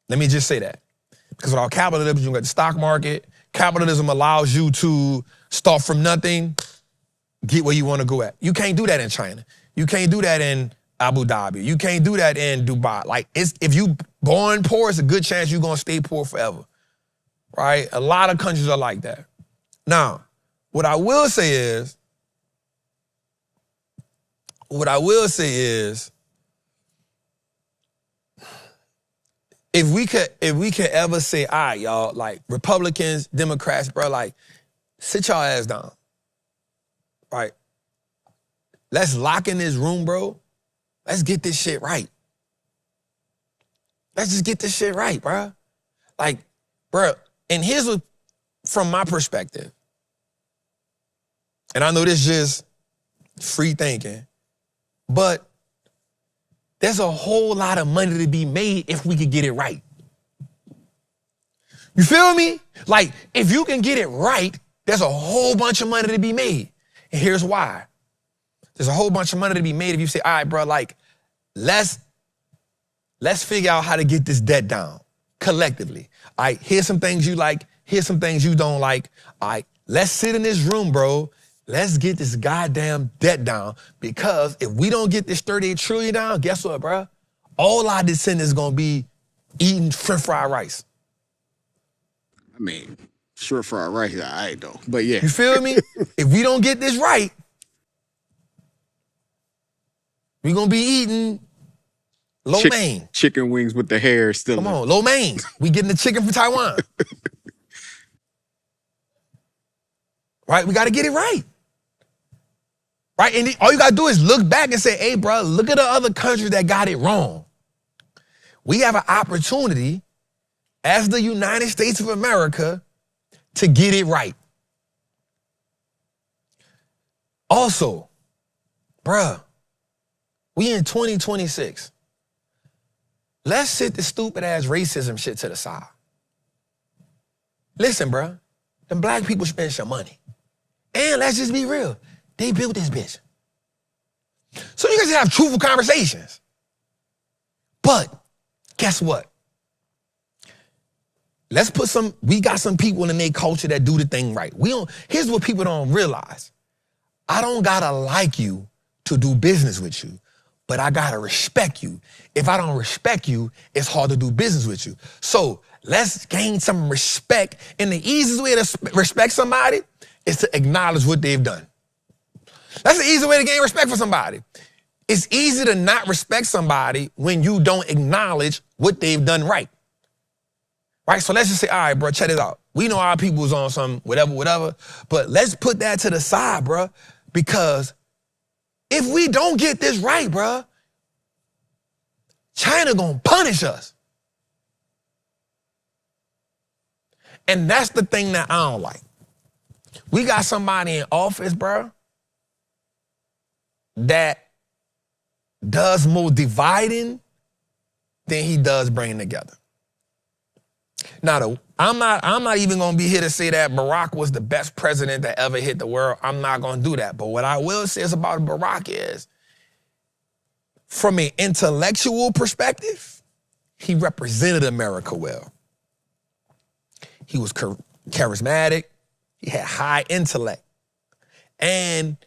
Let me just say that. Because without capitalism, you got the stock market. Capitalism allows you to start from nothing, get where you want to go at. You can't do that in China. You can't do that in Abu Dhabi. You can't do that in Dubai. Like, if you born poor, it's a good chance you're gonna stay poor forever. Right? A lot of countries are like that. Now, what I will say is, if we could ever say, all right, y'all, like Republicans, Democrats, bro, like, sit y'all ass down. Right? Let's lock in this room, bro. Let's get this shit right. Let's just get this shit right, bro. Like, bro, and here's what, from my perspective, and I know this is just free thinking, but there's a whole lot of money to be made if we could get it right. You feel me? Like, if you can get it right, there's a whole bunch of money to be made. And here's why. There's a whole bunch of money to be made if you say, all right, bro, like, let's figure out how to get this debt down collectively. All right, here's some things you like. Here's some things you don't like. All right, let's sit in this room, bro. Let's get this goddamn debt down, because if we don't get this 38 trillion down, guess what, bro? All our descendants gonna be eating French fried rice. I mean, sure fried rice, all right though. But yeah. You feel me? If we don't get this right, we gonna be eating lo mein. Chicken wings with the hair still. Come on, lo mein. We getting the chicken from Taiwan. Right? We gotta get it right. Right? And all you gotta do is look back and say, hey, bro, look at the other countries that got it wrong. We have an opportunity as the United States of America to get it right. Also, bruh, we in 2026. Let's sit the stupid ass racism shit to the side. Listen, bruh, them black people spend some money. And let's just be real, they built this bitch. So you guys have truthful conversations. But guess what? Let's put we got some people in their culture that do the thing right. Here's what people don't realize. I don't gotta like you to do business with you, but I gotta respect you. If I don't respect you, it's hard to do business with you. So let's gain some respect. And the easiest way to respect somebody is to acknowledge what they've done. That's the easy way to gain respect for somebody. It's easy to not respect somebody when you don't acknowledge what they've done right. Right? So let's just say, all right, bro, check this out. We know our people's on some whatever, but let's put that to the side, bro, because if we don't get this right, bro, China gonna punish us. And that's the thing that I don't like. We got somebody in office, bro, that does more dividing than he does bringing together. Now, I'm not even gonna be here to say that Barack was the best president that ever hit the world. I'm not gonna do that. But what I will say is about Barack is, from an intellectual perspective, he represented America well. He was charismatic, he had high intellect, and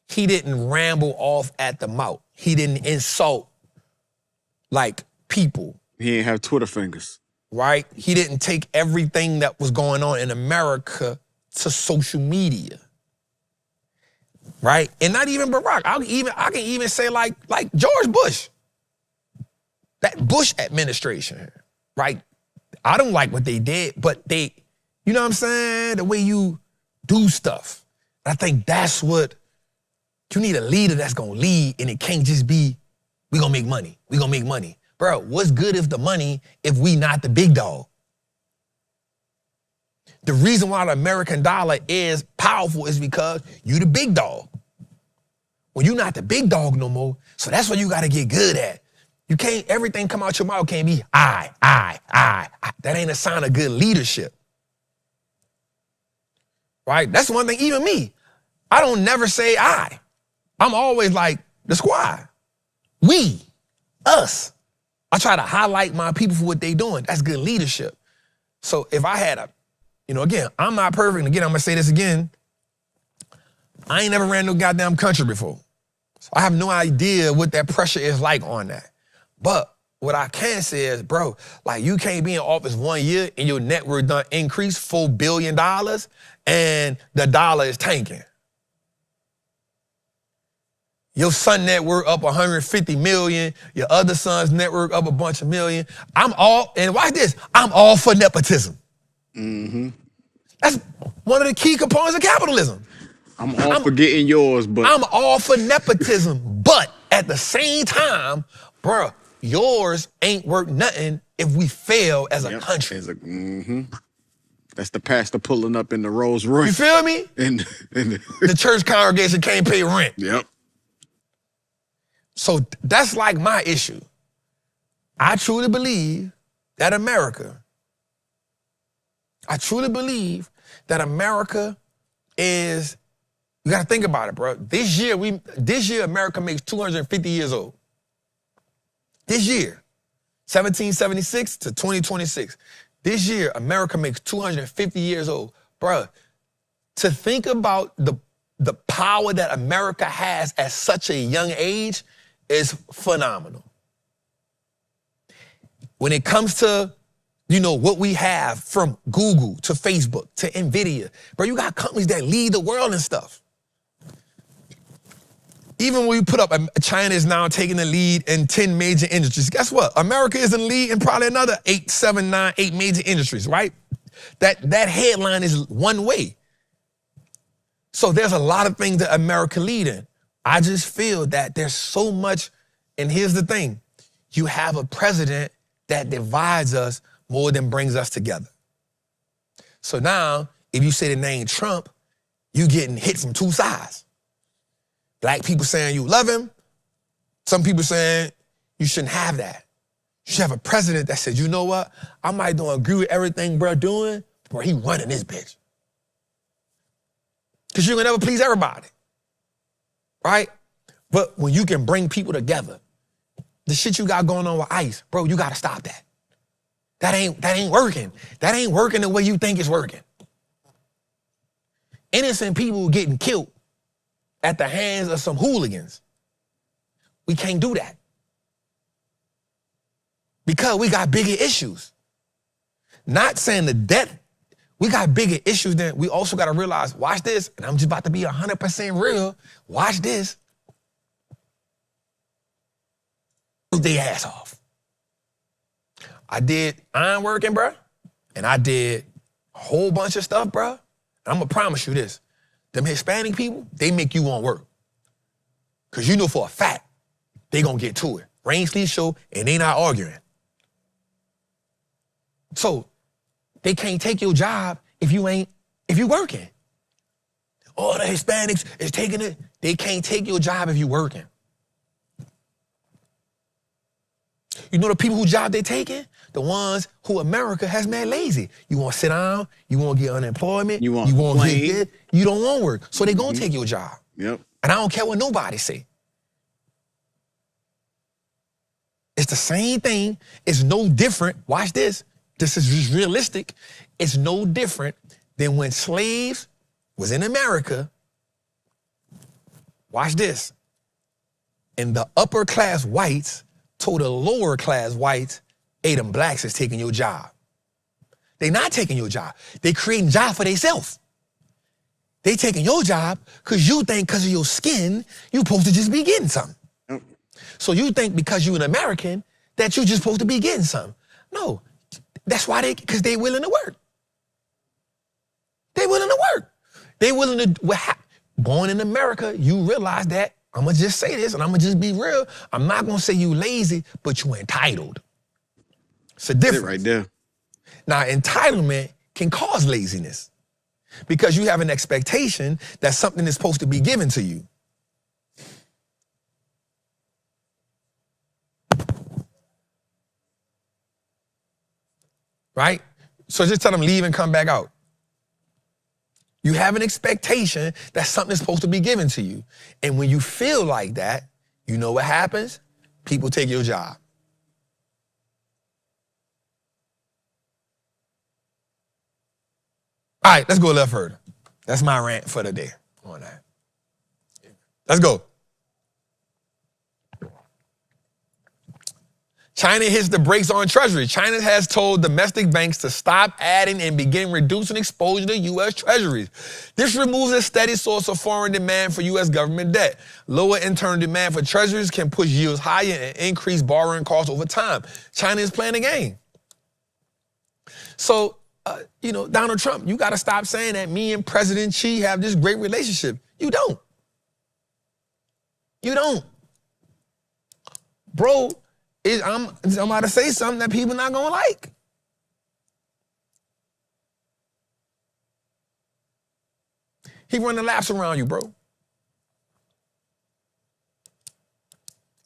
he didn't ramble off at the mouth. He didn't insult like people. He didn't have Twitter fingers. Right? He didn't take everything that was going on in America to social media. Right? And not even Barack. I can even say like George Bush. That Bush administration, right? I don't like what they did, but they, you know what I'm saying? The way you do stuff. I think that's what, you need a leader that's gonna lead, and it can't just be, we gonna make money. We gonna make money. Bro, what's good if the money if we not the big dog? The reason why the American dollar is powerful is because you the big dog. Well, you not the big dog no more, so that's what you gotta get good at. You can't, everything come out your mouth can't be I. That ain't a sign of good leadership. Right? That's one thing, even me. I don't never say I. I'm always like the squad. We, us. I try to highlight my people for what they doing. That's good leadership. So if I had again, I'm not perfect. Again, I'm gonna say this again. I ain't never ran no goddamn country before. So I have no idea what that pressure is like on that. But what I can say is, bro, like you can't be in office 1 year and your net worth done increase $4 billion and the dollar is tanking. Your son network up 150 million, your other son's network up a bunch of million. And watch this, I'm all for nepotism. Mm-hmm. That's one of the key components of capitalism. I'm all for getting yours, but I'm all for nepotism, but at the same time, bruh, yours ain't worth nothing if we fail as a country. That's the pastor pulling up in the Rolls Royce. You feel me? And the church congregation can't pay rent. Yep. So that's like my issue. I truly believe that America is, you gotta think about it, bro. This year America makes 250 years old. This year, 1776 to 2026. This year, America makes 250 years old. Bro, to think about the power that America has at such a young age is phenomenal. When it comes to, what we have from Google to Facebook to NVIDIA, bro, you got companies that lead the world and stuff. Even when we put up, China is now taking the lead in 10 major industries. Guess what? America is in the lead in probably another 8 major industries, right? That headline is one way. So there's a lot of things that America lead in. I just feel that there's so much, and here's the thing. You have a president that divides us more than brings us together. So now, if you say the name Trump, you getting hit from two sides. Black people saying you love him. Some people saying you shouldn't have that. You should have a president that says, you know what? I might don't agree with everything bro doing, but he running this bitch. Because you can never please everybody. Right? But when you can bring people together, the shit you got going on with ICE, bro, you got to stop that. That ain't working. That ain't working the way you think it's working. Innocent people getting killed at the hands of some hooligans. We can't do that. Because we got bigger issues. Not saying the death, we got bigger issues than we also got to realize, watch this, and I'm just about to be 100% real, watch this. Their ass off. I did iron working, bro, and I did a whole bunch of stuff, bro. I'm gonna promise you this. Them Hispanic people, they make you want work. Because you know for a fact, they gonna get to it. Rain sleeve show, and they not arguing. So, they can't take your job if you working. All the Hispanics is taking it. They can't take your job if you working. You know the people whose job they taking? The ones who America has made lazy. You want to sit down, you want to get unemployment, You want to plain. get good, you don't want work. So they gonna take your job. Yep. And I don't care what nobody say. It's the same thing. It's no different. Watch this. This is just realistic. It's no different than when slaves was in America. Watch this. And the upper class whites told the lower class whites, hey, them blacks is taking your job. They not taking your job. They creating job for themselves. They taking your job because you think because of your skin, you supposed to just be getting something. Yep. So you think because you an American that you just supposed to be getting something. No, that's why because they willing to work. They willing to work. They willing to, born in America, you realize that, I'm gonna just say this and I'm gonna just be real. I'm not gonna say you lazy, but you entitled. It's a difference. Right there. Now, entitlement can cause laziness because you have an expectation that something is supposed to be given to you. Right? So just tell them leave and come back out. You have an expectation that something is supposed to be given to you. And when you feel like that, you know what happens? People take your job. All right, let's go a little further. That's my rant for the day on that. Let's go. China hits the brakes on Treasury. China has told domestic banks to stop adding and begin reducing exposure to U.S. Treasuries. This removes a steady source of foreign demand for U.S. government debt. Lower internal demand for Treasuries can push yields higher and increase borrowing costs over time. China is playing a game. So, Donald Trump, you got to stop saying that me and President Xi have this great relationship. You don't. You don't. Bro, I'm about to say something that people not gonna like. He running laps around you, bro.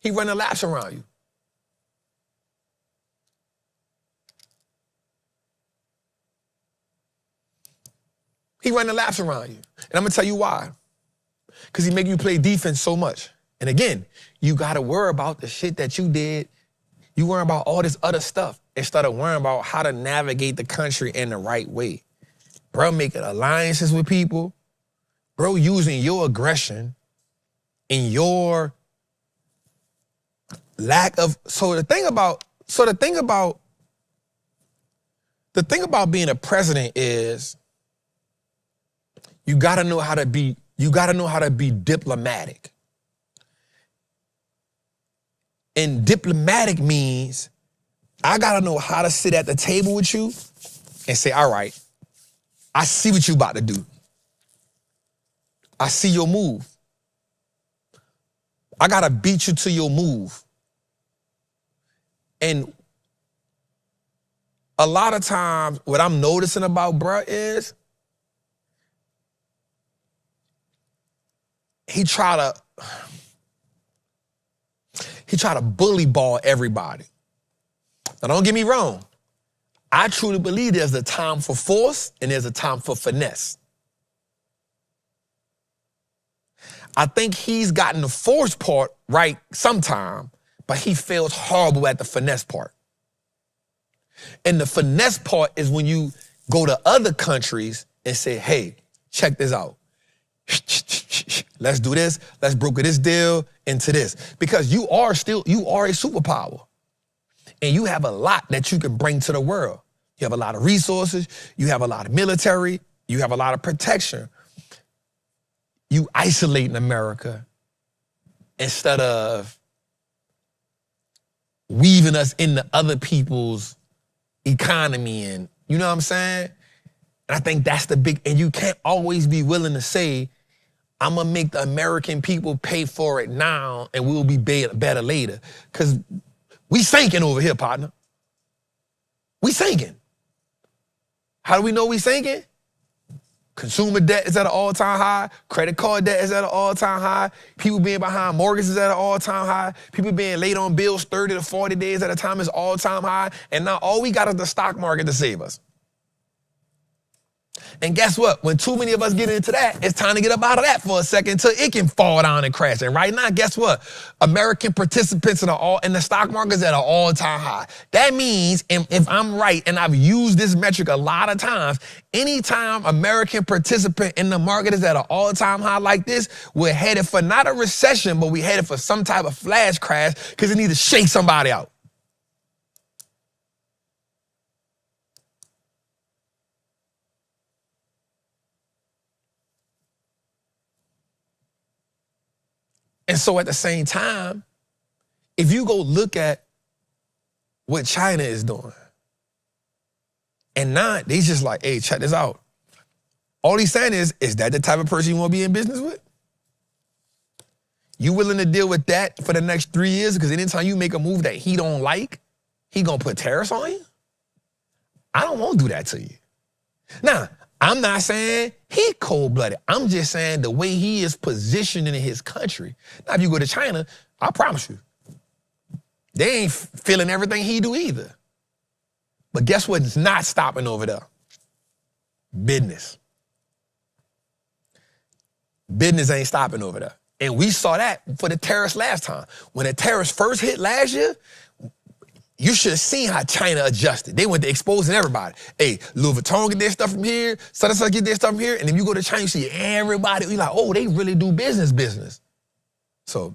He running laps around you. He running laps around you. And I'm gonna tell you why. Because he make you play defense so much. And again, you gotta worry about the shit that you did. You worry about all this other stuff instead of worrying about how to navigate the country in the right way. Bro, making alliances with people. Bro, using your aggression and your lack of, the thing about being a president is you gotta know how to be diplomatic. And diplomatic means I gotta know how to sit at the table with you and say, all right, I see what you about to do. I see your move. I gotta beat you to your move. And a lot of times what I'm noticing about bruh is he try to bully ball everybody. Now, don't get me wrong. I truly believe there's a time for force and there's a time for finesse. I think he's gotten the force part right sometime, but he fails horrible at the finesse part. And the finesse part is when you go to other countries and say, hey, check this out. Let's do this. Let's broker this deal into this. Because you are a superpower. And you have a lot that you can bring to the world. You have a lot of resources. You have a lot of military. You have a lot of protection. You isolate in America instead of weaving us into other people's economy. And you know what I'm saying? And I think that's the big, and you can't always be willing to say, I'm gonna make the American people pay for it now and we'll be better later. Because we sinking over here, partner. We sinking. How do we know we sinking? Consumer debt is at an all-time high. Credit card debt is at an all-time high. People being behind mortgages is at an all-time high. People being late on bills 30 to 40 days at a time is all-time high. And now all we got is the stock market to save us. And guess what? When too many of us get into that, it's time to get up out of that for a second until it can fall down and crash. And right now, guess what? American participants in the stock market is at an all-time high. That means, if I'm right, and I've used this metric a lot of times, anytime American participant in the market is at an all-time high like this, we're headed for not a recession, but we're headed for some type of flash crash because it needs to shake somebody out. And so at the same time, if you go look at what China is doing, and now they just like, hey, check this out. All he's saying is that the type of person you want to be in business with? You willing to deal with that for the next 3 years? Because anytime you make a move that he don't like, he gonna put tariffs on you? I don't want to do that to you. Now, I'm not saying he cold-blooded. I'm just saying the way he is positioned in his country. Now, if you go to China, I promise you, they ain't feeling everything he do either. But guess what's not stopping over there? Business. Business ain't stopping over there. And we saw that for the tariffs last time. When the tariffs first hit last year, you should have seen how China adjusted. They went to exposing everybody. Hey, Louis Vuitton get their stuff from here, such and such get their stuff from here, and then you go to China, you see everybody, you're like, oh, they really do business. So,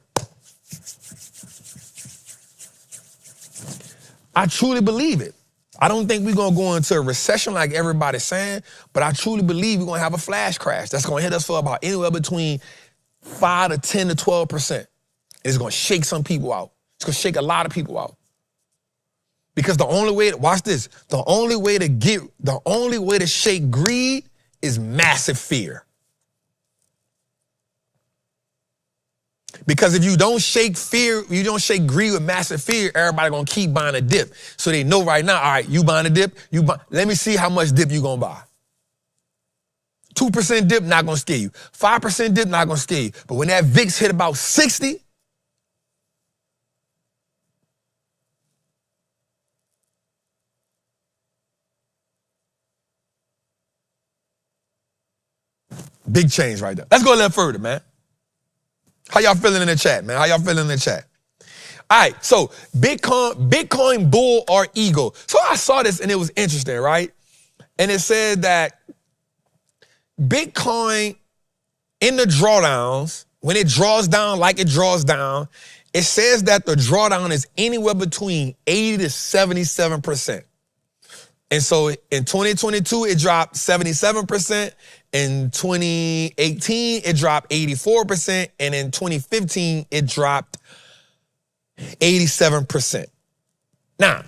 I truly believe it. I don't think we're gonna go into a recession like everybody's saying, but I truly believe we're gonna have a flash crash that's gonna hit us for about anywhere between 5 to 10 to 12%. It's gonna shake some people out. It's gonna shake a lot of people out. Because the only way, watch this, the only way to shake greed is massive fear. Because if you don't shake fear, you don't shake greed with massive fear, everybody gonna keep buying a dip. So they know right now, all right, you buying a dip, let me see how much dip you gonna buy. 2% dip, not gonna scare you. 5% dip, not gonna scare you. But when that VIX hit about 60, big change right there. Let's go a little further, man. How y'all feeling in the chat, man? How y'all feeling in the chat? All right, so Bitcoin bull or eagle. So I saw this and it was interesting, right? And it said that Bitcoin in the drawdowns, when it draws down like it draws down, it says that the drawdown is anywhere between 80 to 77%. And so in 2022, it dropped 77%. In 2018, it dropped 84%. And in 2015, it dropped 87%. Now,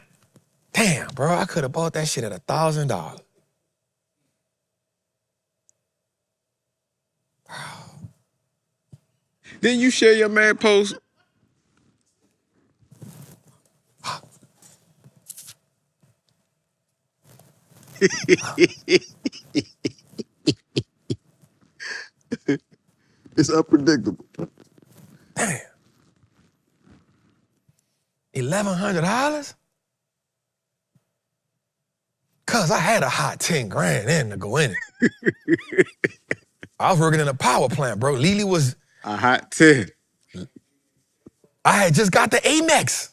damn, bro, I could have bought that shit at $1,000. Didn't you share your man post? It's unpredictable. Damn. $1,100? Cause I had a hot 10 grand in to go in it. I was working in a power plant, bro. Lily was a hot 10. I had just got the Amex.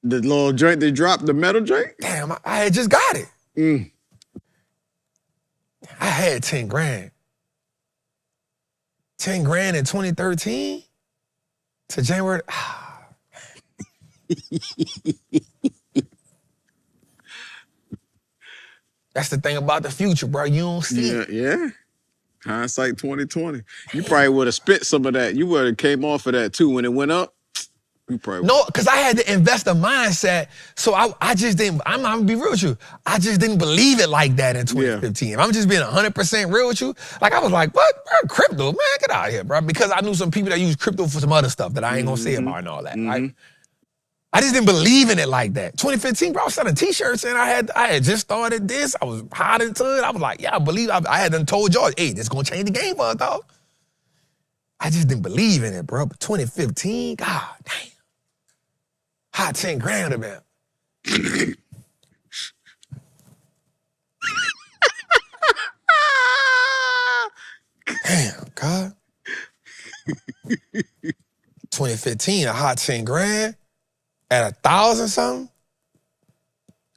The little joint they dropped, the metal joint? Damn, I had just got it. I had 10 grand. 10 grand in 2013 to January. That's the thing about the future, bro. You don't see it. Yeah. Hindsight 2020. You probably would have spent some of that. You would have came off of that too when it went up. You probably No, because I had the investor mindset. So I just didn't, I'm gonna be real with you. I just didn't believe it like that in 2015. If I'm just being 100% real with you, like I was like, what? Bro, crypto, man, get out of here, bro. Because I knew some people that use crypto for some other stuff that I ain't gonna say about and all that, right? I just didn't believe in it like that. 2015, bro, I was selling t-shirts and I had just started this. I was hot into it. I was like, yeah, I believe. I had done told y'all, hey, this is going to change the game for us, dog. I just didn't believe in it, bro. But 2015, God damn. Hot 10 grand about. Damn, God. 2015, a hot 10 grand at 1,000 something.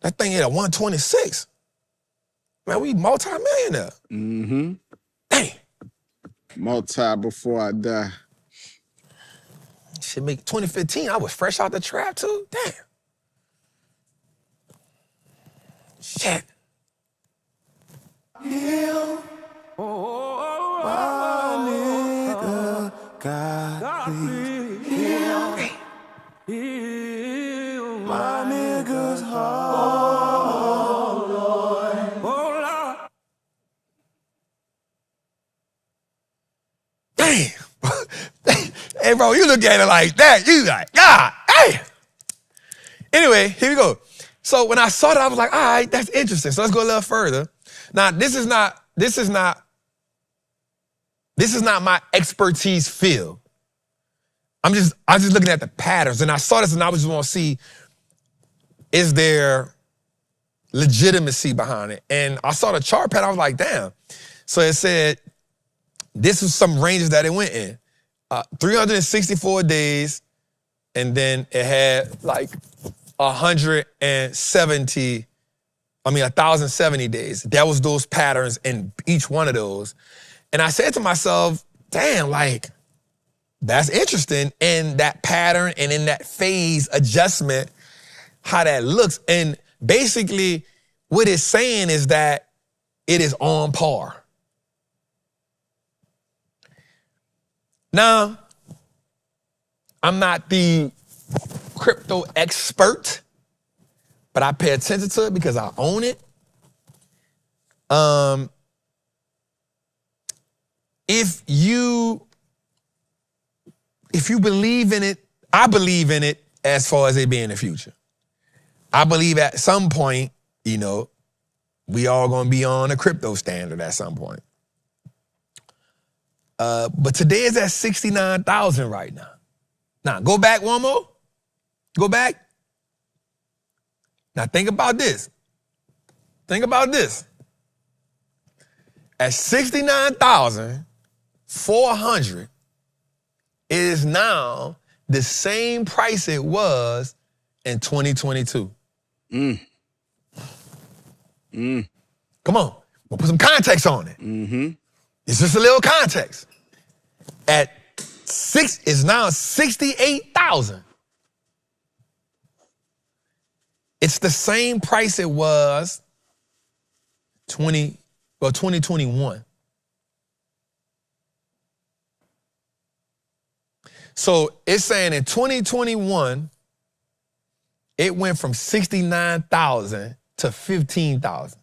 That thing hit at 126. Man, we multi-millionaire. Mm-hmm. Damn. Multi before I die. Shit, make 2015, I was fresh out the trap too. Damn. Shit. Heal, my nigga, God, please heal, heal my nigga's heart, oh Lord. Damn. Hey, bro, you look at it like that. You like, God, hey. Anyway, here we go. So when I saw that, I was like, all right, that's interesting. So let's go a little further. Now, this is not my expertise field. I'm just looking at the patterns. And I saw this and I was just want to see, is there legitimacy behind it? And I saw the chart pattern, I was like, damn. So it said, this was some ranges that it went in. 364 days, and then it had like 1,070 days. That was those patterns in each one of those. And I said to myself, damn, like, that's interesting in that pattern and in that phase adjustment, how that looks. And basically what it's saying is that it is on par. Now, I'm not the crypto expert, but I pay attention to it because I own it. If you believe in it, I believe in it as far as it being the future. I believe at some point, we all gonna be on a crypto standard at some point. But today is at 69,000 right now. Now, go back one more. Go back. Now, think about this. Think about this. At 69,400, it is now the same price it was in 2022. Come on. We'll put some context on it. It's just a little context. It's now 68,000. It's the same price it was 2021. So it's saying in 2021, it went from 69,000 to 15,000.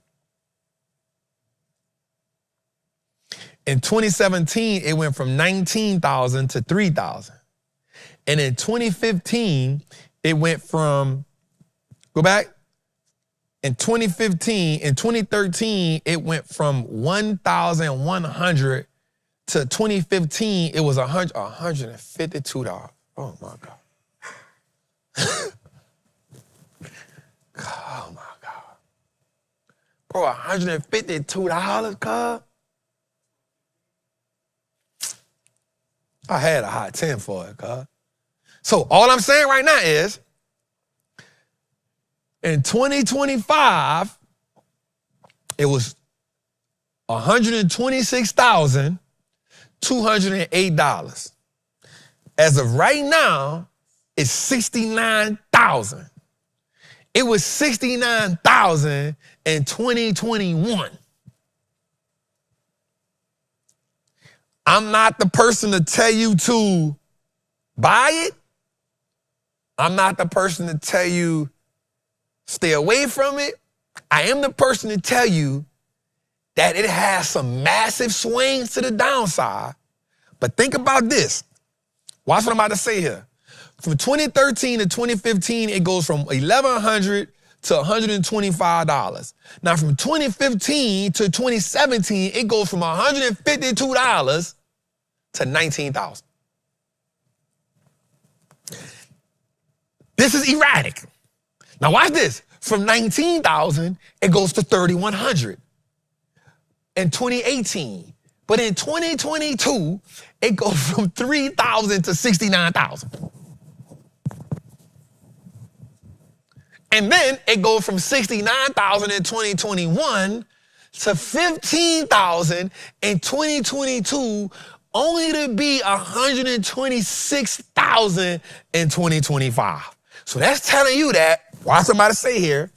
In 2017, it went from 19,000 to 3,000. And in 2015, it went from, go back. In 2013, it went from 1,100 to 2015, it was $152. Oh my God. Oh my God. Bro, $152, cuz? I had a hot 10 for it, cuz. So all I'm saying right now is, in 2025, it was $126,208. As of right now, it's 69,000. It was 69,000 in 2021. I'm not the person to tell you to buy it. I'm not the person to tell you stay away from it. I am the person to tell you that it has some massive swings to the downside. But think about this. Watch what I'm about to say here. From 2013 to 2015, it goes from $1,100 to $125. Now, from 2015 to 2017, it goes from $152 to $19,000. This is erratic. Now, watch this. From $19,000, it goes to $3,100 in 2018. But in 2022, it goes from $3,000 to $69,000. And then it goes from $69,000 in 2021 to $15,000 in 2022, only to be $126,000 in 2025. So that's telling you that, why somebody say here,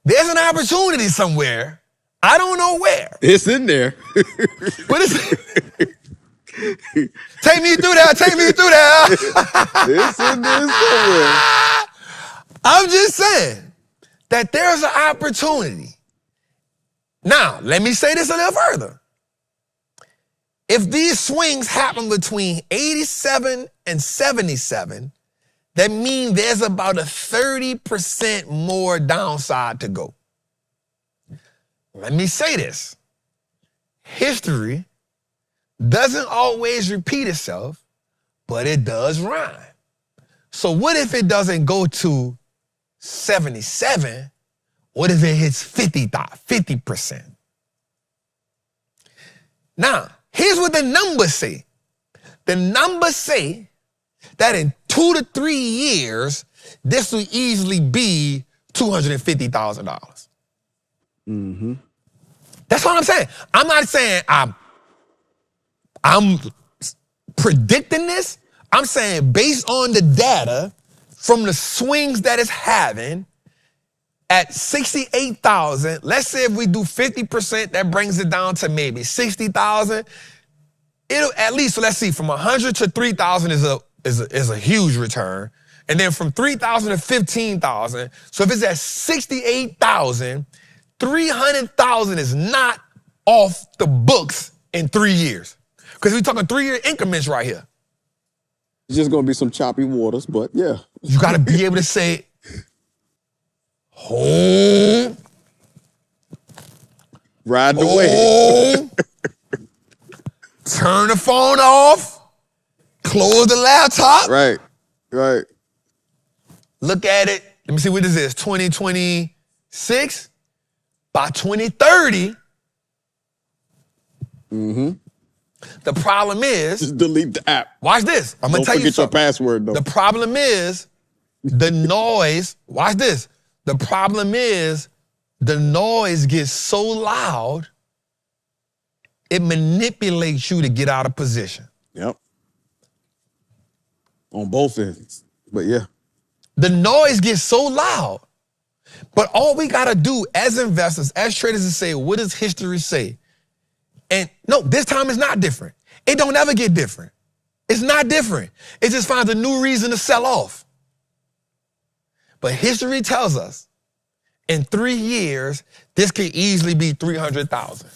there's an opportunity somewhere. I don't know where. It's in there. But it's take me through that. Take me through that. It's in there somewhere. I'm just saying that there's an opportunity. Now, let me say this a little further. If these swings happen between 87 and 77, that means there's about a 30% more downside to go. Let me say this. History doesn't always repeat itself, but it does rhyme. So what if it doesn't go to 77? What if it hits 50%? Now, here's what the numbers say. The numbers say that in 2 to 3 years, this will easily be $250,000. Mm-hmm. That's what I'm saying. I'm not saying I'm predicting this. I'm saying based on the data from the swings that it's having at 68,000, let's say if we do 50%, that brings it down to maybe 60,000. It'll at least, so let's see, from 100 to 3,000 is a huge return. And then from 3,000 to 15,000. So if it's at 68,000, 300,000 is not off the books in 3 years. Because we're talking 3-year increments right here. It's just going to be some choppy waters, but yeah. You got to be able to say, hold. Ride the wave. Turn the phone off. Close the laptop. Right. Look at it. Let me see what this is. 2026. By 2030. Mm-hmm. The problem is. Just delete the app. Watch this. I'm going to tell you something. Don't forget your password, though. The problem is the noise. Watch this. The problem is the noise gets so loud, it manipulates you to get out of position. Yep. On both ends. But yeah. The noise gets so loud. But all we got to do as investors, as traders, is say, what does history say? And no, this time it's not different. It don't ever get different. It's not different. It just finds a new reason to sell off. But history tells us in 3 years, this could easily be 300,000.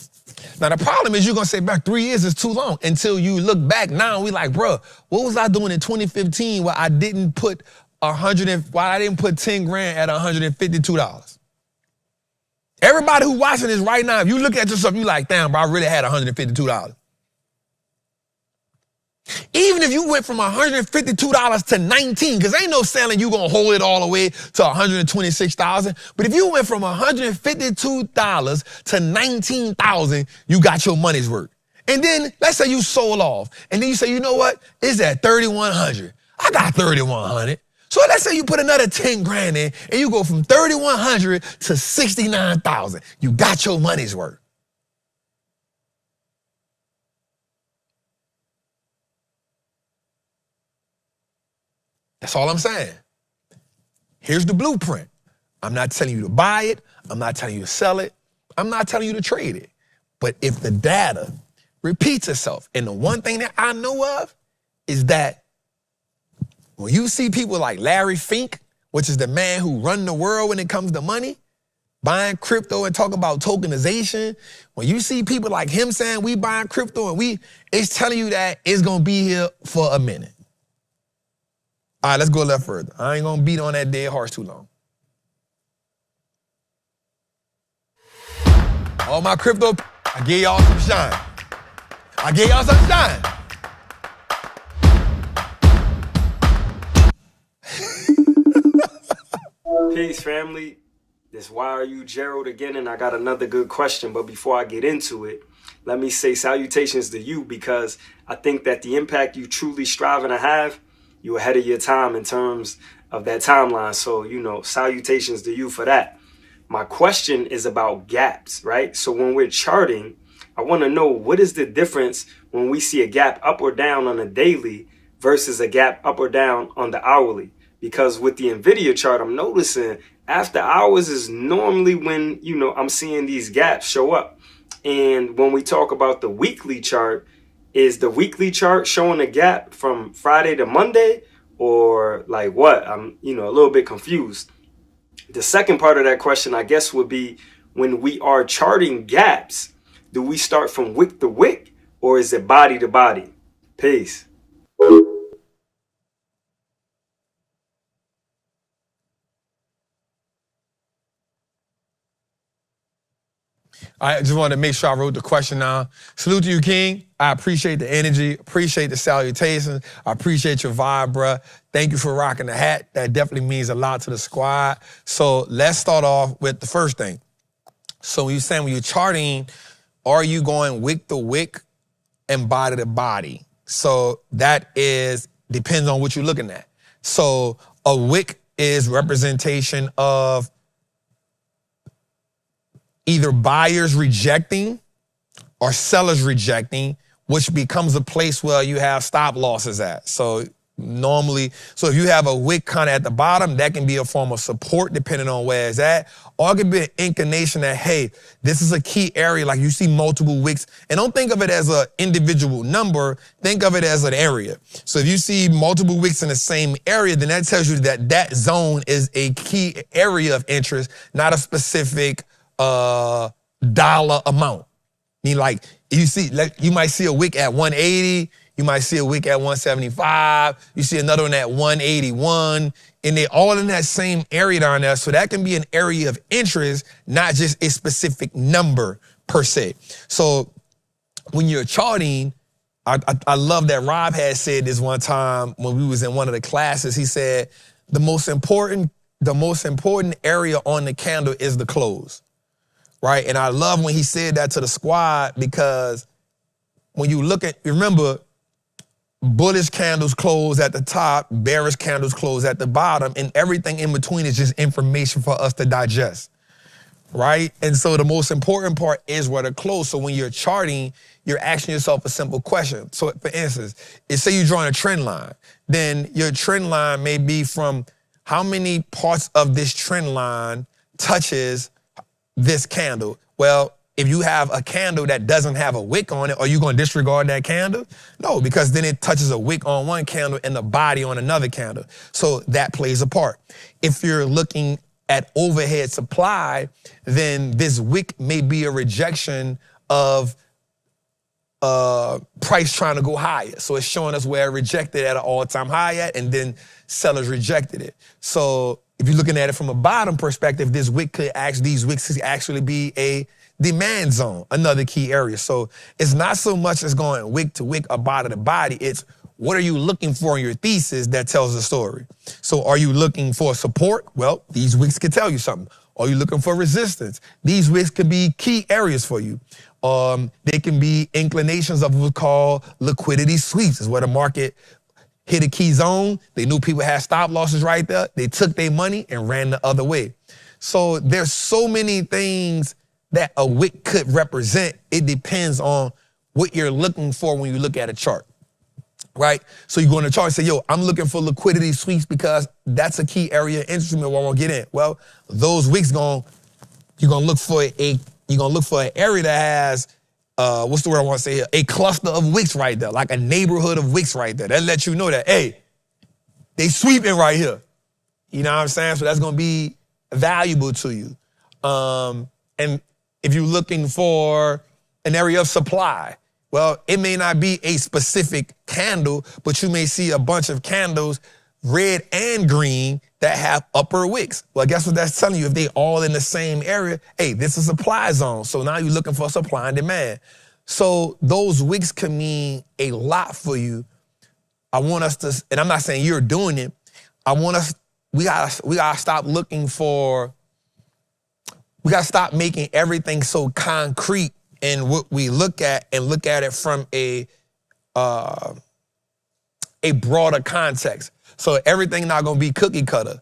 Now, the problem is you're going to say back 3 years is too long until you look back now and we like, bro, what was I doing in 2015 where I didn't put 10 grand at $152? Everybody who watching this right now, if you look at yourself, you like, damn, bro, I really had $152. Even if you went from $152 to 19, because ain't no selling you gonna hold it all the way to 126,000. But if you went from $152 to 19,000, you got your money's worth. And then let's say you sold off, and then you say, you know what? It's at 3,100. I got 3,100. So let's say you put another 10 grand in, and you go from 3,100 to 69,000. You got your money's worth. That's all I'm saying. Here's the blueprint. I'm not telling you to buy it. I'm not telling you to sell it. I'm not telling you to trade it. But if the data repeats itself, and the one thing that I know of is that when you see people like Larry Fink, which is the man who run the world when it comes to money, buying crypto and talk about tokenization, when you see people like him saying we buying crypto and it's telling you that it's going to be here for a minute. All right, let's go a little further. I ain't gonna beat on that dead horse too long. All my crypto, I gave y'all some shine. I gave y'all some shine. Peace, family. This Why Are You Gerald again, and I got another good question. But before I get into it, let me say salutations to you, because I think that the impact you truly striving to have, you're ahead of your time in terms of that timeline. So, salutations to you for that. My question is about gaps, right? So when we're charting, I want to know, what is the difference when we see a gap up or down on a daily versus a gap up or down on the hourly? Because with the NVIDIA chart, I'm noticing after hours is normally when, I'm seeing these gaps show up. And when we talk about the weekly chart, is the weekly chart showing a gap from Friday to Monday, or like what? I'm, a little bit confused. The second part of that question, I guess, would be, when we are charting gaps, do we start from wick to wick, or is it body to body? Peace. I just wanted to make sure I wrote the question down. Salute to you, King. I appreciate the energy, appreciate the salutations. I appreciate your vibe, bruh. Thank you for rocking the hat. That definitely means a lot to the squad. So let's start off with the first thing. So when you're charting, are you going wick to wick and body to body? So that depends on what you're looking at. So a wick is representation of either buyers rejecting or sellers rejecting, which becomes a place where you have stop losses at. So if you have a wick kind of at the bottom, that can be a form of support depending on where it's at. Or it can be an inclination that, hey, this is a key area, like you see multiple wicks. And don't think of it as an individual number, think of it as an area. So if you see multiple wicks in the same area, then that tells you that that zone is a key area of interest, not a specific dollar amount. I mean, like you might see a wick at 180, you might see a wick at 175, you see another one at 181, and they're all in that same area down there. So that can be an area of interest, not just a specific number per se. So when you're charting, I love that Rob had said this one time when we was in one of the classes. He said the most important area on the candle is the close. Right? And I love when he said that to the squad, because when you remember, bullish candles close at the top, bearish candles close at the bottom, and everything in between is just information for us to digest. Right? And so the most important part is where to close. So when you're charting, you're asking yourself a simple question. So for instance, say you're drawing a trend line, then your trend line may be from how many parts of this trend line touches this candle. Well, if you have a candle that doesn't have a wick on it, are you going to disregard that candle? No, because then it touches a wick on one candle and the body on another candle. So that plays a part. If you're looking at overhead supply, then this wick may be a rejection of price trying to go higher. So it's showing us where it rejected at an all-time high at, and then sellers rejected it. So if you're looking at it from a bottom perspective, these wicks could actually be a demand zone, another key area. So it's not so much as going wick to wick or body to body. It's what are you looking for in your thesis that tells the story. So are you looking for support? Well, these wicks could tell you something. Are you looking for resistance? These wicks could be key areas for you. They can be inclinations of what's called liquidity sweeps, is where the market hit a key zone. They knew people had stop losses right there. They took their money and ran the other way. So there's so many things that a wick could represent. It depends on what you're looking for when you look at a chart, right? So you go in the chart and say, yo, I'm looking for liquidity sweeps because that's a key area of instrument where I want to get in. Well, those wicks you're gonna look for an area that has what's the word I want to say here? A cluster of wicks right there, like a neighborhood of wicks right there. That lets you know that, hey, they sweeping right here. You know what I'm saying? So that's going to be valuable to you. And if you're looking for an area of supply, well, it may not be a specific candle, but you may see a bunch of candles red and green that have upper wicks. Well, guess what that's telling you? If they all in the same area, hey, this is a supply zone. So now you're looking for supply and demand. So those wicks can mean a lot for you. I want us to, and I'm not saying you're doing it. I want us, we gotta stop looking for, we gotta stop making everything so concrete in what we look at and look at it from a broader context. So everything not gonna be cookie cutter.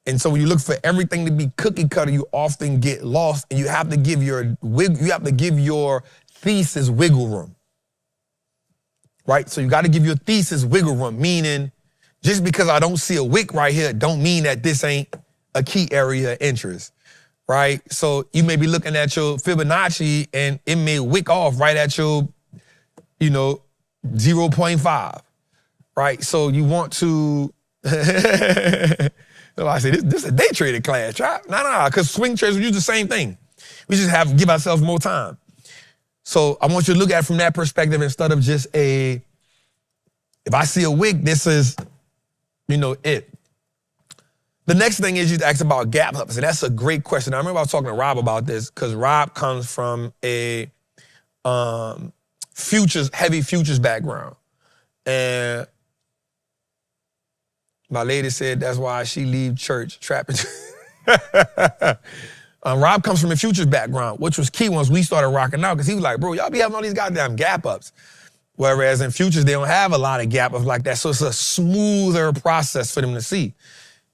And so when you look for everything to be cookie cutter, you often get lost, and you have to give your thesis wiggle room. Right? So you got to give your thesis wiggle room, meaning just because I don't see a wick right here don't mean that this ain't a key area of interest. Right? So you may be looking at your Fibonacci and it may wick off right at your, 0.5. Right? So you want to, I say this is a day trader class, right? Nah, because swing traders use the same thing. We just have to give ourselves more time. So I want you to look at it from that perspective instead of just if I see a wick, this is, it. The next thing is you ask about gap ups, and that's a great question. I remember I was talking to Rob about this because Rob comes from a heavy futures background. And my lady said that's why she leave church, Trappin. Rob comes from a futures background, which was key once we started rocking out, because he was like, bro, y'all be having all these goddamn gap ups. Whereas in futures, they don't have a lot of gap ups like that. So it's a smoother process for them to see.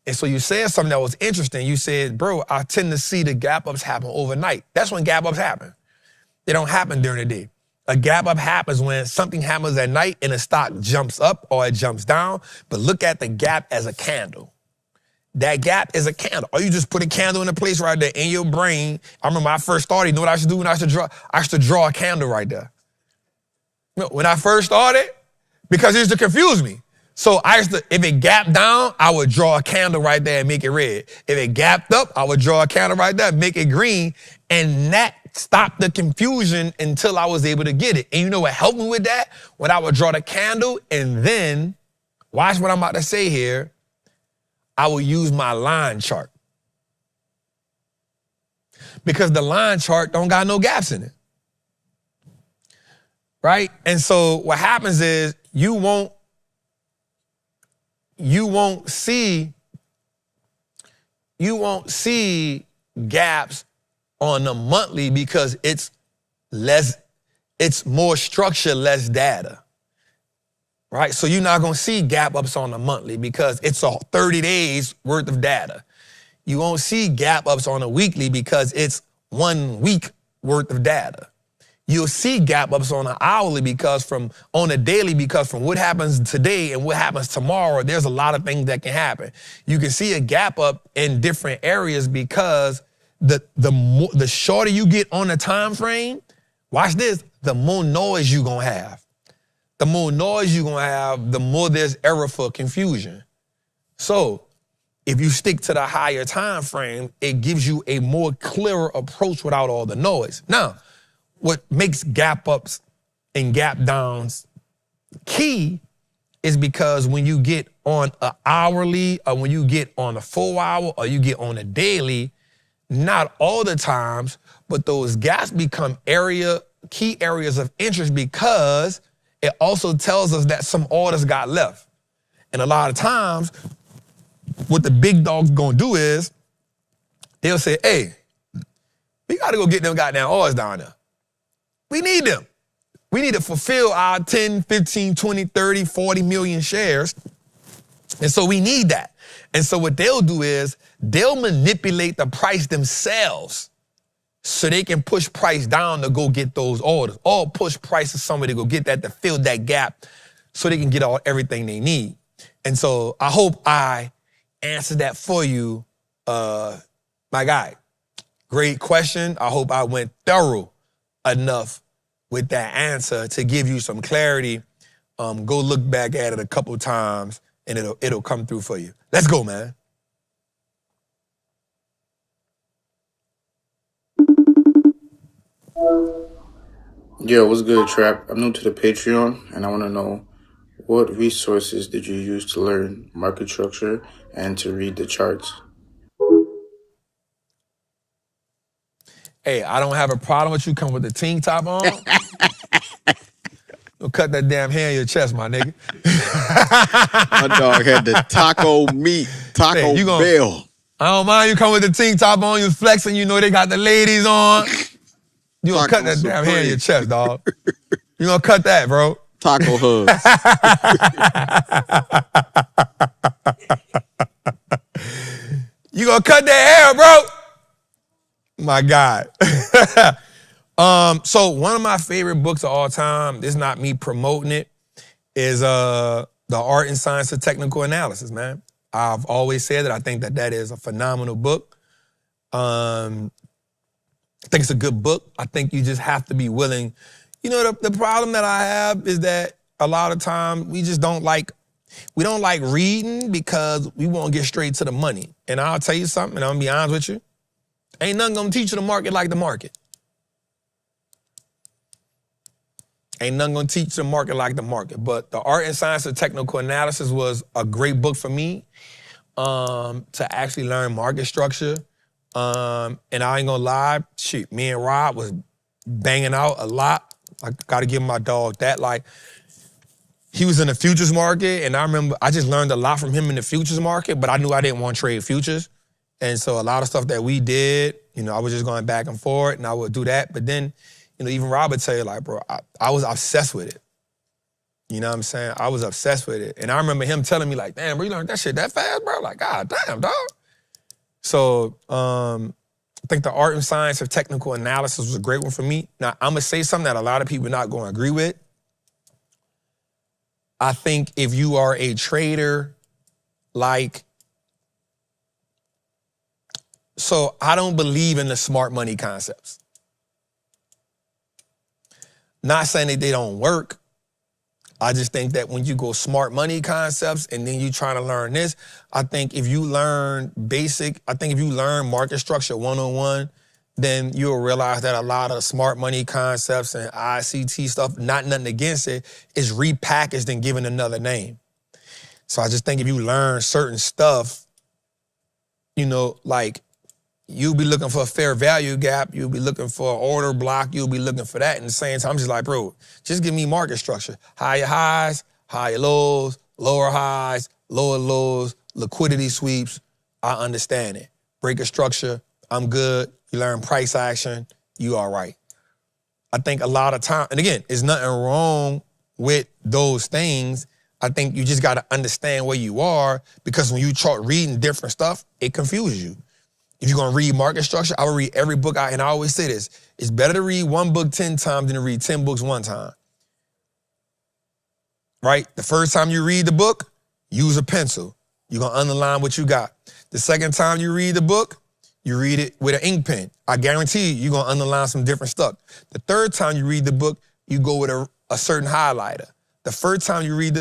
And so you said something that was interesting. You said, bro, I tend to see the gap ups happen overnight. That's when gap ups happen. They don't happen during the day. A gap up happens when something happens at night and the stock jumps up or it jumps down. But look at the gap as a candle. That gap is a candle. Or you just put a candle in a place right there in your brain. I remember when I first started, you know what I should do when I should draw? I should draw a candle right there. When I first started, because it used to confuse me. So if it gapped down, I would draw a candle right there and make it red. If it gapped up, I would draw a candle right there and make it green. And that stopped the confusion until I was able to get it. And you know what helped me with that? When I would draw the candle and then, watch what I'm about to say here, I would use my line chart. Because the line chart don't got no gaps in it. Right? And so what happens is you won't see gaps on the monthly because it's more structure, less data. Right? So you're not going to see gap ups on the monthly because it's a 30 days worth of data. You won't see gap ups on a weekly because it's 1 week worth of data. You'll see gap ups on an hourly on a daily because from what happens today and what happens tomorrow, there's a lot of things that can happen. You can see a gap up in different areas because the shorter you get on the time frame, watch this, the more noise you're going to have. The more noise you're going to have, the more there's error for confusion. So if you stick to the higher time frame, it gives you a more clearer approach without all the noise. Now, what makes gap ups and gap downs key is because when you get on an hourly or when you get on a 4 hour or you get on a daily, not all the times, but those gaps become key areas of interest because it also tells us that some orders got left. And a lot of times, what the big dog's gonna do is they'll say, hey, we gotta go get them goddamn orders down there. We need them. We need to fulfill our 10, 15, 20, 30, 40 million shares. And so we need that. And so what they'll do is they'll manipulate the price themselves so they can push price down to go get those orders or push price to somebody to go get that to fill that gap so they can get everything they need. And so I hope I answered that for you, my guy. Great question. I hope I went thorough enough with that answer to give you some clarity. Go look back at it a couple times and it'll come through for you. Let's go, man. Yo, what's good, Trap? I'm new to the Patreon and I want to know What resources did you use to learn market structure and to read the charts? Hey, I don't have a problem with you coming with the tank top on. Don't cut that damn hair in your chest, my nigga. My dog had the taco Hey, you gon- Bell. I don't mind you coming with the tank top on, you flexing, you know they got the ladies on. You gonna cut that damn hair in your chest, dog. You gonna cut that, bro. Taco hugs. You gonna cut that hair, bro. My God. So one of my favorite books of all time, this is not me promoting it, is The Art and Science of Technical Analysis, man. I've always said that I think that is a phenomenal book. I think it's a good book. I think you just have to be willing. You know, the problem that I have is that a lot of time we don't like reading because we won't get straight to the money. And I'll tell you something, and I'm gonna be honest with you. Ain't nothing gonna teach you the market like the market. Ain't nothing gonna teach the market like the market. But The Art and Science of Technical Analysis was a great book for me to actually learn market structure. And I ain't gonna lie, shit, me and Rob was banging out a lot. I gotta give my dog that. Like, he was in the futures market, and I remember I just learned a lot from him in the futures market, but I knew I didn't want to trade futures. And so a lot of stuff that we did, you know, I was just going back and forth, and I would do that. But then, you know, even Rob would tell you, like, bro, I was obsessed with it. You know what I'm saying? I was obsessed with it. And I remember him telling me, like, damn, bro, you learned that shit that fast, bro? Like, God damn, dog. So I think The Art and Science of Technical Analysis was a great one for me. Now, I'm going to say something that a lot of people are not going to agree with. I think if you are a trader, so I don't believe in the smart money concepts. Not saying that they don't work. I just think that when you go smart money concepts and then you trying to learn this, I think if you learn market structure 101, then you'll realize that a lot of smart money concepts and ICT stuff, not nothing against it, is repackaged and given another name. So I just think if you learn certain stuff, you know, like, you'll be looking for a fair value gap, you'll be looking for an order block, you'll be looking for that. And at the same time, I'm just like, bro, just give me market structure. Higher highs, higher lows, lower highs, lower lows, liquidity sweeps. I understand it. Breaker structure, I'm good. You learn price action, you all right. I think a lot of time, and again, there's nothing wrong with those things. I think you just got to understand where you are, because when you start reading different stuff, it confuses you. If you're going to read market structure, I would read every book out, and I always say this, it's better to read one book 10 times than to read 10 books one time. Right? The first time you read the book, use a pencil. You're going to underline what you got. The second time you read the book, you read it with an ink pen. I guarantee you're going to underline some different stuff. The third time you read the book, you go with a certain highlighter. The fourth time you read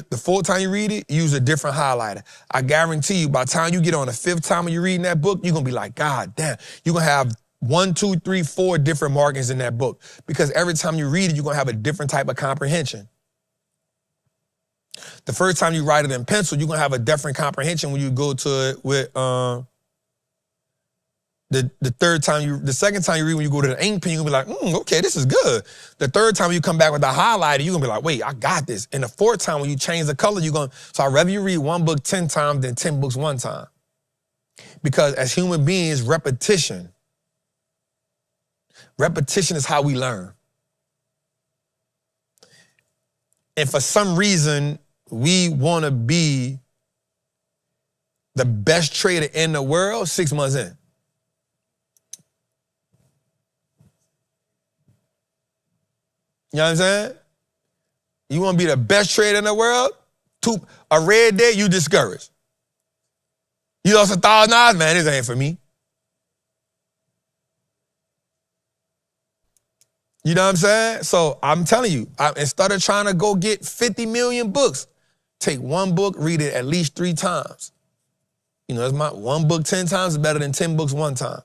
it, use a different highlighter. I guarantee you, by the time you get on the fifth time when you're reading that book, you're going to be like, God damn. You're going to have 1, 2, 3, 4 different markings in that book. Because every time you read it, you're going to have a different type of comprehension. The first time you write it in pencil, you're going to have a different comprehension when you go to it with the second time you read, when you go to the ink pen, you're going to be like, okay, this is good. The third time you come back with the highlighter, you're going to be like, wait, I got this. And the fourth time when you change the color, so I'd rather you read one book 10 times than 10 books one time. Because as human beings, repetition is how we learn. And for some reason, we want to be the best trader in the world 6 months in. You know what I'm saying? You want to be the best trader in the world? A red day, you discouraged. You lost $1,000, man, this ain't for me. You know what I'm saying? So I'm telling you, instead of trying to go get 50 million books, take one book, read it at least 3 times. You know, one book 10 times is better than 10 books one time.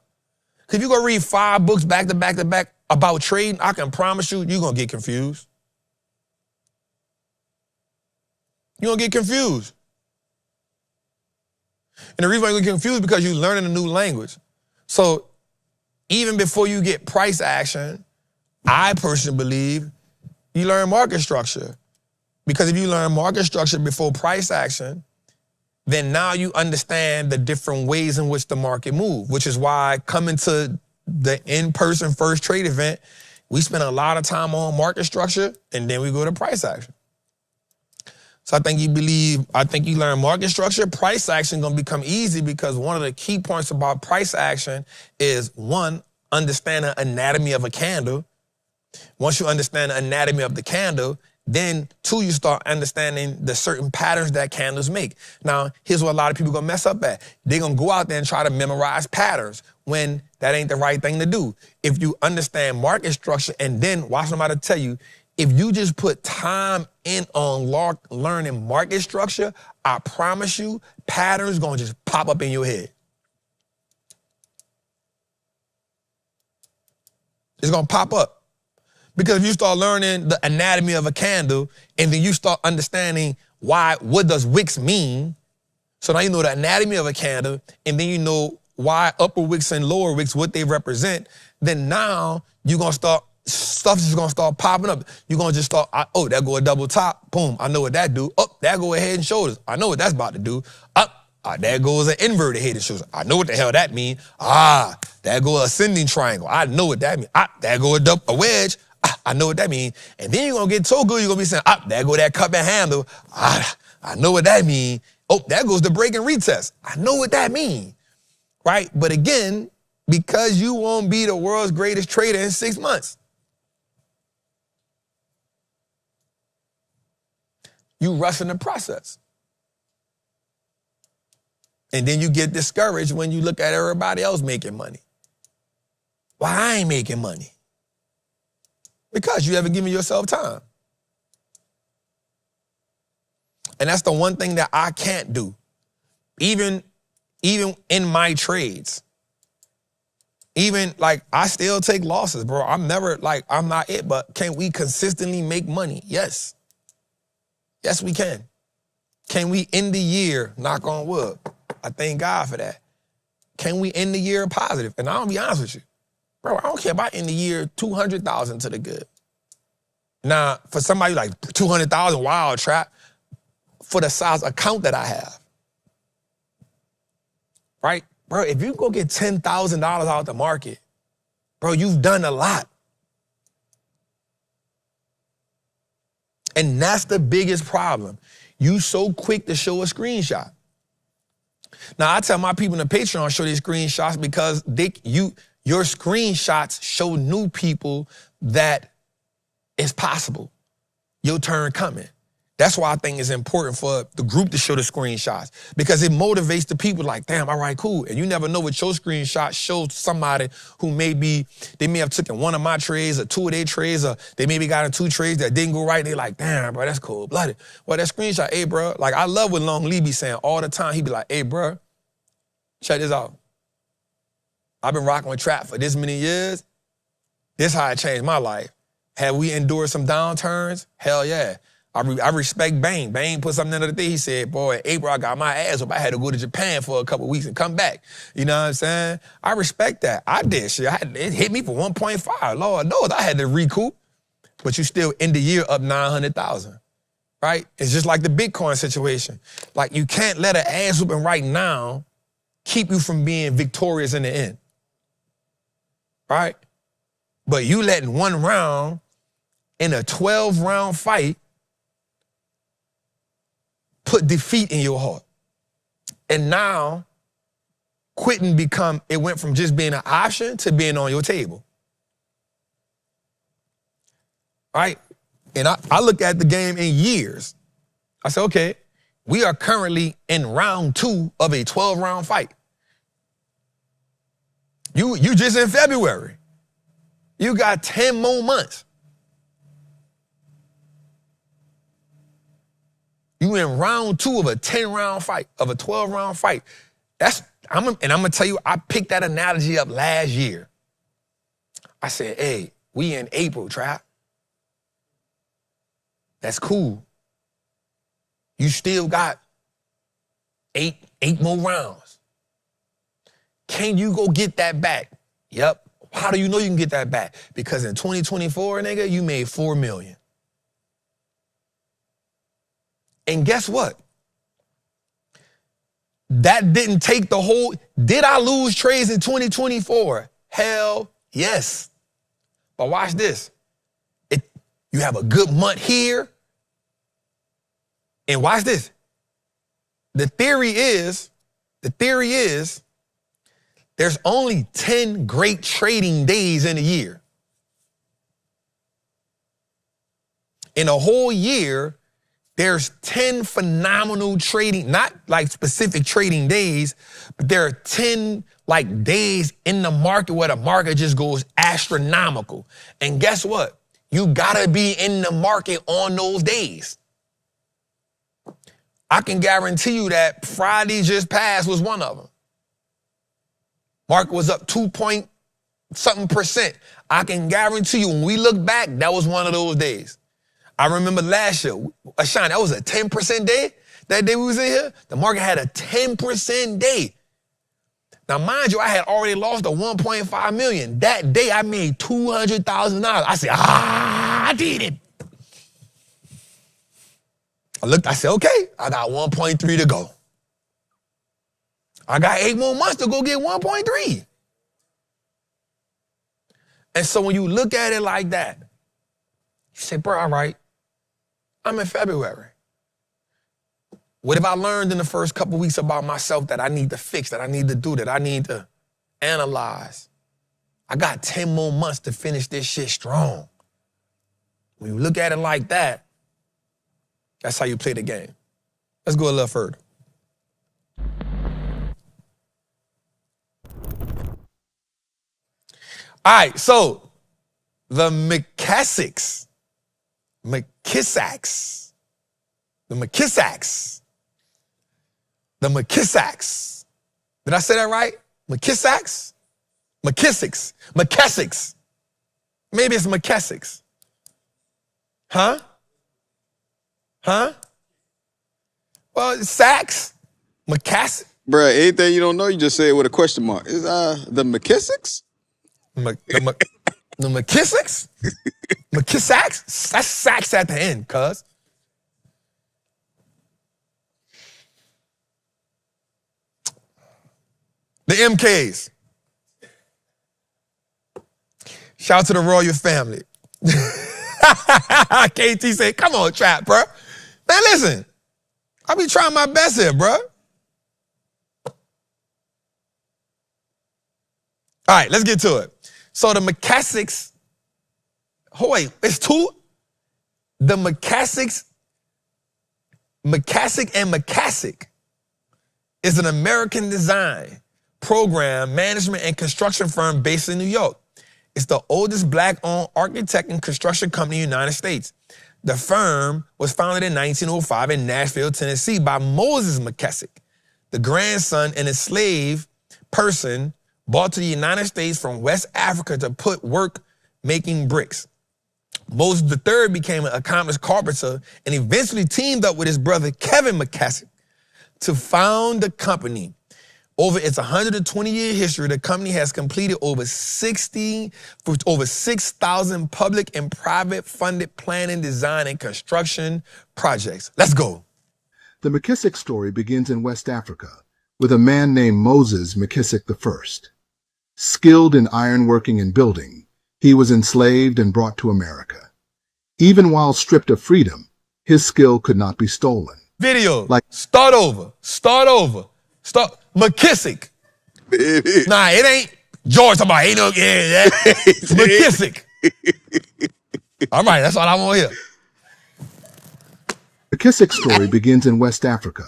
Because if you go read 5 books back to back to back about trading, I can promise you, you're going to get confused. You're going to get confused. And the reason why you get confused is because you're learning a new language. So even before you get price action, I personally believe you learn market structure. Because if you learn market structure before price action, then now you understand the different ways in which the market moves, which is why coming to the in-person first trade event, we spend a lot of time on market structure and then we go to price action. So I think you learn market structure, price action gonna become easy because one of the key points about price action is one, understand the anatomy of a candle. Once you understand the anatomy of the candle, then two, you start understanding the certain patterns that candles make. Now, here's what a lot of people gonna mess up at. They're gonna go out there and try to memorize patterns when that ain't the right thing to do. If you understand market structure and then watch somebody tell you, if you just put time in on learning market structure, I promise you, patterns gonna just pop up in your head. It's gonna pop up. Because if you start learning the anatomy of a candle and then you start understanding what does wicks mean, so now you know the anatomy of a candle and then you know why upper wicks and lower wicks, what they represent, then now you're gonna start, stuff's just gonna start popping up. You're gonna just start, oh, there go a double top, boom, I know what that do. Up, there go a head and shoulders, I know what that's about to do. Up, there goes an inverted head and shoulders, I know what the hell that mean. There go an ascending triangle, I know what that mean. There go a wedge, I know what that means. And then you're going to get so good, you're going to be saying, there go that cup and handle. I know what that means. Oh, there goes the break and retest. I know what that means, right? But again, because you won't be the world's greatest trader in 6 months, you rushing the process. And then you get discouraged when you look at everybody else making money. Why I ain't making money? Because you haven't given yourself time. And that's the one thing that I can't do. Even in my trades. Even like I still take losses, bro. I'm never like, I'm not it, but can we consistently make money? Yes. Yes, we can. Can we end the year, knock on wood? I thank God for that. Can we end the year positive? And I'll be honest with you. Bro, I don't care about in the year 200,000 to the good. Now, for somebody like 200,000, wild trap, for the size account that I have, right? Bro, if you go get $10,000 out the market, bro, you've done a lot. And that's the biggest problem. You so quick to show a screenshot. Now, I tell my people in the Patreon, show these screenshots because your screenshots show new people that it's possible. Your turn coming. That's why I think it's important for the group to show the screenshots because it motivates the people like, damn, all right, cool. And you never know what your screenshot shows somebody who they may have taken one of my trades or two of their trades, or they maybe got in two trades that didn't go right. They're like, damn, bro, that's cold-blooded. Well, that screenshot, hey, bro, like I love what Long Lee be saying all the time. He be like, hey, bro, check this out. I've been rocking with trap for this many years. This how it changed my life. Have we endured some downturns? Hell yeah. I respect Bane. Bane put something in the other day. He said, boy, in April, I got my ass up. I had to go to Japan for a couple of weeks and come back. You know what I'm saying? I respect that. I did shit. It hit me for 1.5. Lord knows I had to recoup. But you still end the year up 900,000, right? It's just like the Bitcoin situation. Like you can't let an ass whooping right now keep you from being victorious in the end, right? But you letting one round in a 12-round fight put defeat in your heart. And now quitting it went from just being an option to being on your table. Right? And I look at the game in years. I said, okay, we are currently in round 2 of a 12-round fight. You just in February. You got 10 more months. You in round 2 of a 10-round fight, of a 12-round fight. I'm gonna tell you, I picked that analogy up last year. I said, hey, we in April, Trap. That's cool. You still got eight more rounds. Can you go get that back? Yep. How do you know you can get that back? Because in 2024, nigga, you made $4 million. And guess what? That didn't take the whole, did I lose trades in 2024? Hell yes. But watch this. You have a good month here. And watch this. The theory is, there's only 10 great trading days in a year. In a whole year, there's 10 phenomenal trading, not like specific trading days, but there are 10 like days in the market where the market just goes astronomical. And guess what? You gotta be in the market on those days. I can guarantee you that Friday just passed was one of them. Market was up 2-point-something%. I can guarantee you when we look back, that was one of those days. I remember last year, Ashan, that was a 10% day. That day we was in here, the market had a 10% day. Now, mind you, I had already lost the 1.5 million. That day I made $200,000. I said, I did it. I looked, I said, okay, I got 1.3 to go. I got 8 more months to go get 1.3. And so when you look at it like that, you say, bro, all right, I'm in February. What have I learned in the first couple weeks about myself that I need to fix, that I need to do, that I need to analyze? I got 10 more months to finish this shit strong. When you look at it like that, that's how you play the game. Let's go a little further. All right, so the McKissacks. Did I say that right? McKissacks? Maybe it's McKessacks. Huh? Well, it's Sacks. McKessick. Bruh, anything you don't know, you just say it with a question mark. Is the McKissacks? The McKissacks? McKissacks? That's Sacks at the end, cuz. The MKs. Shout out to the royal family. KT said, come on, Trap, bro. Man, listen. I be trying my best here, bro. All right, let's get to it. So the McKessacks, oh wait, it's two? The McKessick and McKessick is an American design, program, management, and construction firm based in New York. It's the oldest black-owned architect and construction company in the United States. The firm was founded in 1905 in Nashville, Tennessee by Moses McKessick, the grandson and enslaved person brought to the United States from West Africa to put work making bricks. Moses III became an accomplished carpenter and eventually teamed up with his brother Kevin McKessick to found the company. Over its 120-year history, the company has completed over 6,000 public and private funded planning, design, and construction projects. Let's go. The McKessick story begins in West Africa with a man named Moses McKessick I. Skilled in ironworking and building, he was enslaved and brought to America. Even while stripped of freedom, his skill could not be stolen. Video. Start over. McKessick. Nah, it ain't George talking about, ain't no, yeah, McKessick. All right, that's all I want to hear. The McKessick story begins in West Africa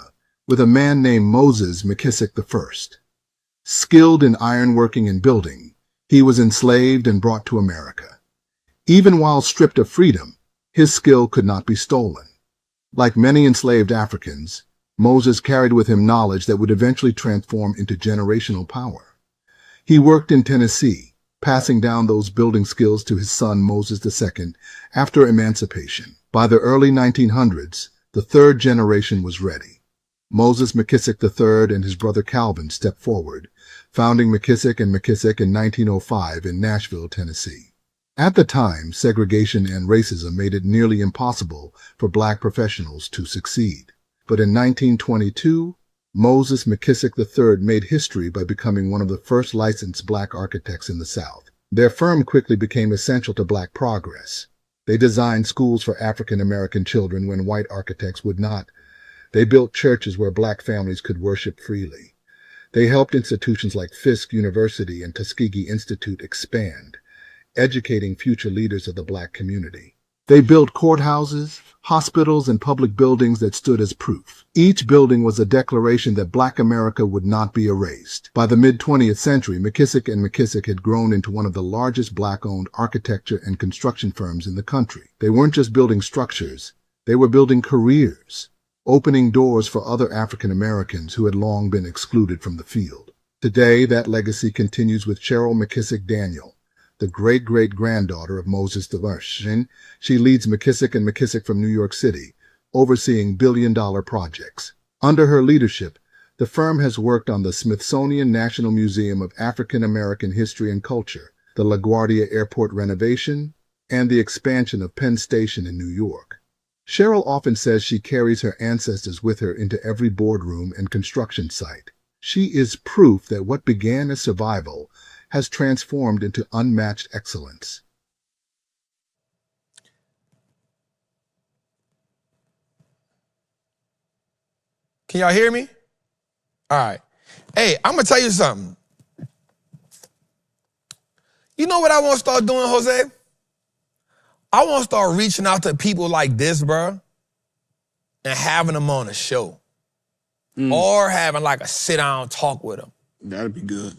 with a man named Moses McKessick I. Skilled in ironworking and building, he was enslaved and brought to America. Even while stripped of freedom, his skill could not be stolen. Like many enslaved Africans, Moses carried with him knowledge that would eventually transform into generational power. He worked in Tennessee, passing down those building skills to his son Moses II after emancipation. By the early 1900s, The third generation was ready. Moses McKissick III and his brother Calvin stepped forward, founding McKissick & McKissick in 1905 in Nashville, Tennessee. At the time, segregation and racism made it nearly impossible for black professionals to succeed. But in 1922, Moses McKissick III made history by becoming one of the first licensed black architects in the South. Their firm quickly became essential to black progress. They designed schools for African American children when white architects would not. They built churches where black families could worship freely. They helped institutions like Fisk University and Tuskegee Institute expand, educating future leaders of the black community. They built courthouses, hospitals, and public buildings that stood as proof. Each building was a declaration that black America would not be erased. By the mid-20th century, McKissick & McKissick had grown into one of the largest black-owned architecture and construction firms in the country. They weren't just building structures, they were building careers, opening doors for other African Americans who had long been excluded from the field. Today, that legacy continues with Cheryl McKissick Daniel, the great-great-granddaughter of Moses I. She leads McKissick & McKissick from New York City, overseeing billion-dollar projects. Under her leadership, the firm has worked on the Smithsonian National Museum of African American History and Culture, the LaGuardia Airport renovation, and the expansion of Penn Station in New York. Cheryl often says she carries her ancestors with her into every boardroom and construction site. She is proof that what began as survival has transformed into unmatched excellence. Can y'all hear me? All right. Hey, I'm going to tell you something. You know what I want to start doing, Jose? I want to start reaching out to people like this, bro, and having them on a show. Or having like a sit-down talk with them. That'd be good.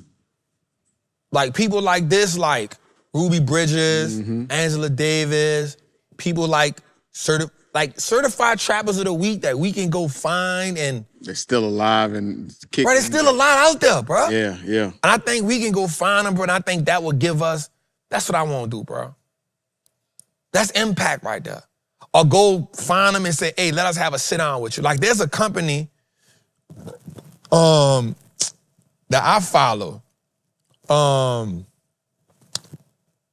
Like people like this, like Ruby Bridges, Angela Davis, people like certified trappers of the week that we can go find and They're still alive and kicking. bro, there's still a lot out there, bro. Yeah, yeah. And I think we can go find them, bro, and I think that will give us, that's what I want to do, bro. That's impact right there. Or go find them and say, hey, let us have a sit down with you. Like there's a company that I follow. And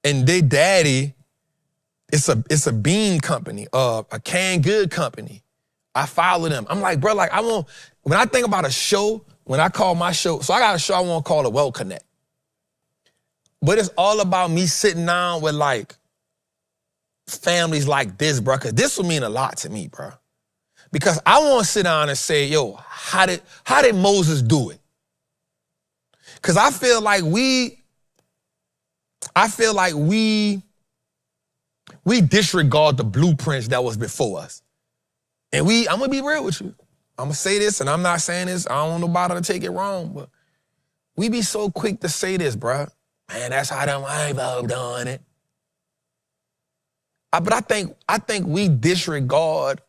they daddy, it's a bean company, a canned good company. I follow them. I'm like, bro, like when I think about a show, when I call my show, so I got a show I want to call it Well Connect. But it's all about me sitting down with like families like this, bro, because this will mean a lot to me, bro. Because I want to sit down and say, yo, how did Moses do it? Because I feel like we disregard the blueprints that was before us. And I'm going to be real with you. I'm going to say this, and I'm not saying this. I don't want nobody to take it wrong, but we be so quick to say this, bro. Man, that's how them white folk done it. But I think we disregard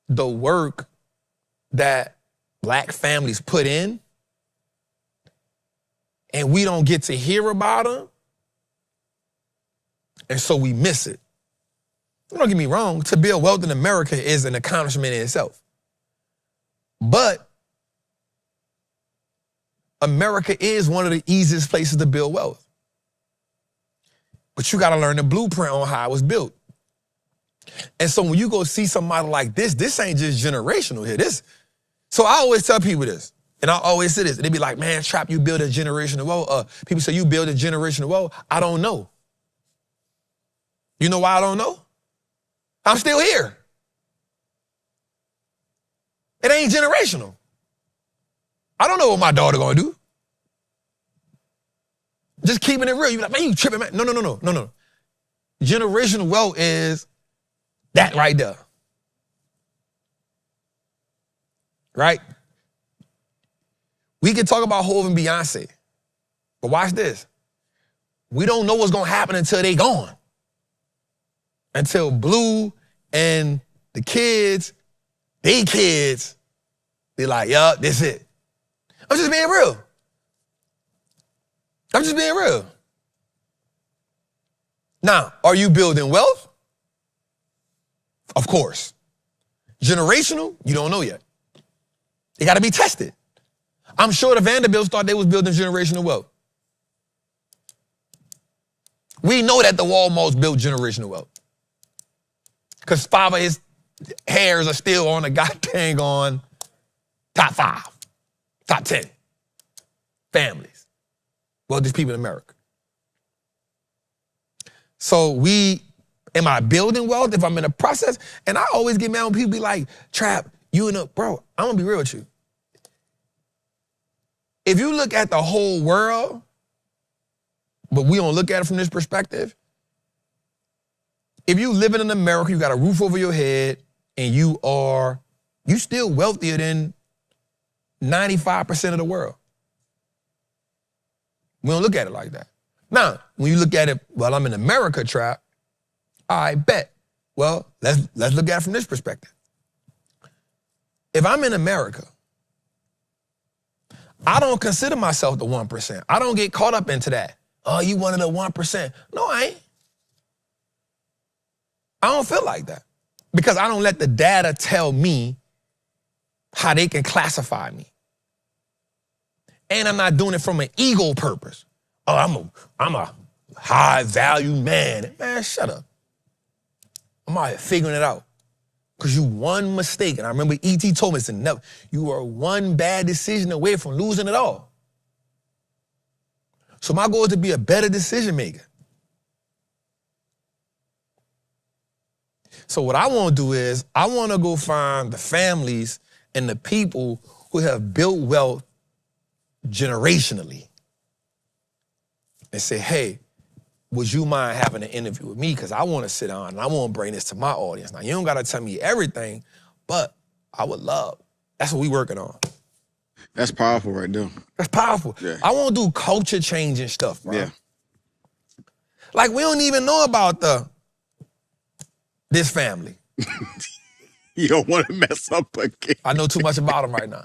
the work that black families put in, and we don't get to hear about them, and so we miss it. Don't get me wrong, to build wealth in America is an accomplishment in itself. But America is one of the easiest places to build wealth. But you gotta learn the blueprint on how it was built. And so when you go see somebody like this ain't just generational here. So I always tell people this, and I always say this, and they be like, man, Trap, you build a generational wealth. People say you build a generational wealth. I don't know. You know why I don't know? I'm still here. It ain't generational. I don't know what my daughter gonna do. Just keeping it real. You be like, man, you tripping, man. No. Generational wealth is that right there. Right? We can talk about Hov and Beyonce, but watch this. We don't know what's gonna happen until they gone. Until Blue and the kids, they like, yup, this it. I'm just being real. Now, are you building wealth? Of course. Generational, you don't know yet. It got to be tested. I'm sure the Vanderbilts thought they was building generational wealth. We know that the Walmarts built generational wealth. Because 5 of his hairs are still on the goddamn on top 5, top 10 families. Wealthiest people in America. So am I building wealth if I'm in a process? And I always get mad when people be like, Trap, bro, I'm gonna be real with you. If you look at the whole world, but we don't look at it from this perspective, if you living in America, you got a roof over your head, and you still wealthier than 95% of the world. We don't look at it like that. Now, when you look at it, well, I'm in America, Trap, I bet. Well, let's look at it from this perspective. If I'm in America, I don't consider myself the 1%. I don't get caught up into that. Oh, you one of the 1%. No, I ain't. I don't feel like that because I don't let the data tell me how they can classify me. And I'm not doing it from an ego purpose. Oh, I'm a high value man. Man, shut up. I'm out here figuring it out. Because you one mistake, and I remember E.T. told me this, you are one bad decision away from losing it all. So my goal is to be a better decision maker. So what I want to do is I want to go find the families and the people who have built wealth generationally and say, hey, would you mind having an interview with me? Because I want to sit down and I want to bring this to my audience. Now, you don't got to tell me everything, but I would love. That's what we working on. That's powerful right there. That's powerful. Yeah. I want to do culture changing stuff, bro. Yeah. Like, we don't even know about this family. You don't want to mess up again. I know too much about them right now.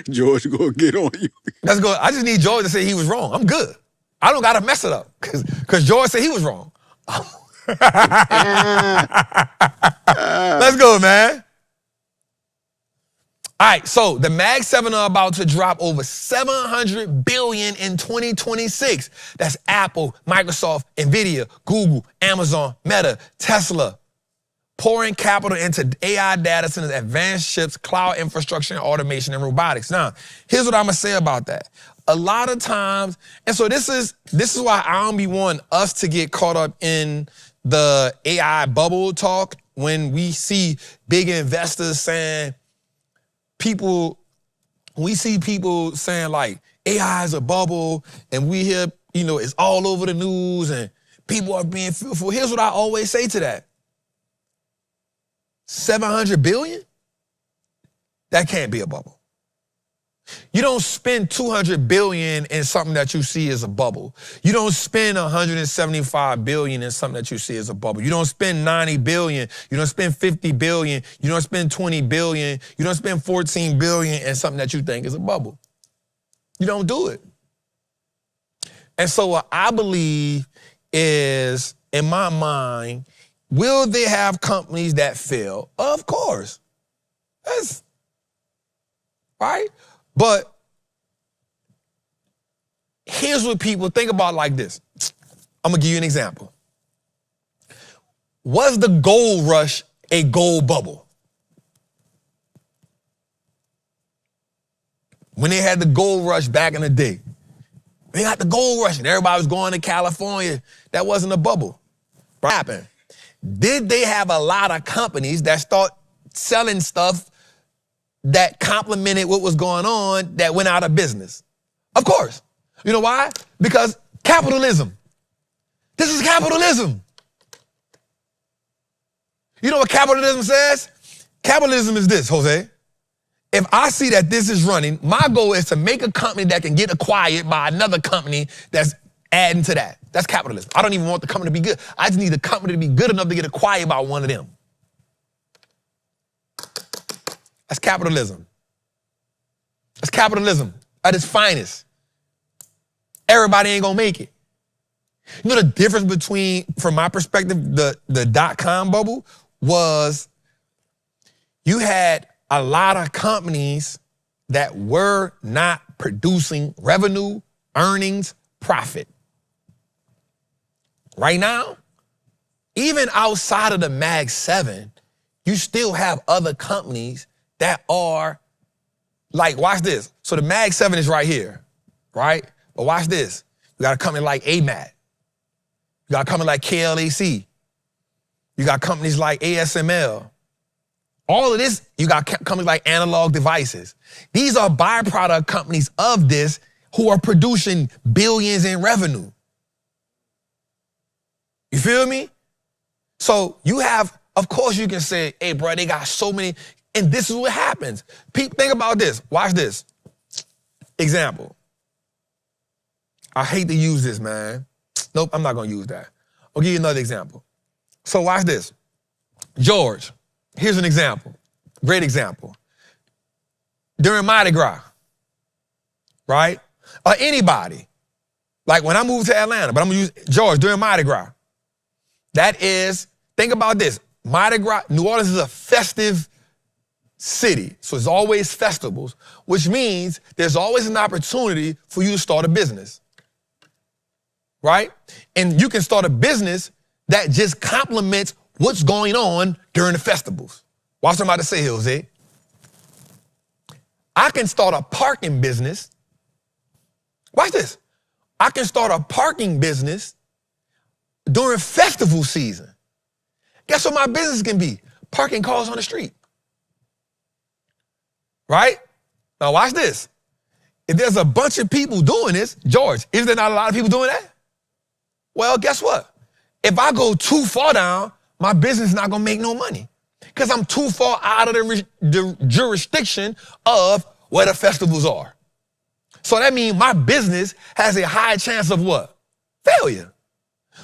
George gonna get on you. Let's go. I just need George to say he was wrong. I'm good. I don't gotta mess it up because George said he was wrong. Let's go, man. All right, so the Mag 7 are about to drop over $700 billion in 2026. That's Apple, Microsoft, Nvidia, Google, Amazon, Meta, Tesla, pouring capital into AI data centers, advanced chips, cloud infrastructure, and automation and robotics. Now, here's what I'm gonna say about that. A lot of times, and so this is why I don't be wanting us to get caught up in the AI bubble talk when we see big investors saying, we see people saying like AI is a bubble, and we hear, it's all over the news and people are being fearful. Here's what I always say to that. 700 billion? That can't be a bubble. You don't spend 200 billion in something that you see as a bubble. You don't spend 175 billion in something that you see as a bubble. You don't spend 90 billion. You don't spend 50 billion. You don't spend 20 billion. You don't spend 14 billion in something that you think is a bubble. You don't do it. And so what I believe is, in my mind, will they have companies that fail? Of course. That's right. But here's what people think about like this. I'm going to give you an example. Was the gold rush a gold bubble? When they had the gold rush back in the day, they got the gold rush and everybody was going to California. That wasn't a bubble. What happened? Did they have a lot of companies that start selling stuff that complemented what was going on that went out of business? Of course. You know why? Because capitalism. This is capitalism. You know what capitalism says? Capitalism is this, Jose. If I see that this is running, my goal is to make a company that can get acquired by another company that's adding to that. That's capitalism. I don't even want the company to be good. I just need the company to be good enough to get acquired by one of them. That's capitalism. That's capitalism at its finest. Everybody ain't gonna make it. You know the difference between, from my perspective, the dot-com bubble was you had a lot of companies that were not producing revenue, earnings, profit. Right now, even outside of the Mag 7, you still have other companies that are like, watch this. So the Mag 7 is right here, right? But watch this. You got a company like AMAT. You got a company like KLAC. You got companies like ASML. All of this, you got companies like Analog Devices. These are byproduct companies of this who are producing billions in revenue. You feel me? So you have, of course you can say, hey, bro, they got so many, and this is what happens. Think about this. Watch this. Example. I hate to use this, man. Nope, I'm not going to use that. I'll give you another example. So watch this. George, here's an example. Great example. During Mardi Gras, right? Or anybody. Like when I moved to Atlanta, but I'm going to use George, during Mardi Gras. That is, think about this. Mardi Gras, New Orleans is a festive city. So there's always festivals, which means there's always an opportunity for you to start a business. Right? And you can start a business that just complements what's going on during the festivals. Watch what I'm about to say, Jose. I can start a parking business. Watch this. I can start a parking business during festival season. Guess what my business can be? Parking cars on the street. Right? Now watch this. If there's a bunch of people doing this, George, is there not a lot of people doing that? Well, guess what? If I go too far down, my business is not going to make no money because I'm too far out of the jurisdiction of where the festivals are. So that means my business has a high chance of what? Failure.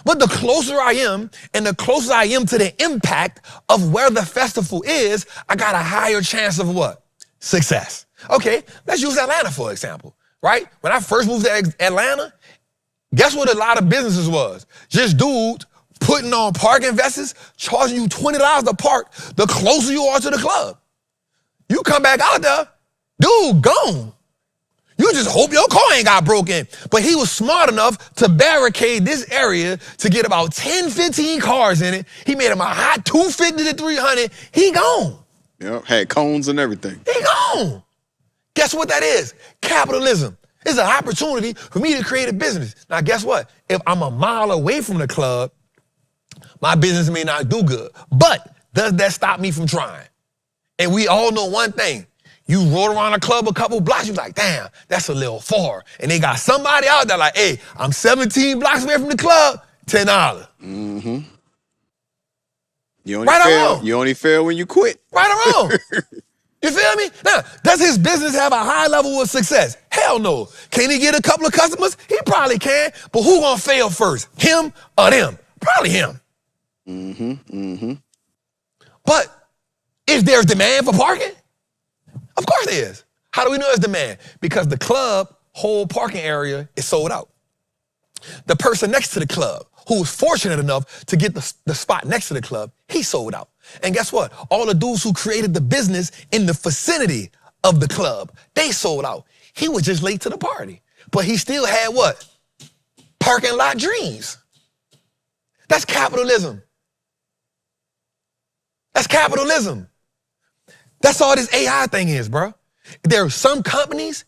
But the closer I am and the closer I am to the impact of where the festival is, I got a higher chance of what? Success. Okay, let's use Atlanta for example, right? When I first moved to Atlanta, guess what a lot of businesses was? Just dudes putting on parking vests, charging you $20 to park the closer you are to the club. You come back out there, dude, gone. You just hope your car ain't got broken. But he was smart enough to barricade this area to get about 10, 15 cars in it. He made him a hot 250 to 300. He gone. Yep, had cones and everything. He gone. Guess what that is? Capitalism. It's an opportunity for me to create a business. Now, guess what? If I'm a mile away from the club, my business may not do good. But does that stop me from trying? And we all know one thing. You roll around a club a couple blocks, you're like, damn, that's a little far. And they got somebody out there like, hey, I'm 17 blocks away from the club, $10. Mm-hmm. You only fail when you quit. Right or wrong? You feel me? Now, does his business have a high level of success? Hell no. Can he get a couple of customers? He probably can. But who gonna fail first? Him or them? Probably him. Mm-hmm. Mm-hmm. But is there demand for parking? Of course there is. How do we know there's demand? Because the club whole parking area is sold out. The person next to the club who was fortunate enough to get the spot next to the club, he sold out. And guess what? All the dudes who created the business in the vicinity of the club, they sold out. He was just late to the party. But he still had what? Parking lot dreams. That's capitalism. That's capitalism. That's all this AI thing is, bro. There are some companies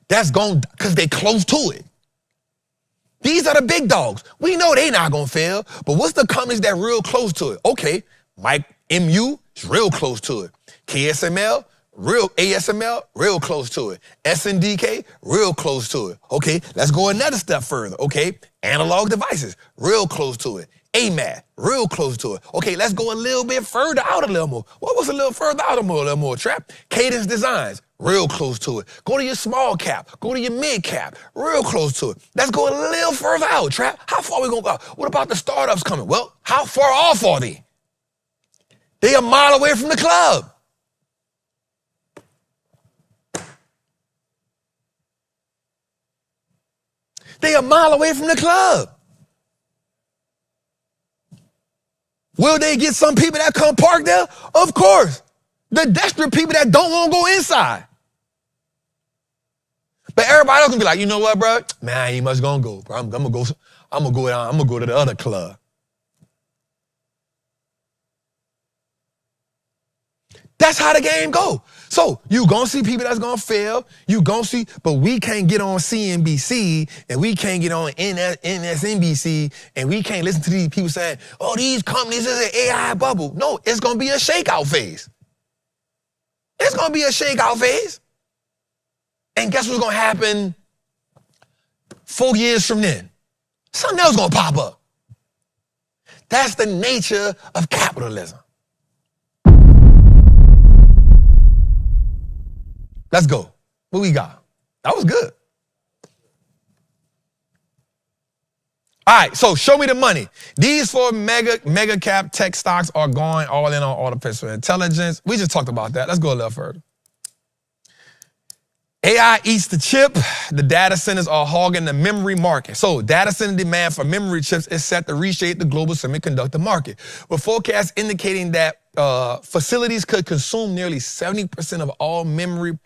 that's going, because they close to it. These are the big dogs. We know they not going to fail, but what's the companies that real close to it? Okay, Mike MU is real close to it. KSML, ASML, real close to it. SNDK, real close to it. Okay, let's go another step further. Okay, Analog Devices, real close to it. AMAT, real close to it. Okay, let's go a little bit further out a little more. What was a little further out a little more, Trap? Cadence Designs, real close to it. Go to your small cap. Go to your mid cap. Real close to it. Let's go a little further out, Trap. How far we gonna go? What about the startups coming? Well, how far off are they? They a mile away from the club. They a mile away from the club. Will they get some people that come park there? Of course. The desperate people that don't want to go inside. But everybody else can be like, you know what, bro? Man, I ain't much gonna go, bro. I'm gonna go to the other club. That's how the game go. So you gonna see people that's gonna fail. You gonna see, but we can't get on CNBC and we can't get on NSNBC and we can't listen to these people saying, oh, these companies is an AI bubble. No, it's gonna be a shakeout phase. It's gonna be a shakeout phase. And guess what's gonna happen 4 years from then? Something else gonna pop up. That's the nature of capitalism. Let's go. What we got? That was good. All right, so show me the money. These 4 mega cap tech stocks are going all in on artificial intelligence. We just talked about that. Let's go a little further. AI eats the chip. The data centers are hogging the memory market. So data center demand for memory chips is set to reshape the global semiconductor market, with forecasts indicating that facilities could consume nearly 70% of all memory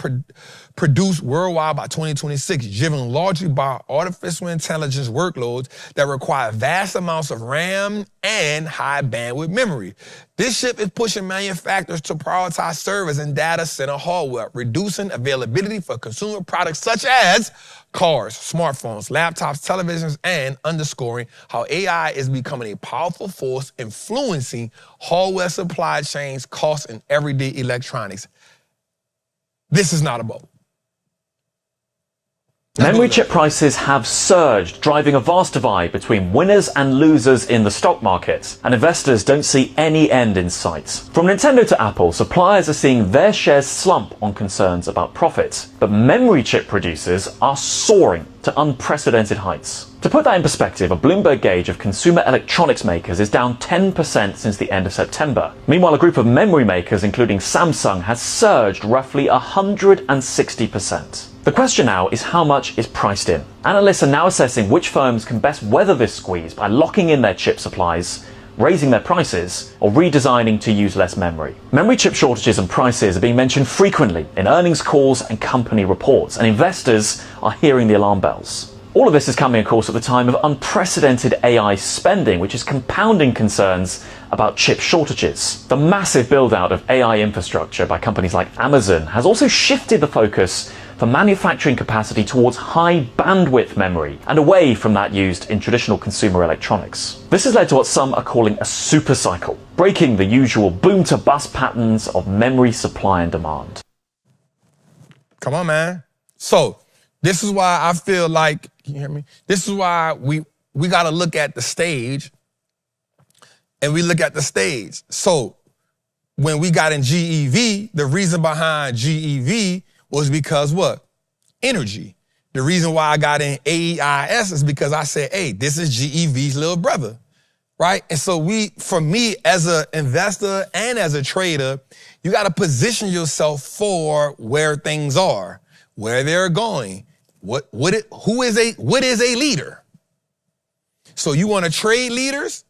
produced worldwide by 2026, driven largely by artificial intelligence workloads that require vast amounts of RAM and high bandwidth memory. This shift is pushing manufacturers to prioritize servers and data center hardware, reducing availability for consumer products such as cars, smartphones, laptops, televisions, and underscoring how AI is becoming a powerful force influencing hardware supply chains, costs, and everyday electronics. This is not a bubble. Memory chip prices have surged, driving a vast divide between winners and losers in the stock market, and investors don't see any end in sight. From Nintendo to Apple, suppliers are seeing their shares slump on concerns about profits, but memory chip producers are soaring to unprecedented heights. To put that in perspective, a Bloomberg gauge of consumer electronics makers is down 10% since the end of September. Meanwhile, a group of memory makers, including Samsung, has surged roughly 160%. The question now is how much is priced in. Analysts are now assessing which firms can best weather this squeeze by locking in their chip supplies, raising their prices, or redesigning to use less memory. Memory chip shortages and prices are being mentioned frequently in earnings calls and company reports, and investors are hearing the alarm bells. All of this is coming, of course, at the time of unprecedented AI spending, which is compounding concerns about chip shortages. The massive build-out of AI infrastructure by companies like Amazon has also shifted the focus for manufacturing capacity towards high bandwidth memory and away from that used in traditional consumer electronics. This has led to what some are calling a super cycle, breaking the usual boom to bust patterns of memory supply and demand. Come on, man. So this is why I feel like, can you hear me? This is why we got to look at the stage, and we look at the stage. So when we got in GEV, the reason behind GEV was because what? Energy. The reason why I got in AEIS is because I said, hey, this is GEV's little brother, right? And so for me as an investor and as a trader, you got to position yourself for where things are, where they're going. What is a leader? So you want to trade leaders?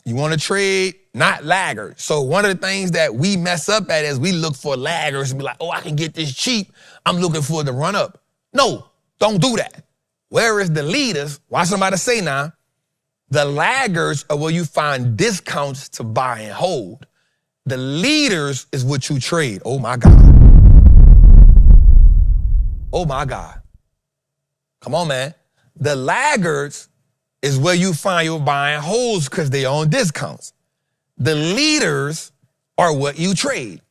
You want to trade not laggards. So one of the things that we mess up at is we look for laggards and be like, oh, I can get this cheap. I'm looking for it to run up. No, don't do that. Whereas the leaders, watch somebody say now, the laggards are where you find discounts to buy and hold. The leaders is what you trade. Oh my God. Oh my God. Come on, man. The laggards is where you find your buy and holds because they on discounts. The leaders are what you trade.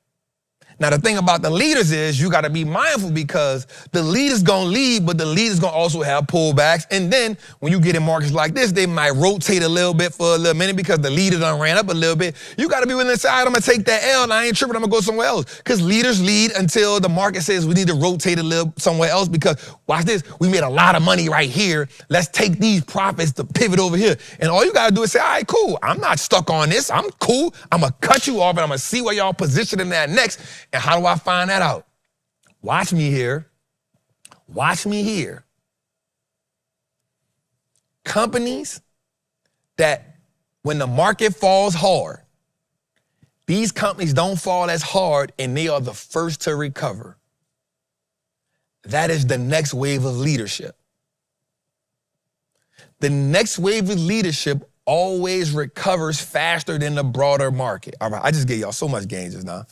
Now, the thing about the leaders is you got to be mindful because the leaders going to lead, but the leaders going to also have pullbacks. And then when you get in markets like this, they might rotate a little bit for a little minute because the leader done ran up a little bit. You got to be willing to say, I'm going to take that L and I ain't tripping. I'm going to go somewhere else. Because leaders lead until the market says we need to rotate a little somewhere else because, watch this, we made a lot of money right here. Let's take these profits to pivot over here. And all you got to do is say, all right, cool. I'm not stuck on this. I'm cool. I'm going to cut you off and I'm going to see where y'all positioning that next. And how do I find that out? Watch me here. Watch me here. Companies that when the market falls hard, these companies don't fall as hard and they are the first to recover. That is the next wave of leadership. The next wave of leadership always recovers faster than the broader market. All right, I just gave y'all so much game just now.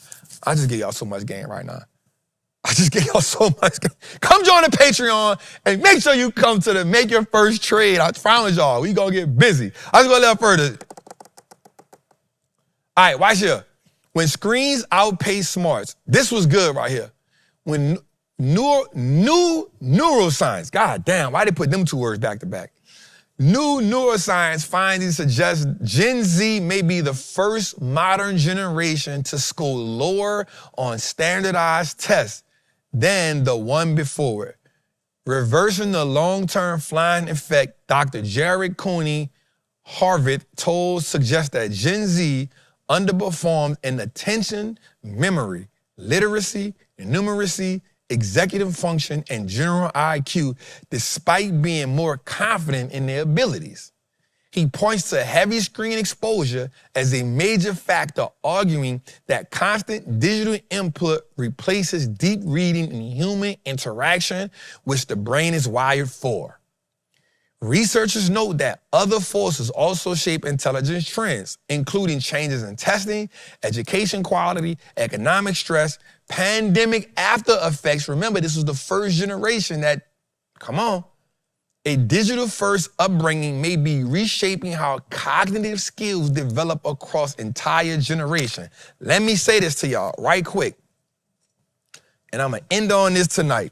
I just gave y'all so much game right now. I just gave y'all so much game. Come join the Patreon and make sure you come to the Make Your First Trade. I promise y'all, we gonna get busy. I just go a little further. All right, watch here. When screens outpace smarts, this was good right here. When new neuroscience, god damn, why they put them two words back to back? New neuroscience findings suggest Gen Z may be the first modern generation to score lower on standardized tests than the one before it. Reversing the long-term flying effect, Dr. Jared Cooney, Harvard, suggests that Gen Z underperformed in attention, memory, literacy, numeracy, executive function, and general IQ, despite being more confident in their abilities. He points to heavy screen exposure as a major factor, arguing that constant digital input replaces deep reading and human interaction, which the brain is wired for. Researchers note that other forces also shape intelligence trends, including changes in testing, education quality, economic stress, pandemic after effects. Remember, this was the first generation that, come on, a digital-first upbringing may be reshaping how cognitive skills develop across entire generation. Let me say this to y'all right quick, and I'm gonna end on this tonight.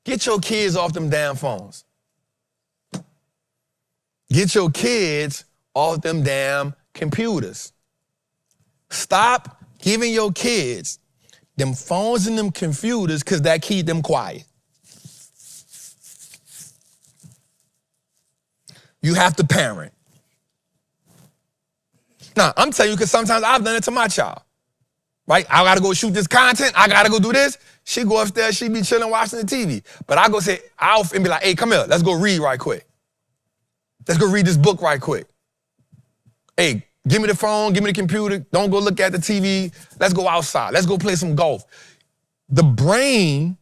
Get your kids off them damn phones. Get your kids off them damn computers. Stop giving your kids them phones and them computers because that keep them quiet. You have to parent. Now, I'm telling you because sometimes I've done it to my child. Right? I got to go shoot this content. I got to go do this. She go upstairs. She be chilling watching the TV. But I go say, and be like, hey, come here. Let's go read right quick. Let's go read this book right quick. Hey, give me the phone. Give me the computer. Don't go look at the TV. Let's go outside. Let's go play some golf. The brain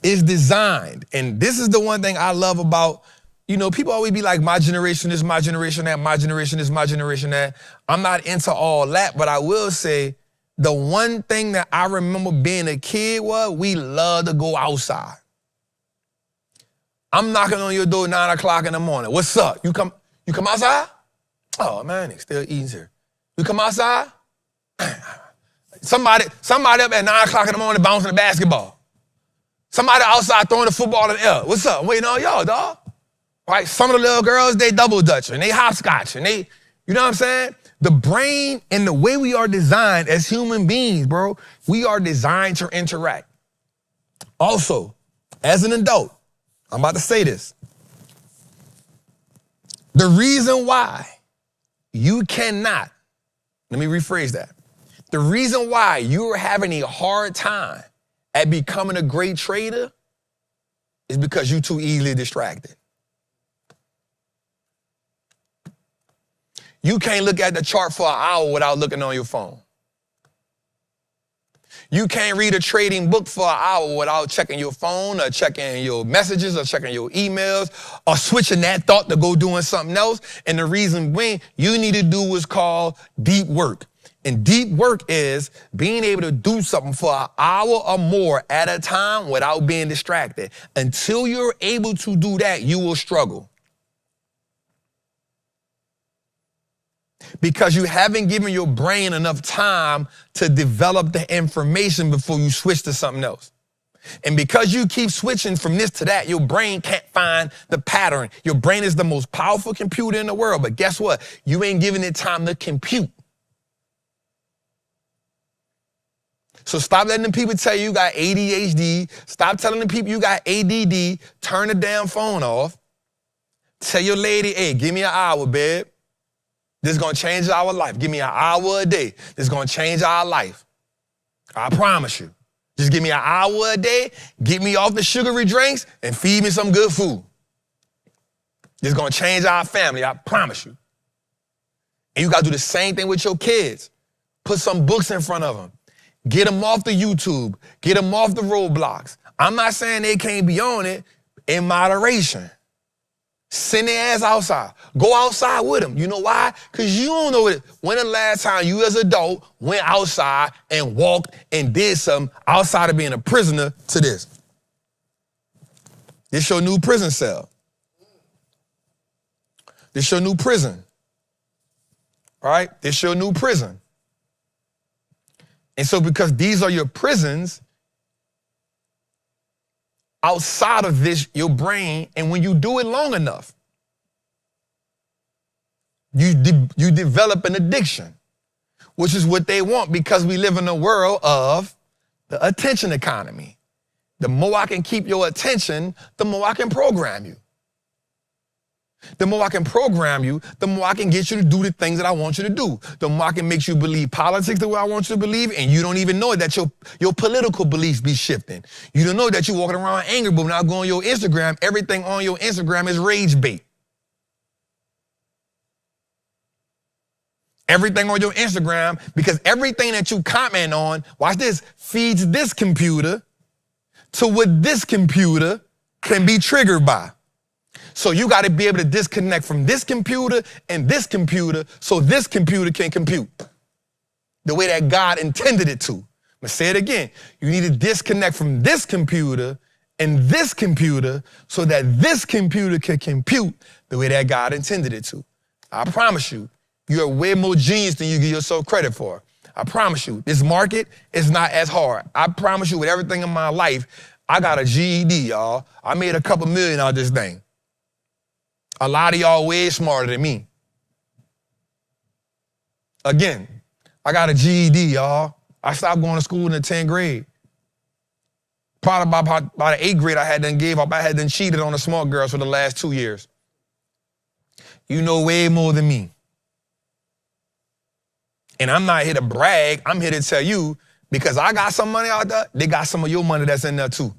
is designed. And this is the one thing I love about, people always be like, my generation is my generation that, my generation is my generation that. I'm not into all that, but I will say the one thing that I remember being a kid was we love to go outside. I'm knocking on your door 9 o'clock in the morning. What's up? You come outside? Oh man, they still eating here. You come outside? Somebody up at 9 o'clock in the morning bouncing the basketball. Somebody outside throwing the football in the air. What's up? I'm waiting on y'all, dog. Right? Some of the little girls, they double dutch and they hopscotch and they, you know what I'm saying? The brain and the way we are designed as human beings, bro, we are designed to interact. Also, as an adult, I'm about to say this. The reason why you cannot, let me rephrase that. The reason why you're having a hard time at becoming a great trader is because you're too easily distracted. You can't look at the chart for an hour without looking on your phone. You can't read a trading book for an hour without checking your phone or checking your messages or checking your emails or switching that thought to go doing something else. And the reason being, you need to do what's called deep work. And deep work is being able to do something for an hour or more at a time without being distracted. Until you're able to do that, you will struggle. Because you haven't given your brain enough time to develop the information before you switch to something else. And because you keep switching from this to that, your brain can't find the pattern. Your brain is the most powerful computer in the world, but guess what? You ain't giving it time to compute. So stop letting the people tell you got ADHD. Stop telling the people you got ADD. Turn the damn phone off. Tell your lady, hey, give me an hour, babe. This is going to change our life. Give me an hour a day. This is going to change our life. I promise you. Just give me an hour a day, get me off the sugary drinks, and feed me some good food. This is going to change our family. I promise you. And you got to do the same thing with your kids. Put some books in front of them. Get them off the YouTube. Get them off the roadblocks. I'm not saying they can't be on it, in moderation. Send their ass outside. Go outside with them. You know why? Because you don't know when the last time you as an adult went outside and walked and did something outside of being a prisoner to this. This your new prison cell. This your new prison. All right? This your new prison. And so because these are your prisons, outside of this, your brain, and when you do it long enough, you develop an addiction, which is what they want because we live in a world of the attention economy. The more I can keep your attention, the more I can program you. The more I can program you, the more I can get you to do the things that I want you to do. The more I can make you believe politics the way I want you to believe, and you don't even know it, that your political beliefs be shifting. You don't know that you're walking around angry, but when I go on your Instagram, everything on your Instagram is rage bait. Everything on your Instagram, because everything that you comment on, watch this, feeds this computer to what this computer can be triggered by. So you got to be able to disconnect from this computer and this computer so this computer can compute the way that God intended it to. I'm going to say it again. You need to disconnect from this computer and this computer so that this computer can compute the way that God intended it to. I promise you, you're way more genius than you give yourself credit for. I promise you, this market is not as hard. I promise you, with everything in my life, I got a GED, y'all. I made a couple million out of this thing. A lot of y'all way smarter than me. Again, I got a GED, y'all. I stopped going to school in the 10th grade. Probably by the 8th grade, I had done gave up. I had done cheated on the small girls for the last 2 years. You know way more than me. And I'm not here to brag. I'm here to tell you, because I got some money out there, they got some of your money that's in there too.